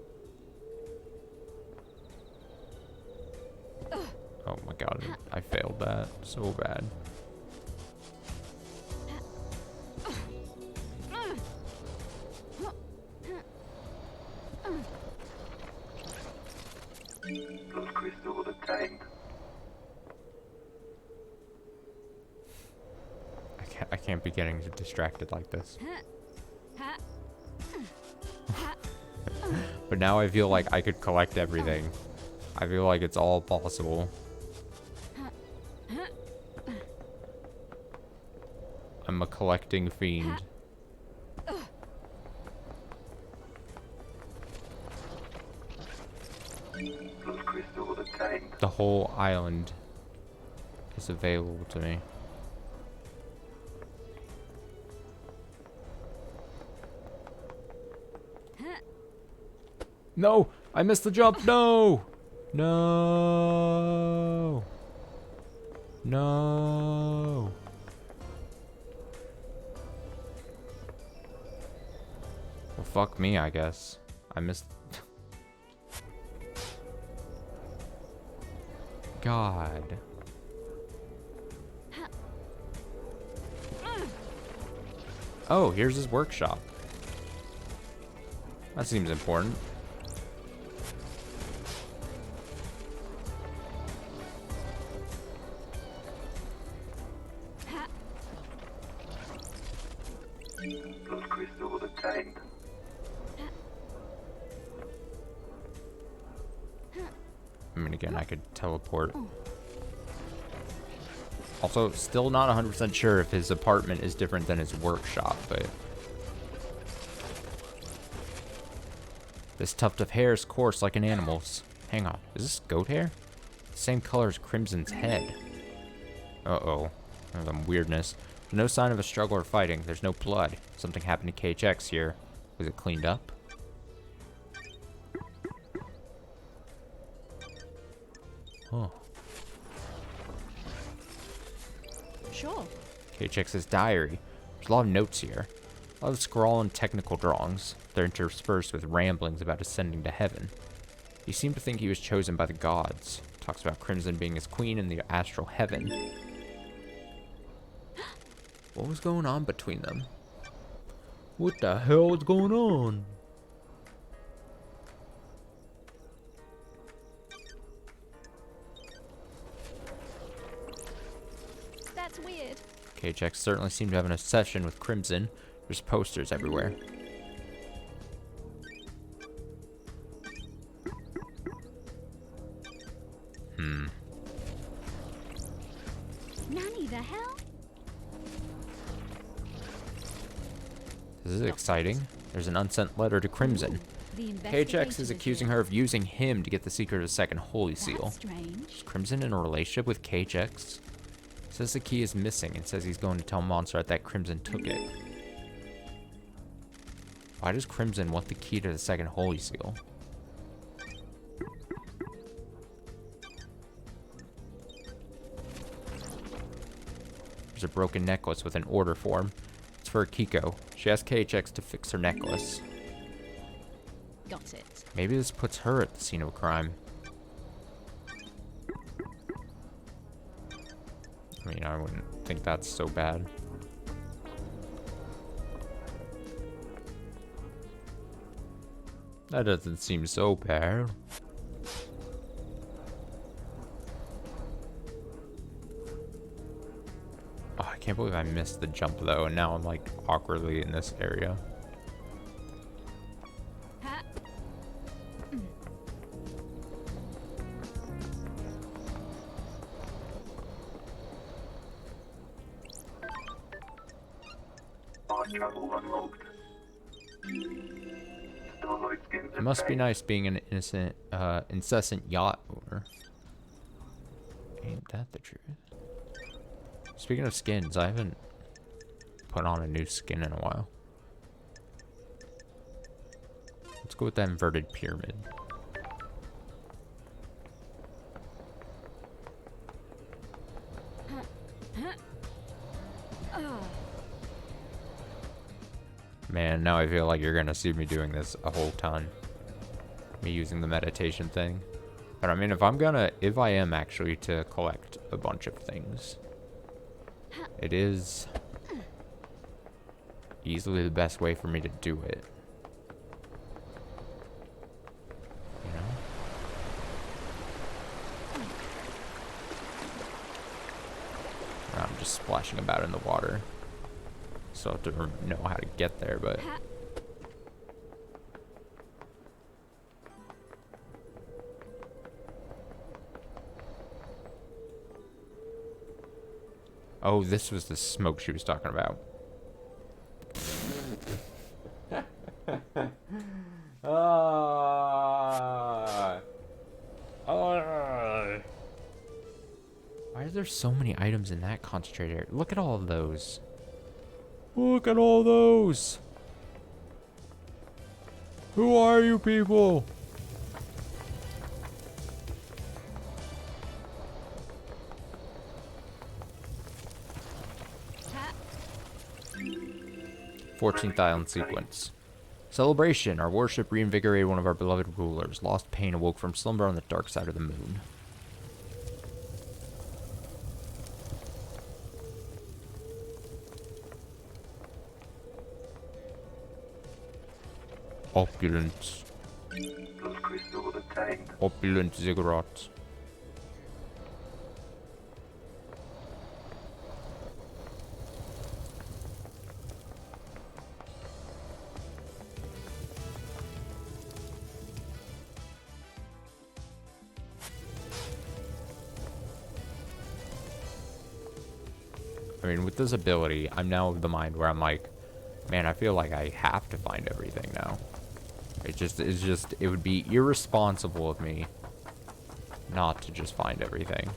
Oh my god, I failed that so bad. Those crystals obtained. I can't be getting distracted like this. But now I feel like I could collect everything. I feel like it's all possible. I'm a collecting fiend. Those crystals obtained. The whole island is available to me. No! I missed the jump! No! No! No! Well, fuck me, I guess. I missed... God. Oh, here's his workshop. That seems important. Those crystals obtained. I mean, again, I could teleport. Also, still not 100% sure if his apartment is different than his workshop, but... This tuft of hair is coarse like an animal's. Hang on, is this goat hair? Same color as Crimson's head. Uh-oh. There's some weirdness. There's no sign of a struggle or fighting. There's no blood. Something happened to KHX here. Was it cleaned up? Huh. Sure. Okay, checks his diary. There's a lot of notes here. A lot of scrawl and technical drawings. They're interspersed with ramblings about ascending to heaven. He seemed to think he was chosen by the gods. Talks about Crimson being his queen in the astral heaven. What was going on between them? What the hell is going on? That's weird. KHX certainly seemed to have an obsession with Crimson. There's posters everywhere. Nanny the hell? This is exciting. There's an unsent letter to Crimson. The KHX is accusing her of using him to get the secret of the second holy seal. That's strange. Is Crimson in a relationship with KHX? Says the key is missing and says he's going to tell Montserrat that Crimson took it. Why does Crimson want the key to the second holy seal? There's a broken necklace with an order form. It's for Akiko. She asked KHX to fix her necklace. Got it. Maybe this puts her at the scene of a crime. I mean, I wouldn't think that's so bad. That doesn't seem so bad. Oh, I can't believe I missed the jump though, and now I'm like awkwardly in this area. Ha. Fast travel unlocked. Starlight skins It must be nice being an incessant yacht owner. Ain't that the truth? Speaking of skins, I haven't put on a new skin in a while. Let's go with that inverted pyramid. Man, now I feel like you're gonna see me doing this a whole ton. Me using the meditation thing. But I mean, if I am actually to collect a bunch of things, it is easily the best way for me to do it. You know? I'm just splashing about in the water. So I have to know how to get there, but... Oh, this was the smoke she was talking about. Why are there so many items in that concentrated area? Look at all of those. Look at all those. Who are you people? Ha. 14th island sequence. Celebration. Our worship reinvigorated one of our beloved rulers. Lost pain awoke from slumber on the dark side of the moon. Opulent. Those crystals attained. Opulent ziggurat. I mean, with this ability, I'm now of the mind where I'm like, man, I feel like I have to find everything now. It would be irresponsible of me not to just find everything.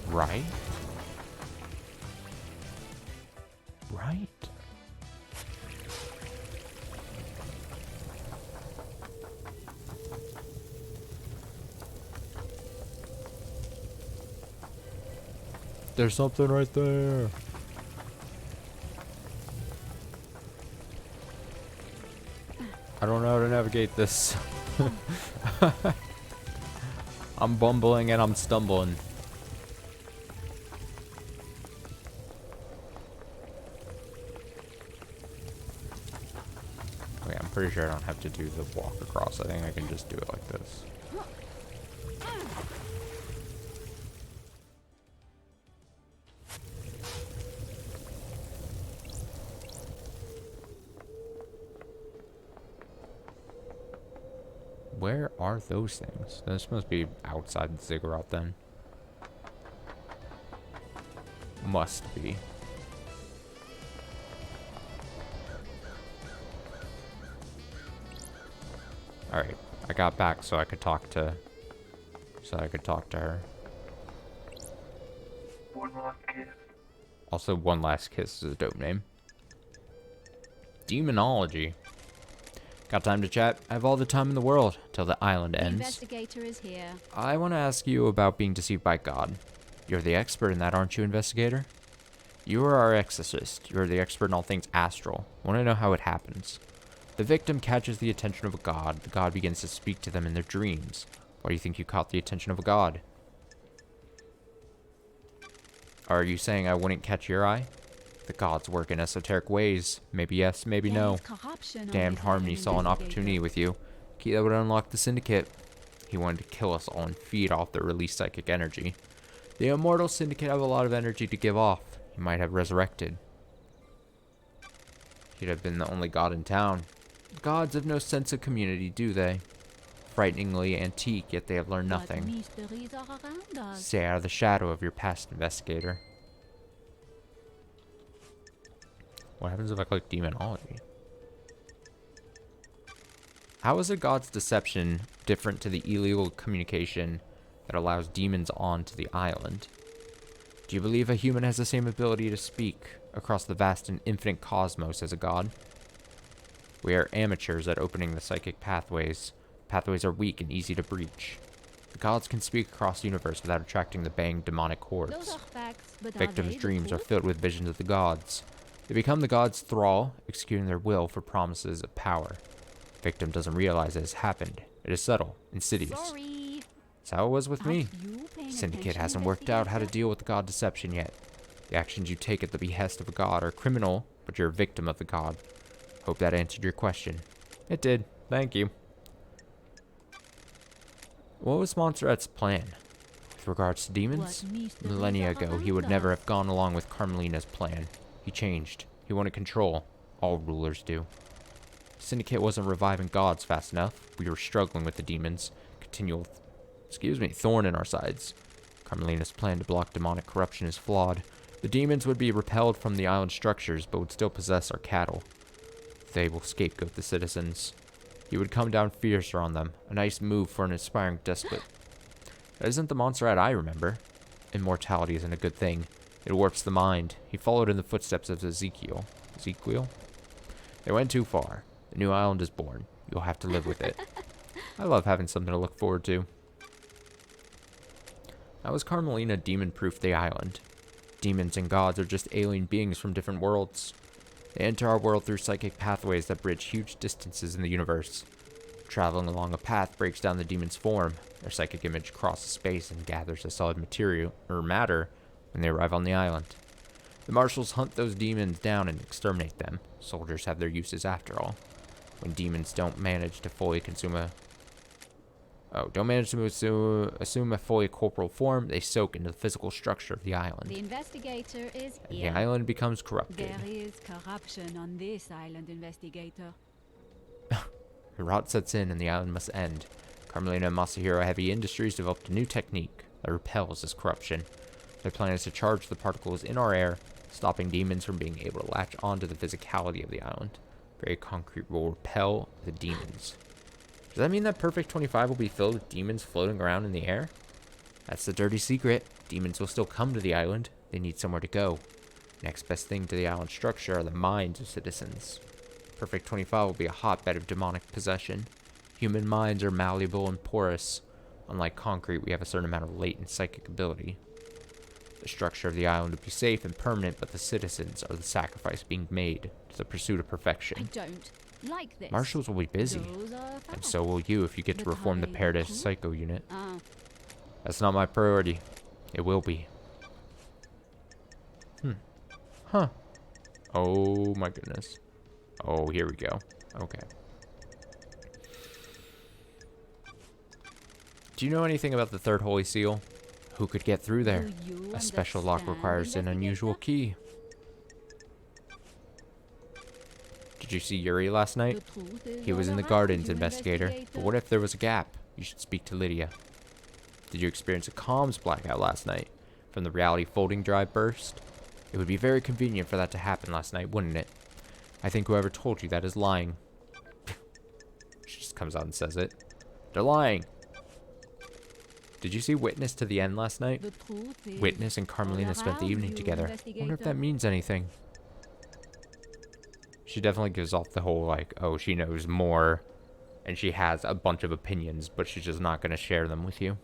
Right? Right? There's something right there. I don't know how to navigate this. I'm bumbling and I'm stumbling. Okay, I'm pretty sure I don't have to do the walk across. I think I can just do it like this. Where are those things? This must be outside the ziggurat then. Must be. Alright, I got back so I could talk to her. One last kiss. Also, One Last Kiss is a dope name. Demonology. Got time to chat? I have all the time in the world till the island The ends. investigator is here. I want to ask you about being deceived by God. You're the expert in that, aren't you, investigator? You are our exorcist. You're the expert in all things astral. Want to know how it happens? The victim catches the attention of a god. The god begins to speak to them in their dreams. Why do you think you caught the attention of a god? Are you saying I wouldn't catch your eye? The gods work in esoteric ways. Maybe yes, maybe no. There's corruption on Damned this Harmony island, saw an investigator. opportunity with you. Key that would unlock the syndicate. He wanted to kill us all and feed off their released psychic energy. The immortal syndicate have a lot of energy to give off. He might have resurrected. He'd have been the only god in town. Gods have no sense of community, do they? Frighteningly antique, yet they have learned What nothing. mysteries are around us? Stay out of the shadow of your past, investigator. What happens if I click demonology? How is a god's deception different to the illegal communication that allows demons onto the island? Do you believe a human has the same ability to speak across the vast and infinite cosmos as a god? We are amateurs at opening the psychic pathways. Pathways are weak and easy to breach. The gods can speak across the universe without attracting the banged demonic Those hordes. are facts, but Victims' are they the dreams are truth? filled with visions of the gods. They become the gods' thrall, executing their will for promises of power. Victim doesn't realize it has happened. It is subtle, insidious. Sorry. That's how it was with me. Aren't you paying Syndicate attention, hasn't worked out how to investigator? deal with the god deception yet. The actions you take at the behest of a god are criminal, but you're a victim of the god. Hope that answered your question. It did. Thank you. What was Montserrat's plan? With regards to demons? What mysteries Millennia are ago, he around would never us? have gone along with Carmelina's plan. He changed. He wanted control. All rulers do. Syndicate wasn't reviving gods fast enough. We were struggling with the demons. Continual, thorn in our sides. Carmelina's plan to block demonic corruption is flawed. The demons would be repelled from the island structures, but would still possess our cattle. They will scapegoat the citizens. He would come down fiercer on them. A nice move for an aspiring despot. That isn't the Montserrat I remember. Immortality isn't a good thing. It warps the mind. He followed in the footsteps of Ezekiel. Ezekiel? They went too far. The new island is born. You'll have to live with it. I love having something to look forward to. How has Carmelina demon-proofed the island? Demons and gods are just alien beings from different worlds. They enter our world through psychic pathways that bridge huge distances in the universe. Traveling along a path breaks down the demon's form. Their psychic image crosses space and gathers a solid material or matter when they arrive on the island. The marshals hunt those demons down and exterminate them. Soldiers have their uses after all. When demons don't manage to fully assume a fully corporal form, they soak into the physical structure of the island. The investigator is And here. the island becomes corrupted. There is corruption on this island, investigator. The rot sets in and the island must end. Carmelina and Masahiro Heavy Industries developed a new technique that repels this corruption. Their plan is to charge the particles in our air, stopping demons from being able to latch onto the physicality of the island. Very concrete will repel the demons. Does that mean that Perfect 25 will be filled with demons floating around in the air? That's the dirty secret. Demons will still come to the island. They need somewhere to go. Next best thing to the island structure are the minds of citizens. Perfect 25 will be a hotbed of demonic possession. Human minds are malleable and porous. Unlike concrete, we have a certain amount of latent psychic ability. The structure of the island would be safe and permanent, but the citizens are the sacrifice being made to the pursuit of I perfection. don't like this. Marshals will be busy, Those are and facts. so will you if you get to But reform the I Paradise could. Psycho unit. Ah, That's not my priority. It will be. Huh. Oh my goodness. Oh, here we go. Okay. Do you know anything about the third holy seal? Who could get through there? do you A special lock understand, requires an unusual investigator? key. Did you see Yuri last night? The truth is He was all in the around gardens, you, investigator. But what if there was a gap? You should speak to Lydia. Did you experience a comms blackout last night from the reality folding drive burst? It would be very convenient for that to happen last night, wouldn't it? I think whoever told you that is lying. She just comes out and says it. They're lying. Did you see Witness to the end last night? The truth is Witness and Carmelina all spent the around evening you, together. I wonder if investigator. that means anything. She definitely gives off the whole, like, oh, she knows more, and she has a bunch of opinions, but she's just not going to share them with you.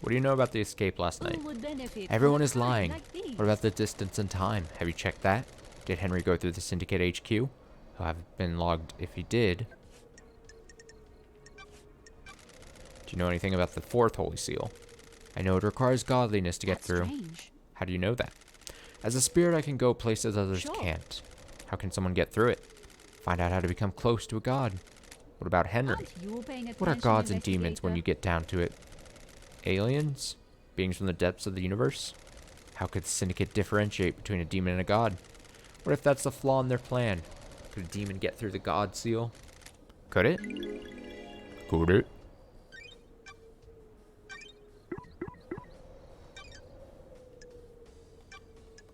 What do you know about the escape last night? Who would benefit from Everyone a is crime lying. like these? What about the distance and time? Have you checked that? Did Henry go through the Syndicate HQ? He'll have been logged if he did. Do you know anything about the fourth Holy Seal? I know it requires godliness to get That's through. strange. How do you know that? As a spirit, I can go places others Sure. can't. How can someone get through it? Find out how to become close to a god. What about Henry? Aren't you paying What are attention, gods and demons when you investigator? get down to it? Aliens? Beings from the depths of the universe? How could the Syndicate differentiate between a demon and a god? What if that's the flaw in their plan? Could a demon get through the god seal? Could it? Could it?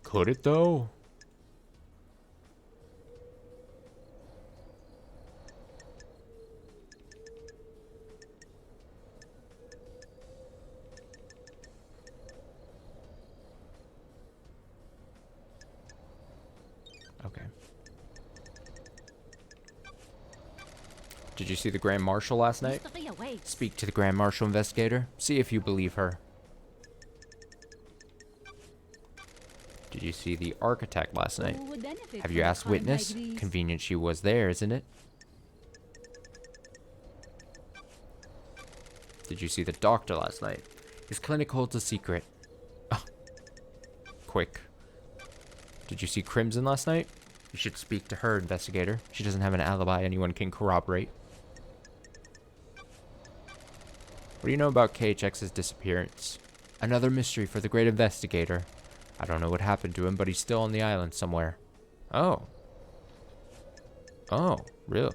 Could it though? Okay. Did you see the Grand Marshal last night? Mystery awaits. Speak to the Grand Marshal investigator. See if you believe her. Did you see the architect last night? Who would benefit Have from you a asked crime like Witness? these? Convenient she was there, isn't it? Did you see the doctor last night? His clinic holds a secret. Oh. Quick. Did you see Crimson last night? You should speak to her, investigator. She doesn't have an alibi anyone can corroborate. What do you know about KHX's disappearance? Another mystery for the great investigator. I don't know what happened to him, but he's still on the island somewhere. Oh. Oh, really?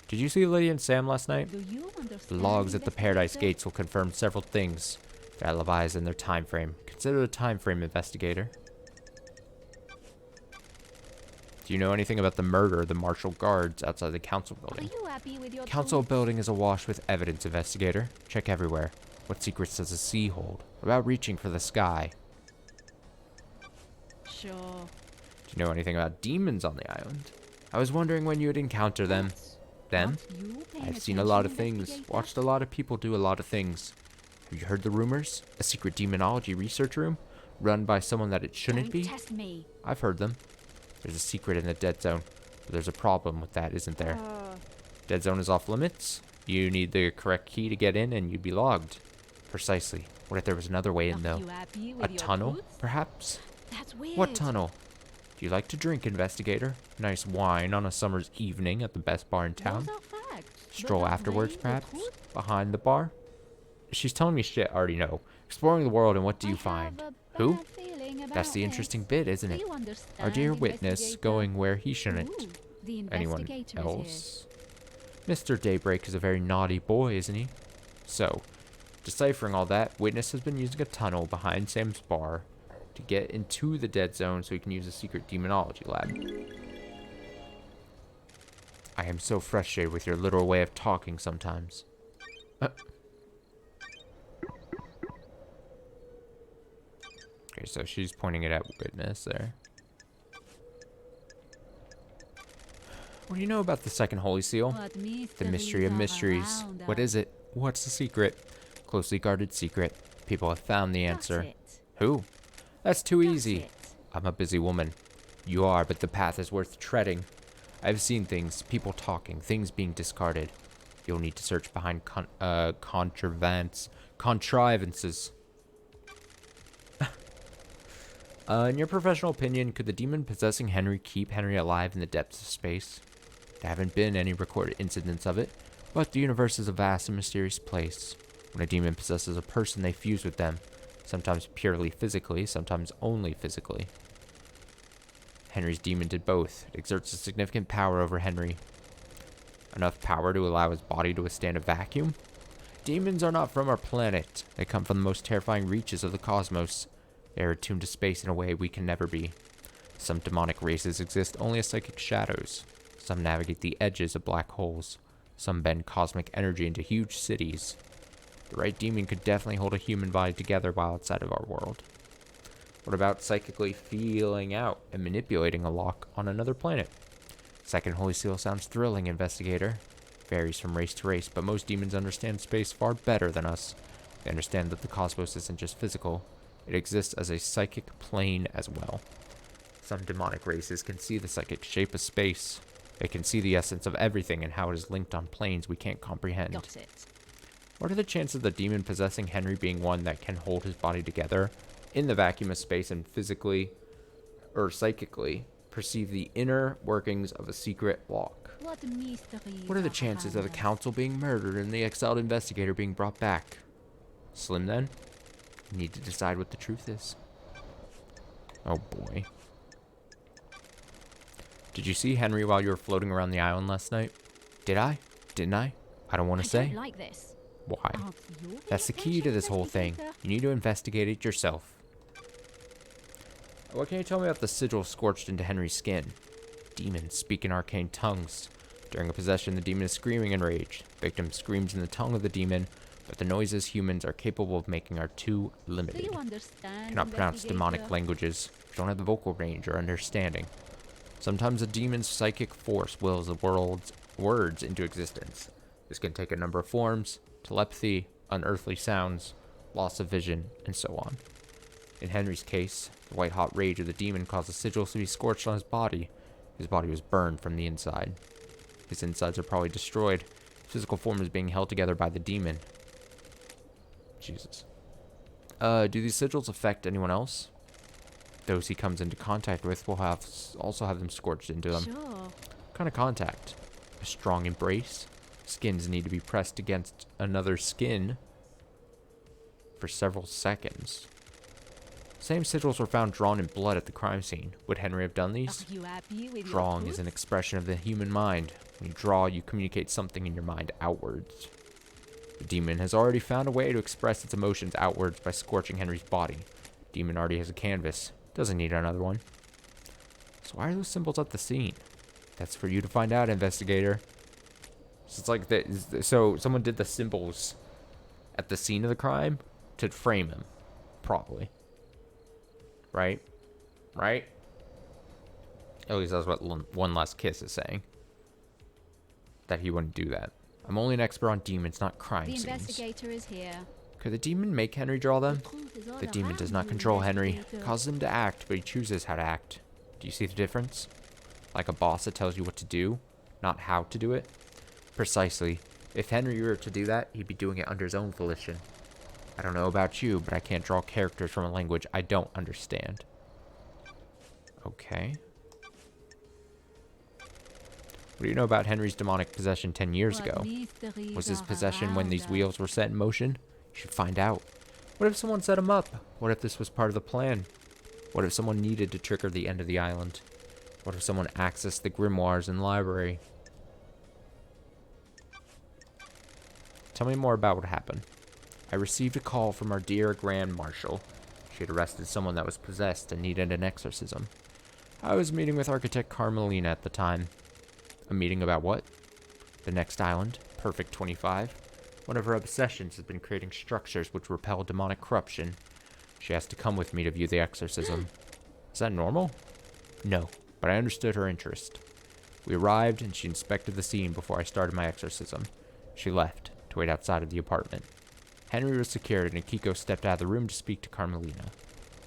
Did you see Lydia and Sam last night? Do you The understand, logs at the Paradise investigator? Gates will confirm several things. Their alibis and their time frame. Consider the time frame, investigator. Do you know anything about the murder of the Marshal Guards outside the Council Are building? you happy with your Council truth? building is awash with evidence, investigator. Check everywhere. What secrets does the sea hold? What about reaching for the sky? Sure. Do you know anything about demons on the island? I was wondering when you would encounter them. Them? Aren't you paying I've seen a lot of attention, things, investigator? watched a lot of people do a lot of things. Have you heard the rumors? A secret demonology research room? Run by someone that it shouldn't Don't be? test me. I've heard them. There's a secret in the dead zone. But there's a problem with that, isn't there? Dead zone is off limits. You need the correct key to get in and you'd be logged. Precisely. What if there was another way in Are though? you happy A with your tunnel, truth? perhaps? That's weird. What tunnel? Do you like to drink, investigator? Nice wine on a summer's evening at the best bar in town? Those are facts. but Stroll are afterwards, they the perhaps? truth? Behind the bar? She's telling me shit I already know. Exploring the world, and what do you I find? have a Who? bad feeling That's about the this. interesting bit, isn't Do it? you Our understand, dear witness investigator? going where he shouldn't. Ooh, the Anyone investigator is else? Mr. Daybreak is a very naughty boy, isn't he? So, deciphering all that, Witness has been using a tunnel behind Sam's bar to get into the dead zone so he can use a secret demonology lab. I am so frustrated with your literal way of talking sometimes. Okay, so she's pointing it at Witness there. What do you know about the second Holy Seal? What The mystery of are mysteries. around What us? is it? What's the secret? Closely guarded secret. People have found the Got answer. it. Who? That's too Got easy. it. I'm a busy woman. You are, but the path is worth treading. I've seen things, people talking, things being discarded. You'll need to search behind contrivances. In your professional opinion, could the demon possessing Henry keep Henry alive in the depths of space? There haven't been any recorded incidents of it, but the universe is a vast and mysterious place. When a demon possesses a person, they fuse with them, sometimes purely physically, sometimes only physically. Henry's demon did both. It exerts a significant power over Henry. Enough power to allow his body to withstand a vacuum? Demons are not from our planet. They come from the most terrifying reaches of the cosmos. They are attuned to space in a way we can never be. Some demonic races exist only as psychic shadows. Some navigate the edges of black holes. Some bend cosmic energy into huge cities. The right demon could definitely hold a human body together while outside of our world. What about psychically feeling out and manipulating a lock on another planet? Second Holy Seal sounds thrilling, investigator. Varies from race to race, but most demons understand space far better than us. They understand that the cosmos isn't just physical. It exists as a psychic plane as well. Some demonic races can see the psychic shape of space. They can see the essence of everything and how it is linked on planes we can't comprehend. Got it. What are the chances of the demon possessing Henry being one that can hold his body together in the vacuum of space and physically or psychically perceive the inner workings of a secret lock? What are the chances of the council being murdered and the exiled investigator being brought back? Slim, then? You need to decide what the truth is. Oh boy. Did you see Henry while you were floating around the island last night? Did I? Didn't I? I don't want I to say. don't like this. Why? Aren't you That's the key to this whole thing. investigator? You need to investigate it yourself. What can you tell me about the sigil scorched into Henry's skin? Demons speak in arcane tongues. During a possession, the demon is screaming in rage. Victim screams in the tongue of the demon, but the noises humans are capable of making are too Do limited. you understand? Cannot pronounce demonic investigator? languages, which don't have the vocal range or understanding. Sometimes a demon's psychic force wills the world's words into existence. This can take a number of forms: telepathy, unearthly sounds, loss of vision, and so on. In Henry's case, the white-hot rage of the demon caused the sigils to be scorched on his body. His body was burned from the inside. His insides are probably destroyed. His physical form is being held together by the demon. Jesus. Do these sigils affect anyone else? Those he comes into contact with will also have them scorched into them. Sure. What kind of contact? A strong embrace? Skins need to be pressed against another skin for several seconds. Same sigils were found drawn in blood at the crime scene. Would Henry have done these? Are you happy with Drawing your is an proof? expression of the human mind. When you draw, you communicate something in your mind outwards. The demon has already found a way to express its emotions outwards by scorching Henry's body. Demon already has a canvas. Doesn't need another one. So why are those symbols at the scene? That's for you to find out, investigator. So it's like so someone did the symbols at the scene of the crime to frame him, probably. Right? Right? At least that's what One Last Kiss is saying. That he wouldn't do that. I'm only an expert on demons, not crime The scenes. investigator is here. Could the demon make Henry draw them? Truth is all The demon around does not you, control Henry. investigator. Causes him to act, but he chooses how to act. Do you see the difference? Like a boss that tells you what to do, not how to do it? Precisely. If Henry were to do that, he'd be doing it under his own volition. I don't know about you, but I can't draw characters from a language I don't understand. Okay. What do you know about Henry's demonic possession 10 years What ago? mysteries Was his are possession when around these us? wheels were set in motion? You should find out. What if someone set him up? What if this was part of the plan? What if someone needed to trigger the end of the island? What if someone accessed the grimoires in the library? Tell me more about what happened. I received a call from our dear Grand Marshal. She had arrested someone that was possessed and needed an exorcism. I was meeting with Architect Carmelina at the time. A meeting about what? The next island, Perfect 25. One of her obsessions has been creating structures which repel demonic corruption. She asked to come with me to view the exorcism. Is that normal? No, but I understood her interest. We arrived and she inspected the scene before I started my exorcism. She left to wait outside of the apartment. Henry was secured, and Akiko stepped out of the room to speak to Carmelina.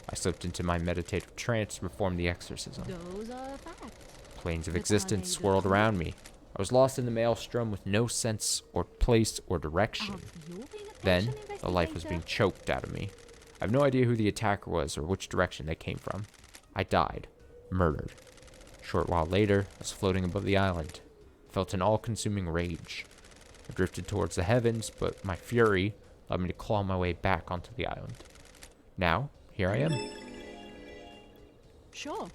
I slipped into my meditative trance to perform the exorcism. Those are facts. Planes of But existence are they swirled the around me. I was lost in the maelstrom with no sense or place or direction. Have you been a Then, patient the life was being investigator? choked out of me. I have no idea who the attacker was or which direction they came from. I died. Murdered. A short while later, I was floating above the island. I felt an all-consuming rage. I drifted towards the heavens, but my fury allowed me to claw my way back onto the island. Now, here I am. Sure.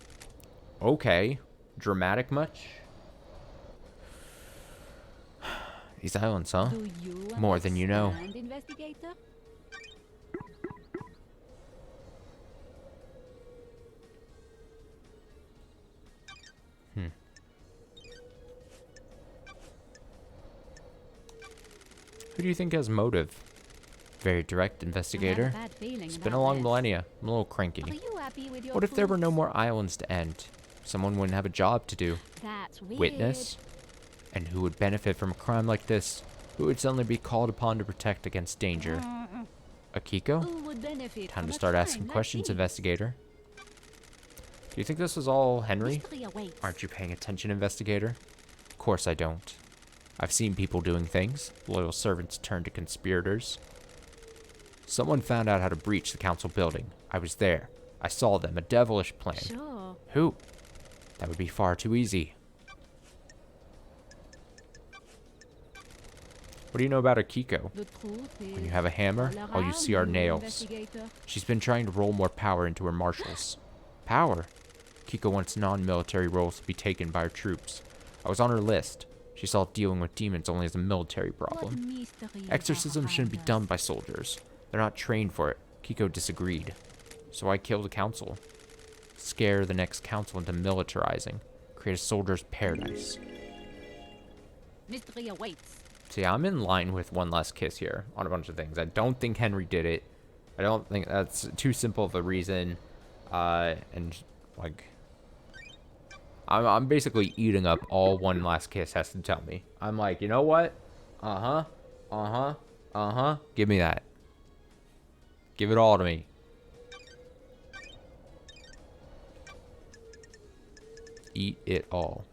Okay. Dramatic much? These islands, huh? Do you More than you know. understand, investigator? Who do you think has motive? Very direct, I investigator. have a bad feeling It's been about a long this. millennia. I'm a little Are cranky. you happy with your What if there were no proofs? more islands to end? Someone wouldn't have a job to do. That's weird. Witness? And who would benefit from a crime like this? Who would suddenly be called upon to protect against danger? Akiko? Who would benefit Time from to a start crime asking like questions, this? investigator. Do you think this was all Henry? Mystery awaits. Aren't you paying attention, investigator? Of course I don't. I've seen people doing things. Loyal servants turned to conspirators. Someone found out how to breach the council building. I was there. I saw them. A devilish plan. Sure. Who? That would be far too easy. What do you know about Akiko? The truth is When you have a hammer, all all you around see are you, nails. investigator. She's been trying to roll more power into her marshals. Power? Kiko wants non-military roles to be taken by her troops. I was on her list. She saw dealing with demons only as a military What problem. mystery Exorcism shouldn't be behind done us? by soldiers. They're not trained for it. Kiko disagreed. So I killed the council. Scare the next council into militarizing. Create a soldier's paradise. Mystery awaits. See, I'm in line with One Last Kiss here on a bunch of things. I don't think Henry did it. I don't think that's too simple of a reason. And, like... I'm basically eating up all One Last Kiss has to tell me. I'm like, you know what? Uh-huh. Uh-huh. Uh-huh. Give me that. Give it all to me. Eat it all.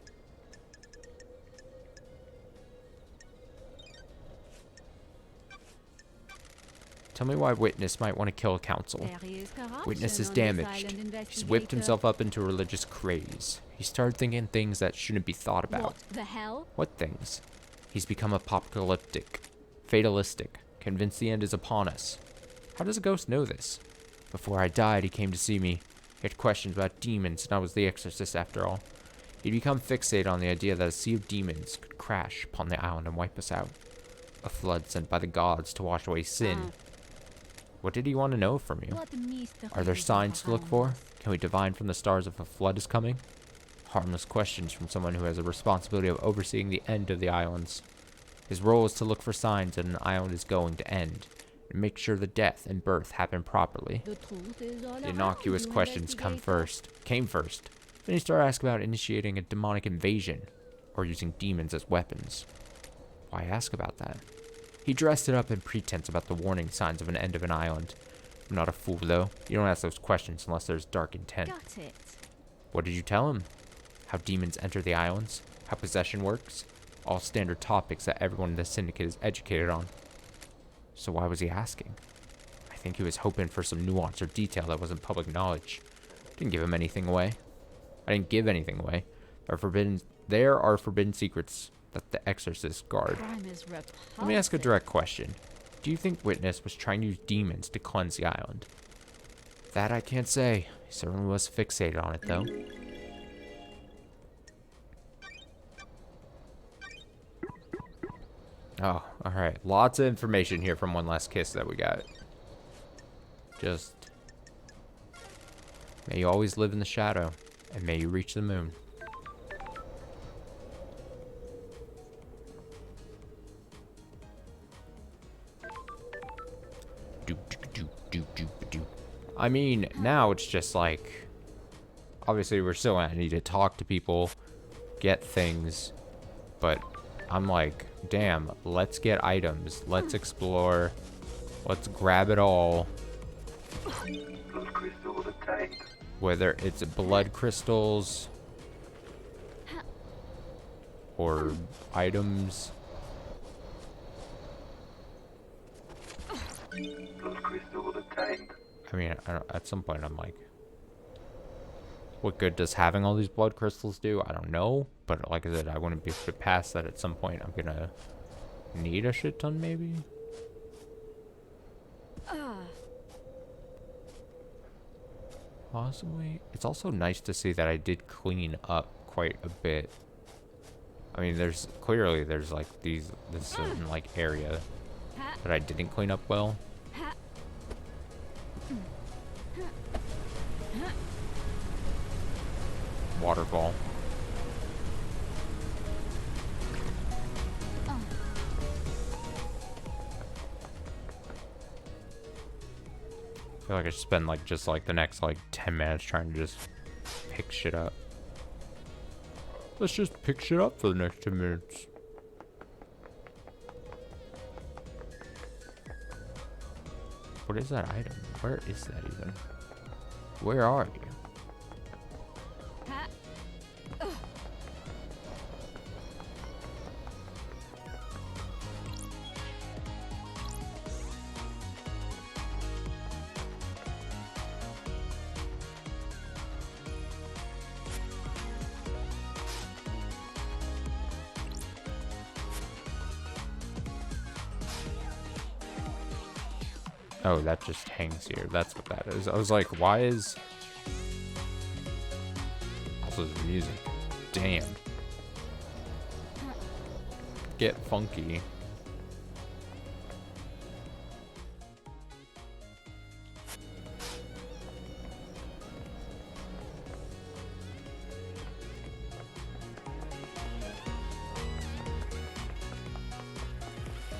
Tell me why Witness might want to kill a council. There is corruption Witness is on this damaged. island, He's whipped investigator. himself up into a religious craze. He started thinking things that shouldn't be thought about. What the hell? What things? He's become apocalyptic, fatalistic, convinced the end is upon us. How does a ghost know this? Before I died, he came to see me. He had questions about demons, and I was the exorcist after all. He'd become fixated on the idea that a sea of demons could crash upon the island and wipe us out. A flood sent by the gods to wash away sin. Ah. What did he want to know from you? What mystery Are there is signs to look behind for? us? Can we divine from the stars if a flood is coming? Harmless questions from someone who has a responsibility of overseeing the end of the islands. His role is to look for signs that an island is going to end, and make sure the death and birth happen properly. The truth is all The around innocuous you, questions came first. Then he started asking about initiating a demonic invasion, or using demons as weapons. Why ask about that? He dressed it up in pretense about the warning signs of an end of an island. I'm not a fool, though. You don't ask those questions unless there's dark intent. Got it. What did you tell him? How demons enter the islands? How possession works? All standard topics that everyone in the syndicate is educated on. So why was he asking? I think he was hoping for some nuance or detail that wasn't public knowledge. Didn't give him anything away. I didn't give anything away. There are forbidden secrets that the exorcists guard. Crime is repulsive. Let me ask a direct question. Do you think Witness was trying to use demons to cleanse the island? That I can't say. He certainly was fixated on it, though. Oh, alright. Lots of information here from One Last Kiss that we got. Just... May you always live in the shadow, and may you reach the moon. I mean, now it's just like... Obviously, we're still gonna need to talk to people, get things, but I'm like, damn, let's get items, let's explore. Let's grab it all. Blood crystal obtained. Whether it's blood crystals or items. Blood crystal obtained. I mean, I don't, at some point I'm like, what good does having all these blood crystals do? I don't know. But like I said, I wouldn't be able to pass that at some point. I'm gonna need a shit ton maybe. Possibly. It's also nice to see that I did clean up quite a bit. I mean, there's like this certain like area that I didn't clean up well. Waterfall. I feel like I should spend like just like the next like 10 minutes trying to just pick shit up. Let's just pick shit up for the next 10 minutes. What is that item? Where is that even? Where are you? Oh, that just hangs here. That's what that is. I was like, why is... Also, the music. Damn. Get funky.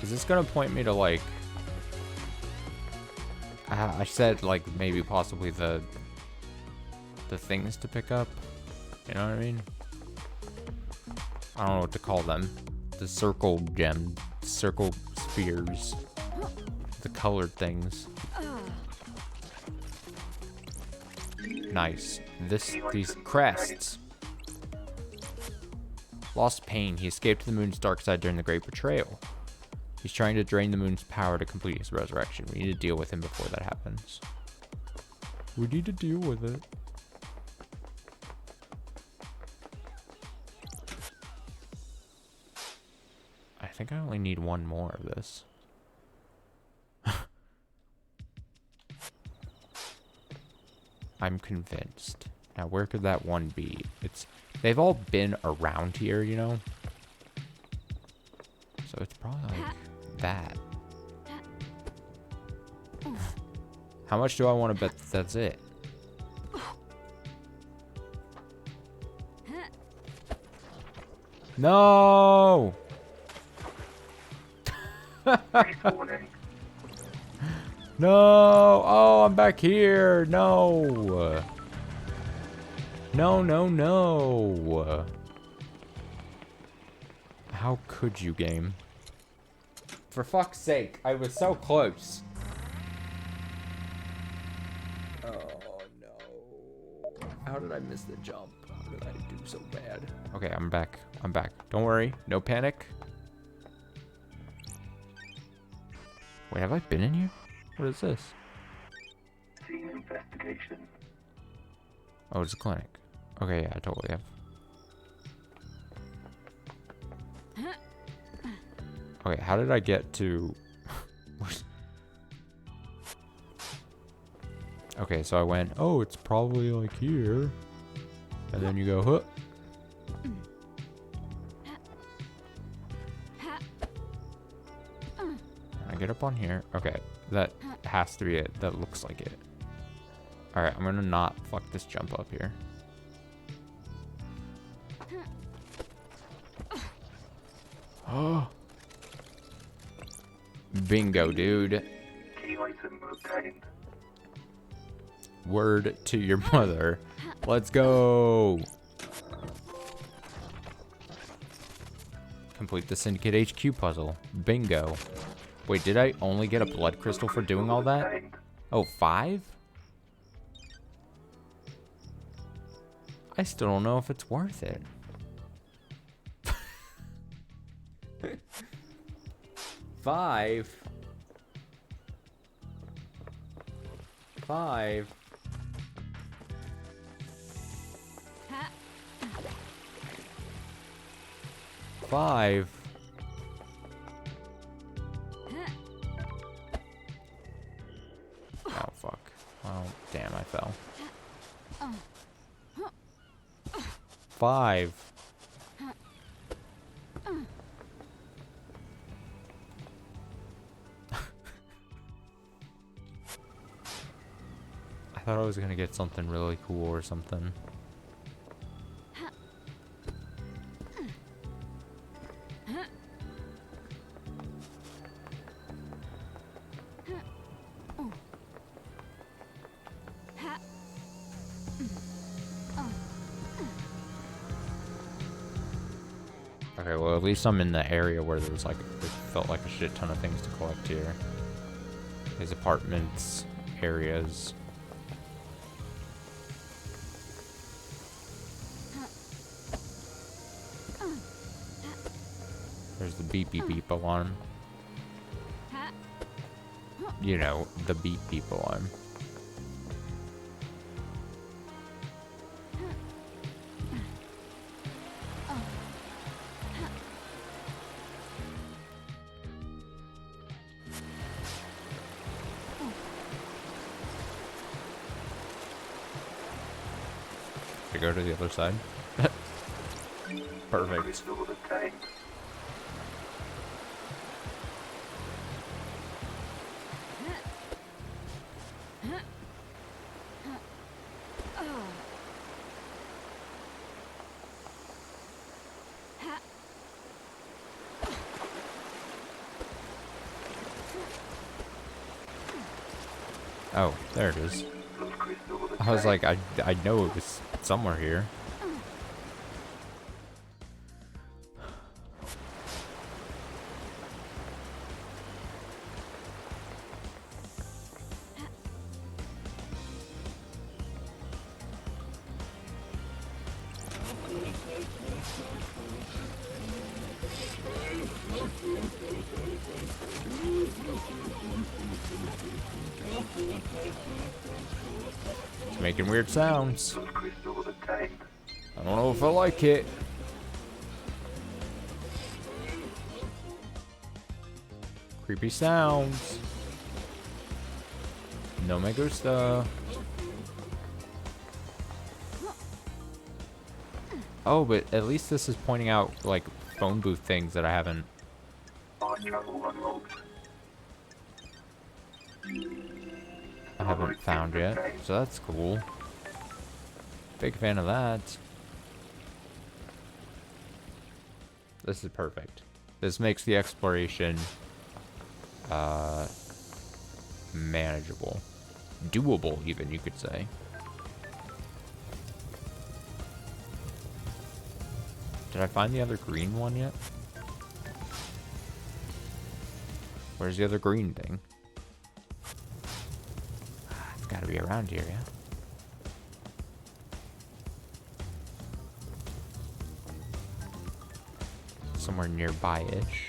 Is this gonna point me to like... I said like maybe possibly the things to pick up. You know what I mean? I don't know what to call them. The circle circle spheres. The colored things. Nice. These crests. Lost pain. He escaped the moon's dark side during the Great Betrayal. He's trying to drain the moon's power to complete his resurrection. We need to deal with him before that happens. We need to deal with it. I think I only need one more of this. I'm convinced. Now, where could that one be? They've all been around here, you know? So it's probably like that. How much do I want to bet that's it? No! Respawning. No! Oh, I'm back here! No! No, no, no! How could you, game? For fuck's sake, I was so close. Oh no. How did I miss the jump? How did I do so bad? Okay, I'm back. I'm back. Don't worry. No panic. Wait, have I been in here? What is this? Scene investigation. Oh, it's a clinic. Okay, yeah, I totally have. Okay, how did I get to... Okay, so I went, oh, it's probably like here. And then you go, huh. I get up on here. Okay, that has to be it. That looks like it. Alright, I'm gonna not fuck this jump up here. Oh. Bingo, dude. Key item obtained. Word to your mother. Let's go. Complete the Syndicate HQ puzzle. Bingo. Wait, did I only get a blood crystal for doing all that? Obtained. Oh, 5? I still don't know if it's worth it. Five. 5. Ha. 5. Oh, fuck. Oh, damn, I fell. 5. I thought I was gonna get something really cool or something. Okay, well at least I'm in the area where there's like, it felt like a shit ton of things to collect here. These apartments, areas. There's the beep beep beep alarm. You know, the beep beep alarm. To go to the other side. Perfect. Crystal obtained. Oh, there it is. Crystal obtained. I was like, I know it was somewhere here. It's making weird sounds. Crystal obtained. I don't know if I like it. Creepy sounds. No me gusta. Oh, but at least this is pointing out, like, phone booth things that I haven't... Travel unlocked. I haven't found yet, so that's cool. Big fan of that. This is perfect. This makes the exploration manageable. Doable, even, you could say. Did I find the other green one yet? Where's the other green thing? It's gotta be around here, yeah? Somewhere nearby-ish.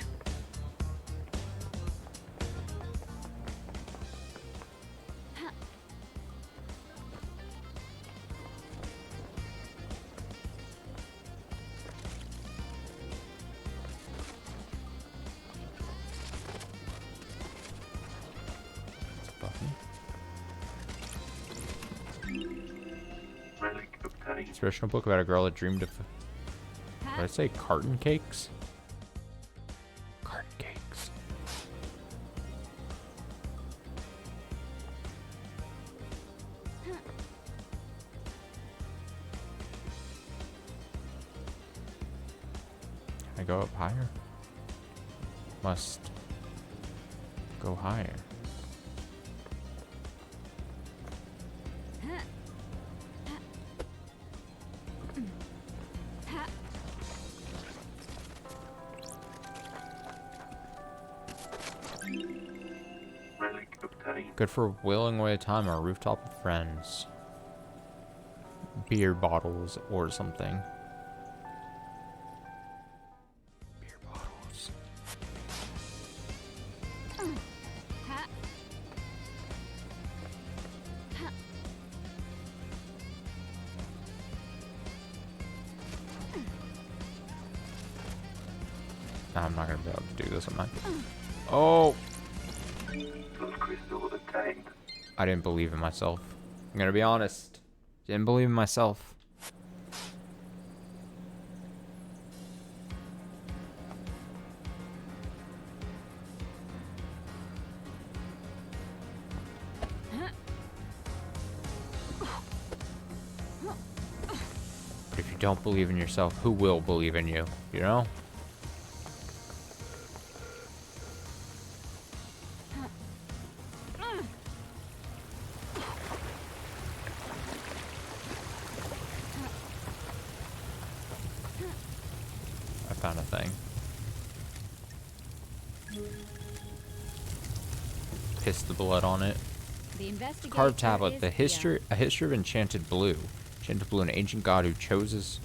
Relic obtained. Inspirational book about a girl that dreamed of... Did I say carton cakes? Carton cakes. Can I go up higher? Must go higher. Good for whiling away time on a rooftop with friends. Beer bottles or something. Beer bottles. Ha. Ha. Nah, I'm not gonna be able to do this, am I? Oh! Those crystals obtained. I didn't believe in myself. I'm gonna be honest. Didn't believe in myself. But if you don't believe in yourself, who will believe in you? You know? I found a thing. Piss the blood on it. The investigator Carved tablet. is A history of enchanted blue. Enchanted blue, an ancient god who chooses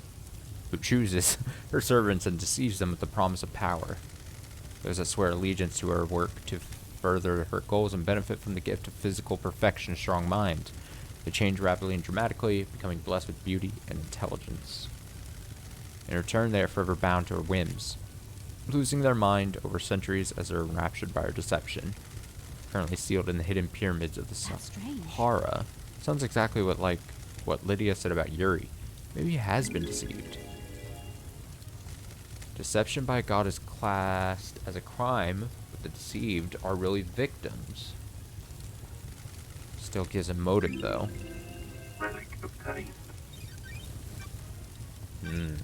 her servants and deceives them with the promise of power. Those that swear allegiance to her work to further her goals and benefit from the gift of physical perfection and strong mind. They change rapidly and dramatically, becoming blessed with beauty and intelligence. In return, they are forever bound to her whims, losing their mind over centuries as they're enraptured by her deception. Currently sealed in the hidden pyramids of the That's strange. Sahara. Sounds exactly what Lydia said about Yuri. Maybe he has been deceived. Deception by a god is classed as a crime, but the deceived are really victims. Still gives a motive, though. Relic obtained. Hmm.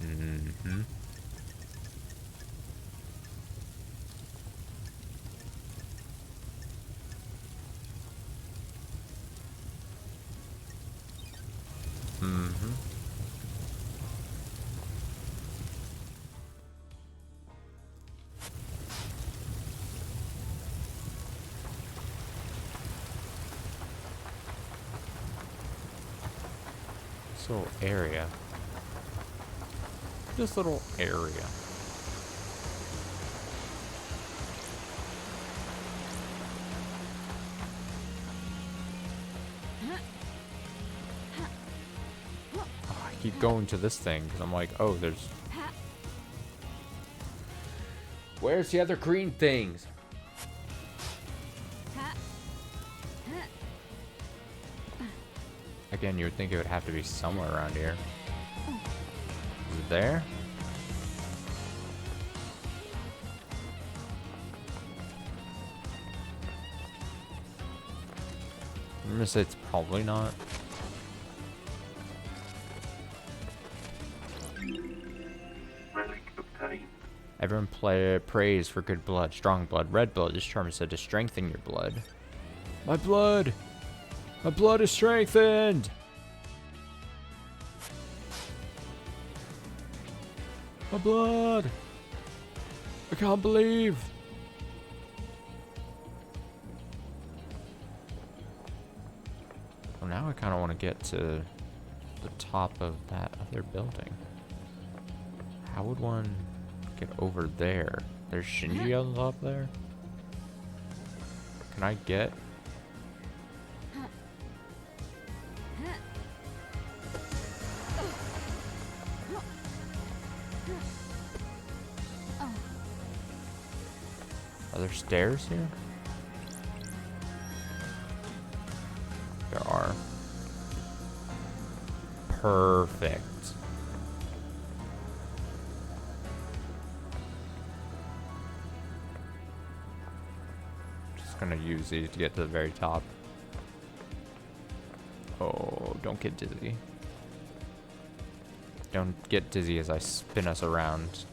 Mm-hmm. Mm-hmm. This little area. This little area. Oh, I keep going to this thing because I'm like, oh, there's. Where's the other green things? Again, you would think it would have to be somewhere around here. Is it there? I'm gonna say it's probably not. Relic obtained. Everyone prays for good blood, strong blood, red blood. This charm is said to strengthen your blood. My blood! My blood is strengthened! My blood! I can't believe! Well, now I kind of want to get to the top of that other building. How would one get over there? There's Shinji on top there? Can I get... Are there stairs here? There are. Perfect. Just gonna use these to get to the very top. Oh, don't get dizzy. Don't get dizzy as I spin us around.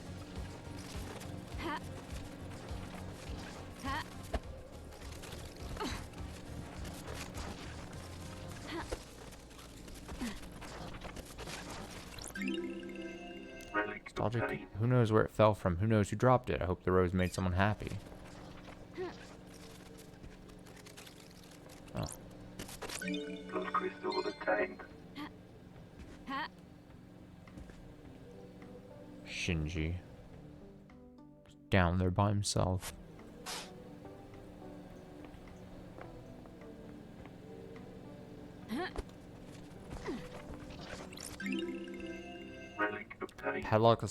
Relic Nostalgic. obtained. Who knows where it fell from? Who knows who dropped it? I hope the rose made someone happy. Those crystals attained. Ha. Shinji. Down there by himself. Relic obtained. Padlock that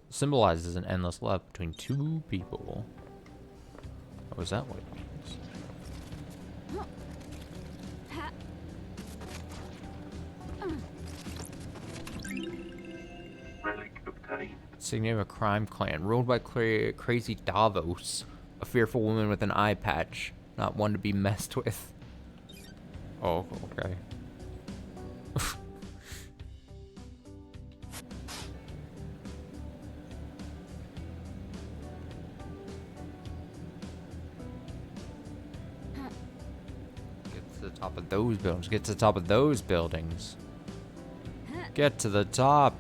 symbolizes an endless love between two people. Oh, is that what it means? Ha. Relic obtained. Insignia of a crime clan ruled by crazy Davos, a fearful woman with an eye patch, not one to be messed with. Oh, okay. Get to the top of those buildings. Get to the top of those buildings. Get to the top.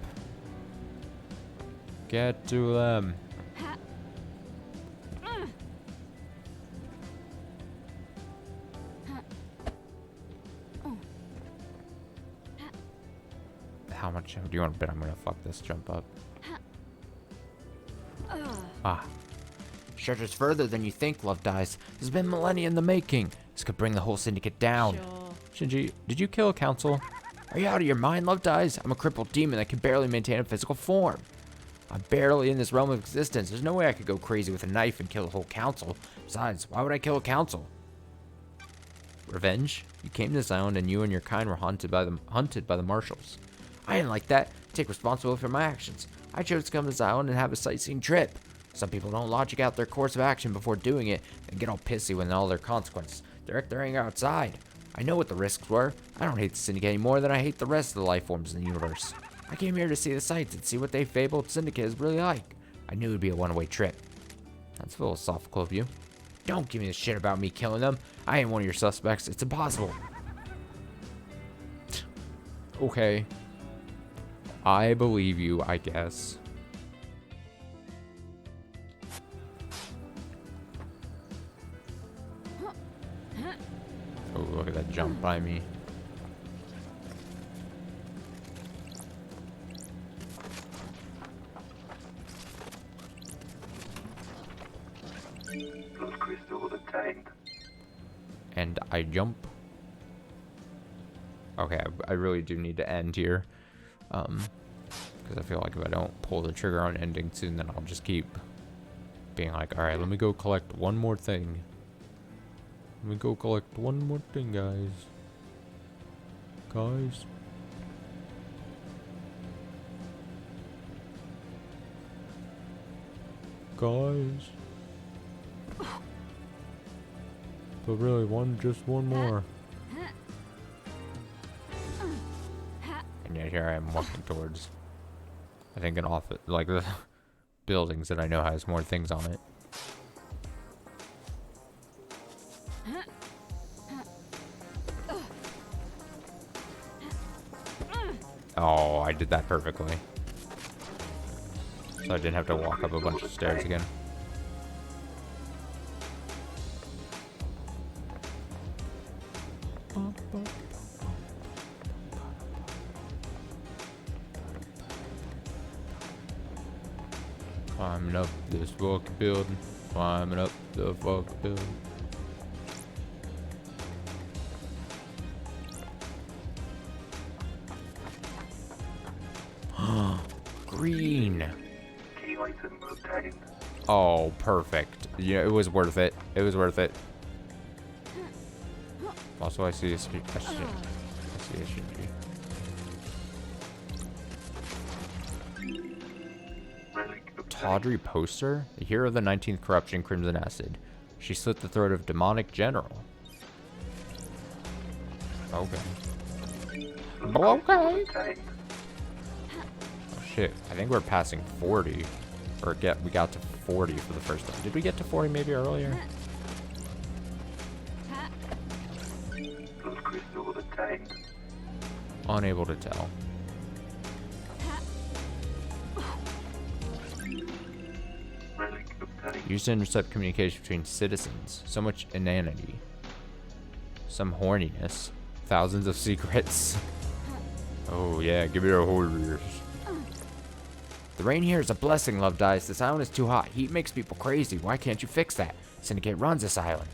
Get to them. How much do you want to bet I'm gonna fuck this jump up? Ah. Stretches further than you think, Love Dies. This has been millennia in the making. This could bring the whole syndicate down. Sure. Shinji, did you kill a council? Are you out of your mind, Love Dies? I'm a crippled demon that can barely maintain a physical form. I'm barely in this realm of existence. There's no way I could go crazy with a knife and kill the whole council. Besides, why would I kill a council? Revenge? You came to this island and you and your kind were hunted by the marshals. I didn't like that. Take responsibility for my actions. I chose to come to this island and have a sightseeing trip. Some people don't logic out their course of action before doing it and get all pissy when all their consequences. Direct their anger outside. I know what the risks were. I don't hate the Syndicate any more than I hate the rest of the life forms in the universe. I came here to see the sights and see what they fabled Syndicate is really like. I knew it would be a one-way trip. That's philosophical of you. Don't give me the shit about me killing them. I ain't one of your suspects. It's impossible. Okay. I believe you, I guess. Oh, look at that jump by me. Those crystals attained. And I jump. Okay, I really do need to end here. Because I feel like if I don't pull the trigger on ending soon, then I'll just keep being like, alright, let me go collect one more thing. Let me go collect one more thing, guys. Guys. Guys. But really, just one more. And yet here I am walking towards, I think, an office, like the buildings that I know has more things on it. Oh, I did that perfectly. So I didn't have to walk up a bunch of stairs again. Climbing up this fucking building. Climbing up the fucking building. Green. Key item obtained. Oh, perfect. Yeah, it was worth it. It was worth it. Also, I see a SG. I see a SG. Relic obtained. Tawdry Poster, the hero of the 19th Corruption Crimson Acid. She slit the throat of demonic general. Okay. Okay. Obtained. Oh shit, I think we're passing 40. Or we got to 40 for the first time. Did we get to 40 maybe earlier? Those crystals attained. Unable to tell. Relic obtained. Used to intercept communication between citizens. So much inanity. Some horniness. thousands of secrets. Oh yeah, give me your horrors. The rain here is a blessing, Love Dice. This island is too hot. Heat makes people crazy. Why can't you fix that? Syndicate runs this island.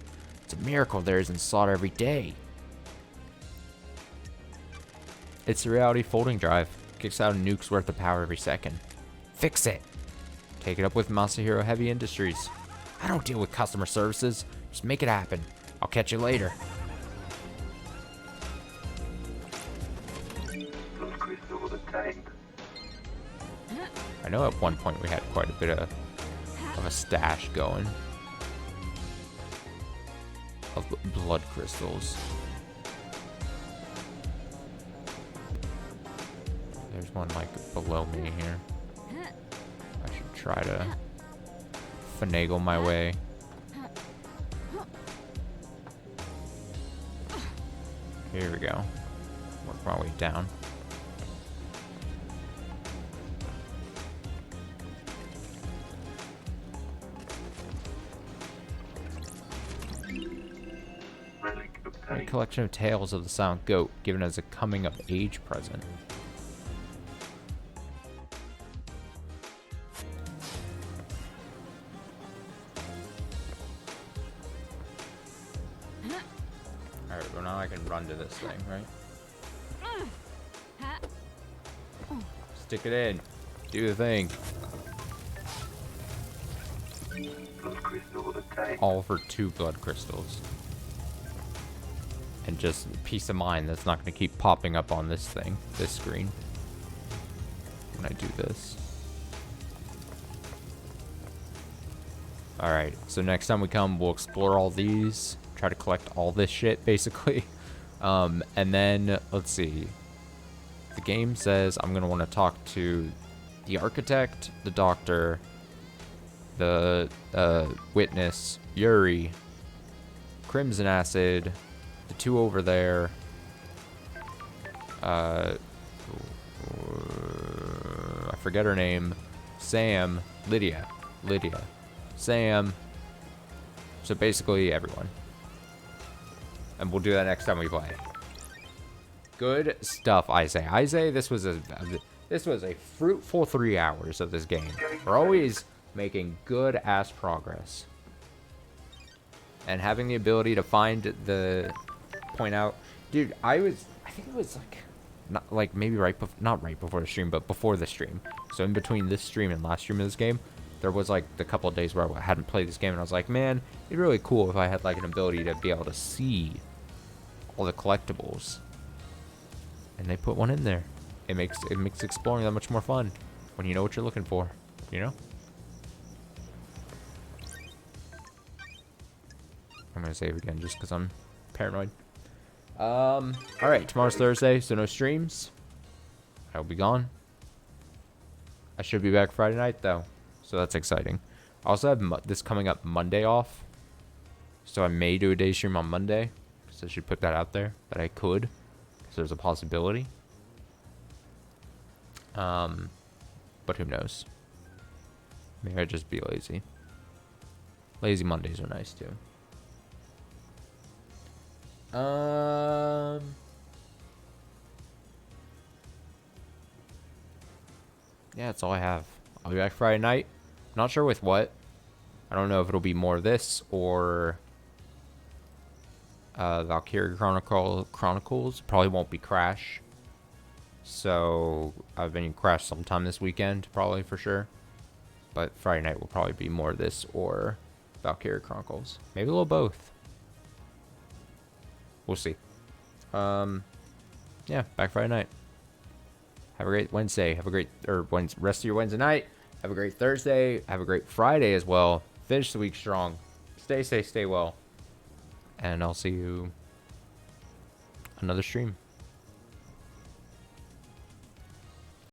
It's a miracle there isn't slaughter every day. It's the reality folding drive. Kicks out a nuke's worth of power every second. Fix it. Take it up with Masahiro Heavy Industries. I don't deal with customer services. Just make it happen. I'll catch you later. Those crystals obtained. I know at one point we had quite a bit of a stash going. Of blood crystals. There's one like below me here. I should try to finagle my way. Here we go. Work my way down. Relic A obtained. collection of tales of the silent goat given as a coming of age present. Alright, well now I can run to this thing, right? Stick it in. Do the thing. Those crystals obtained. All for 2 blood crystals. And just peace of mind that's not going to keep popping up on this thing, this screen. When I do this. Alright, so next time we come, we'll explore all these. Try to collect all this shit, basically. And then, let's see. The game says I'm going to want to talk to the architect, the doctor, the witness, Yuri, Crimson Acid, the 2 over there, I forget her name, Sam, Lydia, Sam, so basically everyone. And we'll do that next time we play. Good stuff, Isay. This was a fruitful 3 hours of this game. We're always making good ass progress. And having the ability to find the point out, dude, I think it was like not like maybe not right before the stream, but before the stream. So in between this stream and last stream of this game, there was like the couple of days where I hadn't played this game, and I was like, man, it'd be really cool if I had like an ability to be able to see all the collectibles. And they put one in there. It makes exploring that much more fun when you know what you're looking for, you know? I'm gonna save again just because I'm paranoid. Alright, tomorrow's Thursday, so no streams. I'll be gone. I should be back Friday night though, so that's exciting. I also have this coming up Monday off, so I may do a day stream on Monday. So I should put that out there that I could, because there's a possibility. But who knows? Maybe I'd just be lazy. Lazy Mondays are nice too. Yeah, that's all I have. I'll be back Friday night. Not sure with what. I don't know if it'll be more of this or Valkyria Chronicles. Probably won't be Crash. So I've been in Crash sometime this weekend, probably for sure. But Friday night will probably be more of this or Valkyria Chronicles. Maybe a little both. We'll see. Yeah, back Friday night. Have a great Wednesday. Have a great rest of your Wednesday night. Have a great Thursday. Have a great Friday as well. Finish the week strong. Stay safe, stay well. And I'll see you another stream.